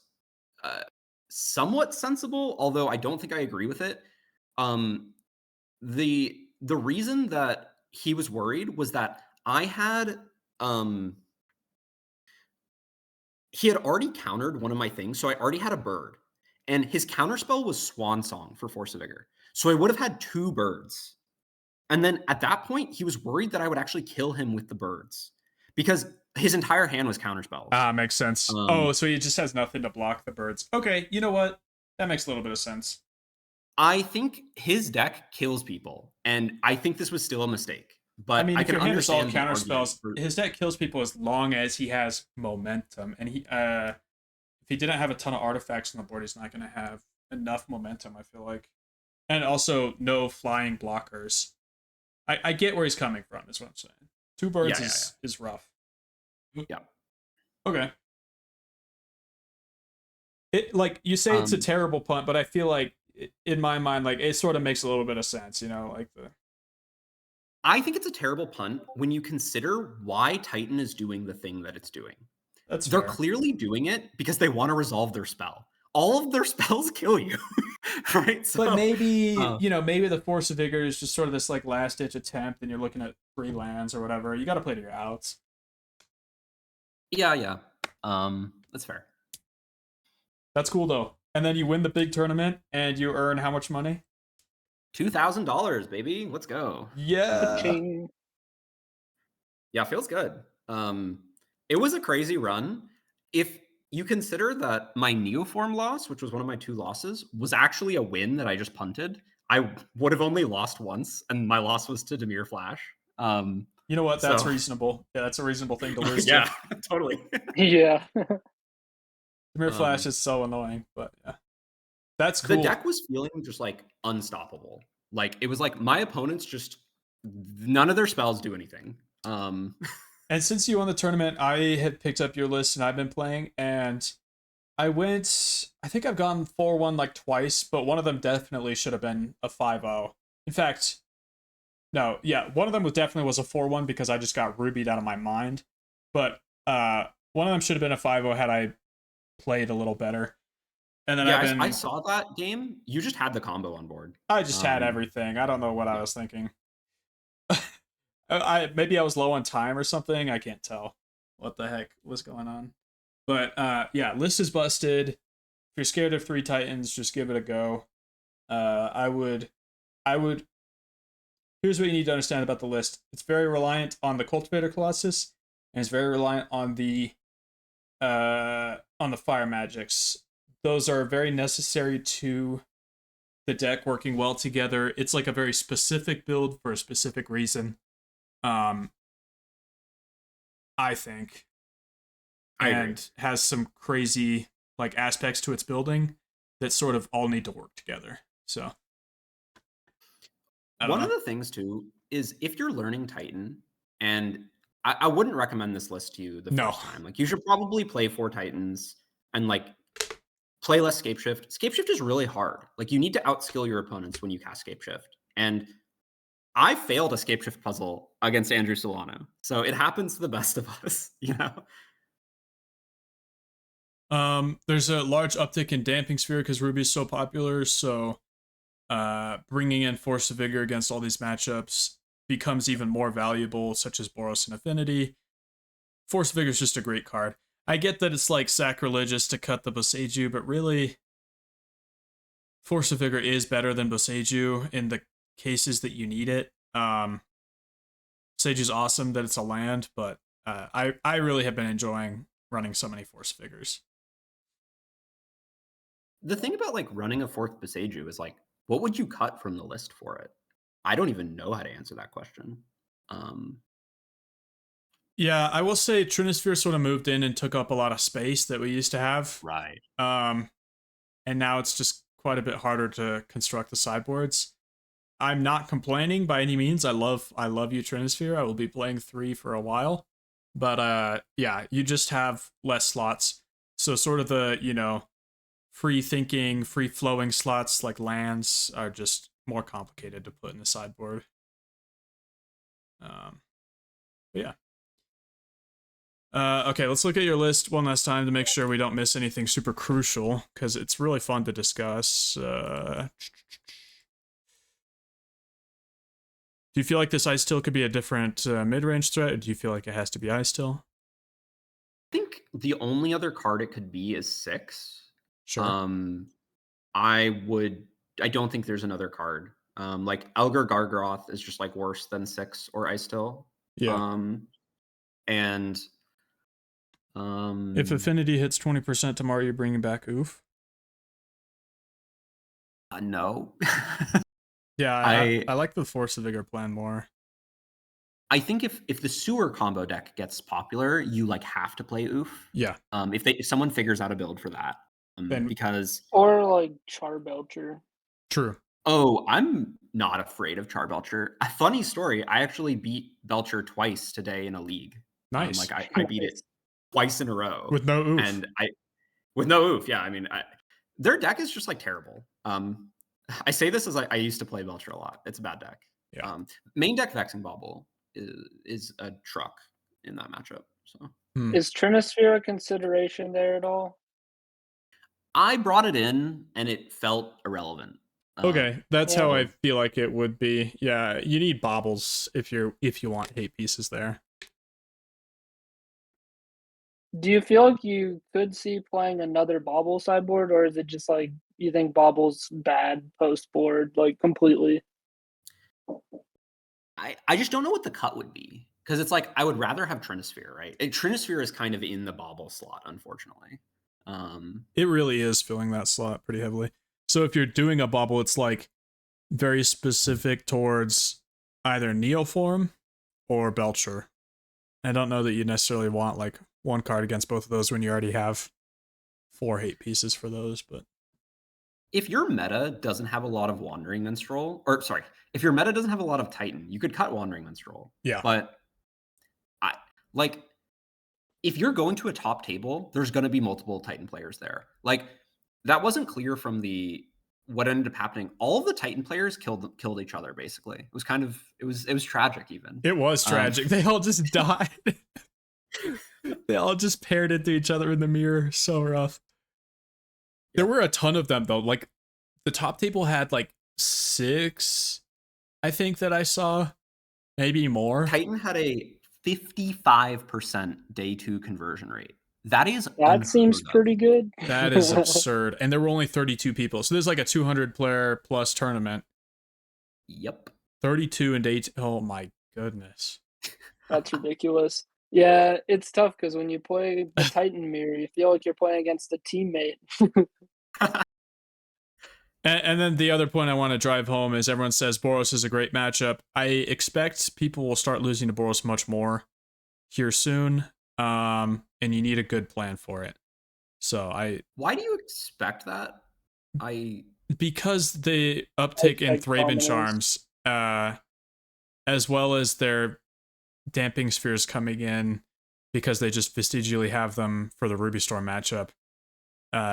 somewhat sensible, although I don't think I agree with it. The reason that he was worried was that I had he had already countered one of my things, so I already had a bird, and his counterspell was Swan Song for Force of Vigor, so I would have had 2 birds. And then at that point, he was worried that I would actually kill him with the birds because his entire hand was counterspells. Makes sense. So he just has nothing to block the birds. Okay, you know what? That makes a little bit of sense. I think his deck kills people, and I think this was still a mistake. But I mean, if can your hand is all understand counterspells, his deck kills people as long as he has momentum. And if he didn't have a ton of artifacts on the board, he's not going to have enough momentum, I feel like. And also, no flying blockers. I get where he's coming from, is what I'm saying. 2 birds is rough. Yeah. Okay. It, like, you say it's a terrible punt, but I feel like, in my mind, like, it sort of makes a little bit of sense, you know? Like I think it's a terrible punt when you consider why Titan is doing the thing that it's doing. They're fair. Clearly doing it because they want to resolve their spell. All of their spells kill you, right? So, but maybe maybe the Force of Vigor is just sort of this like last ditch attempt, and you're looking at 3 lands or whatever. You got to play to your outs. Yeah. That's fair. That's cool though. And then you win the big tournament, and you earn how much money? $2,000, baby. Let's go. Yeah. Yeah, feels good. It was a crazy run. If you consider that my Neoform loss, which was one of my 2 losses, was actually a win that I just punted, I would have only lost once, and my loss was to Dimir Flash. You know what? That's reasonable. Yeah, that's a reasonable thing to lose. Yeah, totally. Yeah. Dimir Flash is so annoying, but yeah. That's cool. The deck was feeling just like unstoppable. Like it was like my opponents just none of their spells do anything. And since you won the tournament, I had picked up your list and I've been playing, and I think I've gone 4-1 like twice, but one of them definitely should have been a 5-0. In fact, no, yeah, one of them definitely was a 4-1 because I just got rubied out of my mind. But one of them should have been a 5-0 had I played a little better. And then I saw that game. You just had the combo on board. I just had everything. I don't know what I was thinking. Maybe I was low on time or something. I can't tell what the heck was going on. But yeah, list is busted. If you're scared of 3 Titans, just give it a go. I would. Here's what you need to understand about the list. It's very reliant on the Cultivator Colossus, and it's very reliant on the Fire Magics. Those are very necessary to the deck working well together. It's like a very specific build for a specific reason. I think. And has some crazy like aspects to its building that sort of all need to work together. So one of the things too is if you're learning Titan, and I wouldn't recommend this list to you the first time. Like you should probably play 4 Titans and like play less Scapeshift. Scapeshift is really hard. Like you need to outskill your opponents when you cast Scapeshift. And I failed a Scapeshift puzzle against Andrew Solano. So it happens to the best of us, you know? There's a large uptick in Damping Sphere because Ruby is so popular, so bringing in Force of Vigor against all these matchups becomes even more valuable, such as Boros and Affinity. Force of Vigor is just a great card. I get that it's like sacrilegious to cut the Boseiju, but really, Force of Vigor is better than Boseiju in the cases that you need it. Boseiju is awesome that it's a land, but I really have been enjoying running so many Force Vigors. the thing about like running a fourth Boseiju is like, what would you cut from the list for it? I don't even know how to answer that question. Yeah, I will say Trinisphere sort of moved in and took up a lot of space that we used to have. Right. And now it's just quite a bit harder to construct the sideboards. I'm not complaining by any means. I love you, Trinisphere. I will be playing 3 for a while. But yeah, you just have less slots. So sort of the, free thinking, free flowing slots like lands are just more complicated to put in the sideboard. But yeah. Okay, let's look at your list one last time to make sure we don't miss anything super crucial, because it's really fun to discuss. Do you feel like this Ice Till could be a different mid-range threat, or do you feel like it has to be Ice Till? I think the only other card it could be is 6. Sure. I don't think there's another card. Like Elgar Gargaroth is just like worse than 6 or Ice Till. Yeah. And if Affinity hits 20% tomorrow, you're bringing back Oof? No. Yeah, I like the Force of Vigor plan more. I think if the sewer combo deck gets popular, you like have to play Oof. Yeah. If someone figures out a build for that, because or like Charbelcher. True. Oh, I'm not afraid of Charbelcher. A funny story. I actually beat Belcher twice today in a league. Nice. Like I beat it twice in a row with no Oof. And with no Oof. Yeah, I mean, their deck is just like terrible. I say this as I used to play Belcher a lot. It's a bad deck. Yeah. Main deck Vexing Bauble is a truck in that matchup. So is Trinisphere a consideration there at all? I brought it in and it felt irrelevant. Okay, that's how I feel like it would be. Yeah, you need baubles if you want hate pieces there. Do you feel like you could see playing another Bauble sideboard, or is it just like you think Bauble's bad post board, like completely? I just don't know what the cut would be, because it's like I would rather have Trinisphere, right? Trinisphere is kind of in the Bauble slot, unfortunately. It really is filling that slot pretty heavily. So if you're doing a Bauble, it's like very specific towards either Neoform or Belcher. I don't know that you necessarily want like one card against both of those when you already have 4 hate pieces for those, but if your meta doesn't have a lot of Wandering Minstrel, or sorry, if your meta doesn't have a lot of Titan, you could cut Wandering Minstrel. Yeah. But if you're going to a top table, there's going to be multiple Titan players there. Like that wasn't clear from what ended up happening. All of the Titan players killed each other basically. It was kind of it was tragic even. It was tragic. They all just died. They all just paired into each other in the mirror. So rough. Yeah. There were a ton of them though. Like the top table had like 6, I think, that I saw, maybe more. Titan had a 55% day 2 conversion rate. That seems pretty good. That is absurd. And there were only 32 people. So there's like a 200 player plus tournament. Yep. 32 in day 2. Oh my goodness. That's ridiculous. Yeah, it's tough because when you play the Titan mirror, you feel like you're playing against a teammate. And then the other point I want to drive home is everyone says Boros is a great matchup. I expect people will start losing to Boros much more here soon. And you need a good plan for it. So why do you expect that? Because the uptick in Thraben Charms, as well as their Damping Spheres coming in because they just vestigially have them for the Ruby Storm matchup,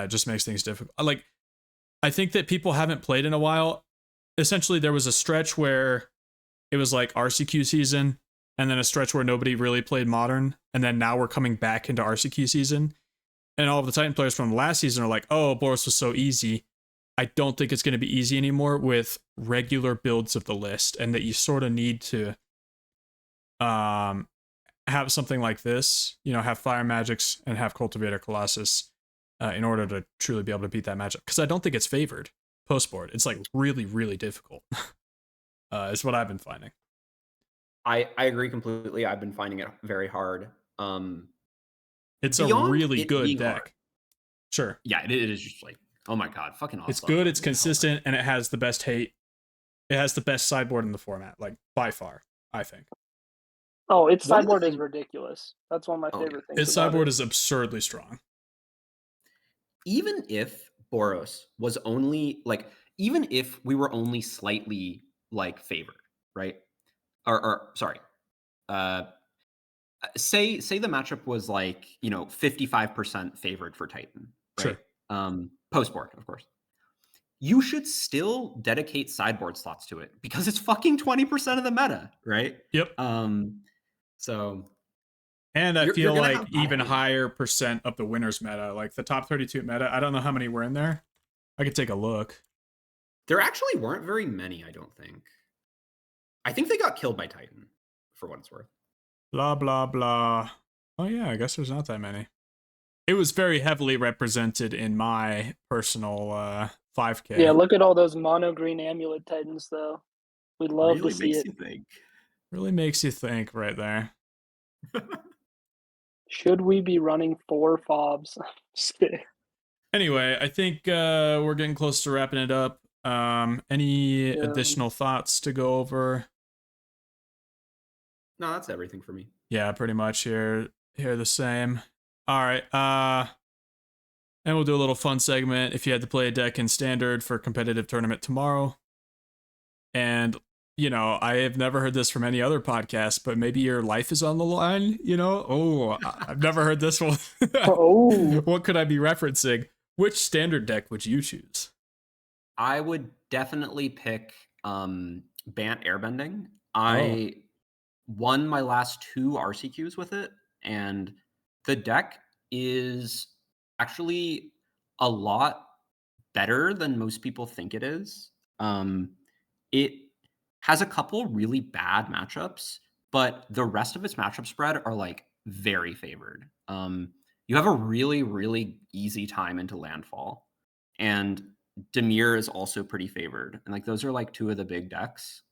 just makes things difficult. Like, I think that people haven't played in a while. Essentially, there was a stretch where it was like RCQ season, and then a stretch where nobody really played Modern, and then now we're coming back into RCQ season. And all of the Titan players from last season are like, oh, Boros was so easy. I don't think it's going to be easy anymore with regular builds of the list, and that you sort of need to have something like this, have Fire Magics and have Cultivator Colossus in order to truly be able to beat that matchup. Because I don't think it's favored post-board. It's like really, really difficult. Is what I've been finding. I agree completely. I've been finding it very hard. It's a really good deck. Hard. Sure. Yeah, it is just like Oh my god, fucking awesome. It's good, it's consistent, and it has the best hate. It has the best sideboard in the format, like by far, I think. Oh, its sideboard is ridiculous. That's one of my favorite things. Its sideboard is absurdly strong. Even if Boros was only like, even if we were only slightly like favored, right? Or sorry, say the matchup was like 55% favored for Titan, right? Sure. Post board, of course. You should still dedicate sideboard slots to it because it's fucking 20% of the meta, right? Yep. So. And I feel like even higher percent of the winners meta, like the top 32 meta. I don't know how many were in there. I could take a look. There actually weren't very many, I don't think. I think they got killed by Titan, for what it's worth. Blah, blah, blah. Oh, yeah, I guess there's not that many. It was very heavily represented in my personal 5K. Yeah, look at all those mono green amulet Titans, though. We'd love really to see it. You think. Really makes you think right there. Should we be running 4 fobs? Anyway, I think we're getting close to wrapping it up. Any additional thoughts to go over? No, that's everything for me. Yeah, pretty much here the same. All right. And we'll do a little fun segment if you had to play a deck in standard for a competitive tournament tomorrow. And I have never heard this from any other podcast, but maybe your life is on the line, Oh, I've never heard this one. Oh. What could I be referencing? Which standard deck would you choose? I would definitely pick Bant Airbending. I won my last 2 RCQs with it, and the deck is actually a lot better than most people think it is. It has a couple really bad matchups, but the rest of its matchup spread are like very favored. You have a really, really easy time into landfall, and Demir is also pretty favored, and like those are like 2 of the big decks.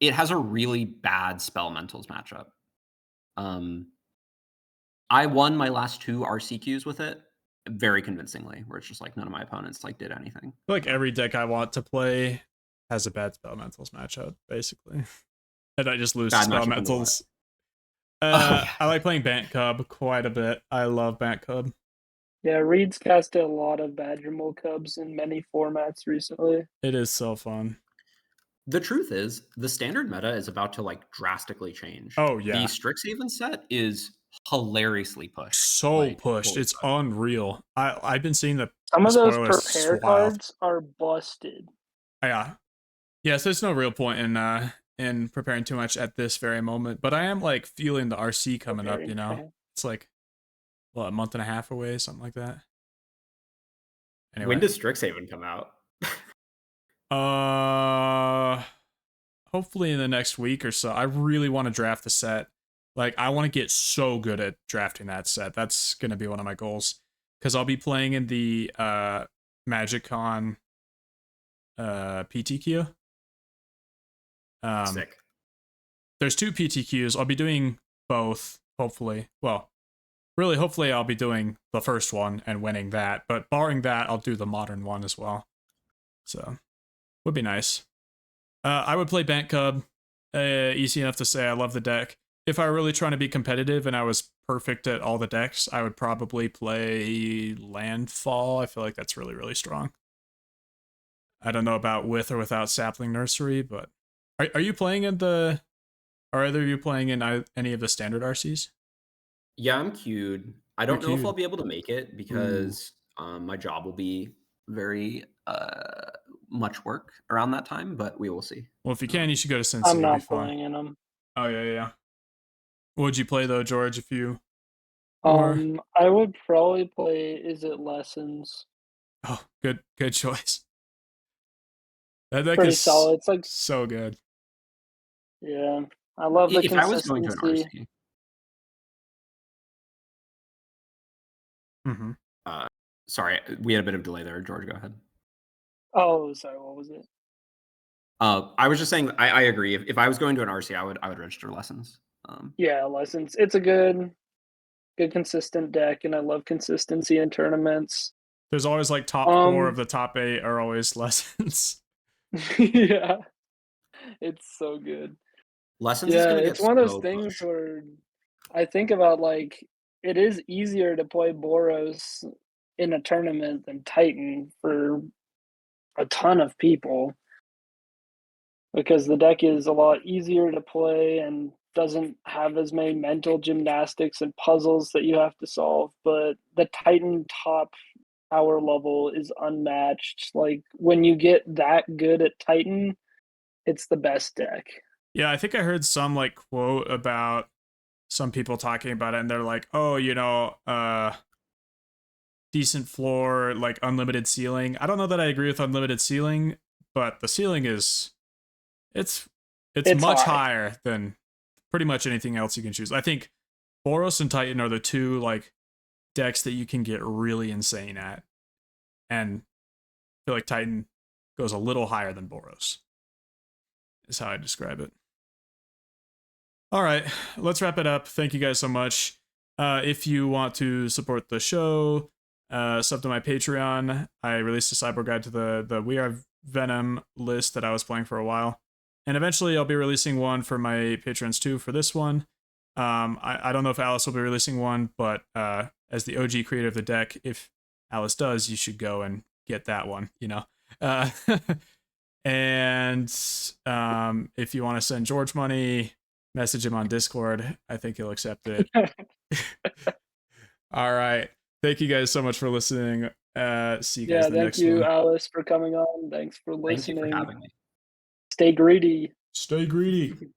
It has a really bad Spellmentals matchup. I won my last 2 RCQs with it very convincingly, where it's just like none of my opponents like did anything. I feel like every deck I want to play has a bad Spellmentals matchup, basically. And I just lose to Spellmentals. I like playing Bant Cub quite a bit. I love Bant Cub. Yeah, Reed's casted a lot of Badger Mole Cubs in many formats recently. It is so fun. The truth is, the standard meta is about to like drastically change. Oh, yeah. The Strixhaven set is hilariously pushed. So pushed. It's unreal. I've been seeing some of those prepare cards are busted. Yeah. Yes, there's no real point in preparing too much at this very moment, but I am like feeling the RC coming up, It's like a month and a half away, something like that. Anyway. When does Strixhaven come out? Hopefully in the next week or so. I really want to draft the set. Like, I want to get so good at drafting that set. That's going to be one of my goals. Because I'll be playing in the MagicCon PTQ. Sick. There's 2 PTQs. I'll be doing both, hopefully. Well, really, hopefully I'll be doing the first one and winning that. But barring that, I'll do the modern one as well. So, would be nice. I would play Bant Cub. Easy enough to say I love the deck. If I were really trying to be competitive and I was perfect at all the decks, I would probably play Landfall. I feel like that's really, really strong. I don't know about with or without Sapling Nursery, but are you playing in the... Are either of you playing in any of the standard RCs? Yeah, I'm queued. I don't know if I'll be able to make it because my job will be very much work around that time, but we will see. Well, if you can, you should go to Cincy. I'm not playing in them. Oh, yeah. What would you play, though, George, if you... I would probably play Is It Lessons. Oh, good choice. That deck pretty is solid. It's like so good. Yeah. I love the consistency. If I was going to an RC. Mm-hmm. Sorry, we had a bit of delay there. George, go ahead. Oh, sorry. What was it? I was just saying, I agree. If I was going to an RC, I would register Lessons. Yeah, Lessons. It's a good good consistent deck, and I love consistency in tournaments. There's always like top 4 of the top 8 are always lessons. Yeah, it's so good. Lessons is Yeah, gonna get it's one of those so things pushed. where I think about like it is easier to play Boros in a tournament than Titan for a ton of people because the deck is a lot easier to play and doesn't have as many mental gymnastics and puzzles that you have to solve. But the Titan top power level is unmatched. Like when you get that good at Titan, it's the best deck. Yeah, I think I heard some like quote about some people talking about it, and they're like, "Oh, decent floor, like unlimited ceiling." I don't know that I agree with unlimited ceiling, but the ceiling is it's It's much high. higher than pretty much anything else you can choose. I think Boros and Titan are the two like decks that you can get really insane at, and I feel like Titan goes a little higher than Boros. Is how I describe it. All right, let's wrap it up. Thank you guys so much. If you want to support the show, sub to my Patreon. I released a cyborg guide to the We Are Venom list that I was playing for a while, and eventually I'll be releasing one for my patrons too for this one. I don't know if Alice will be releasing one, but as the OG creator of the deck, if Alice does, you should go and get that one. Uh, and if you want to send George money, message him on Discord. I think he'll accept it. All right. Thank you guys so much for listening. See you guys in the Thank next you, one. Alice, for coming on. Thanks for Thank you listening. for having me. Stay greedy. Stay greedy.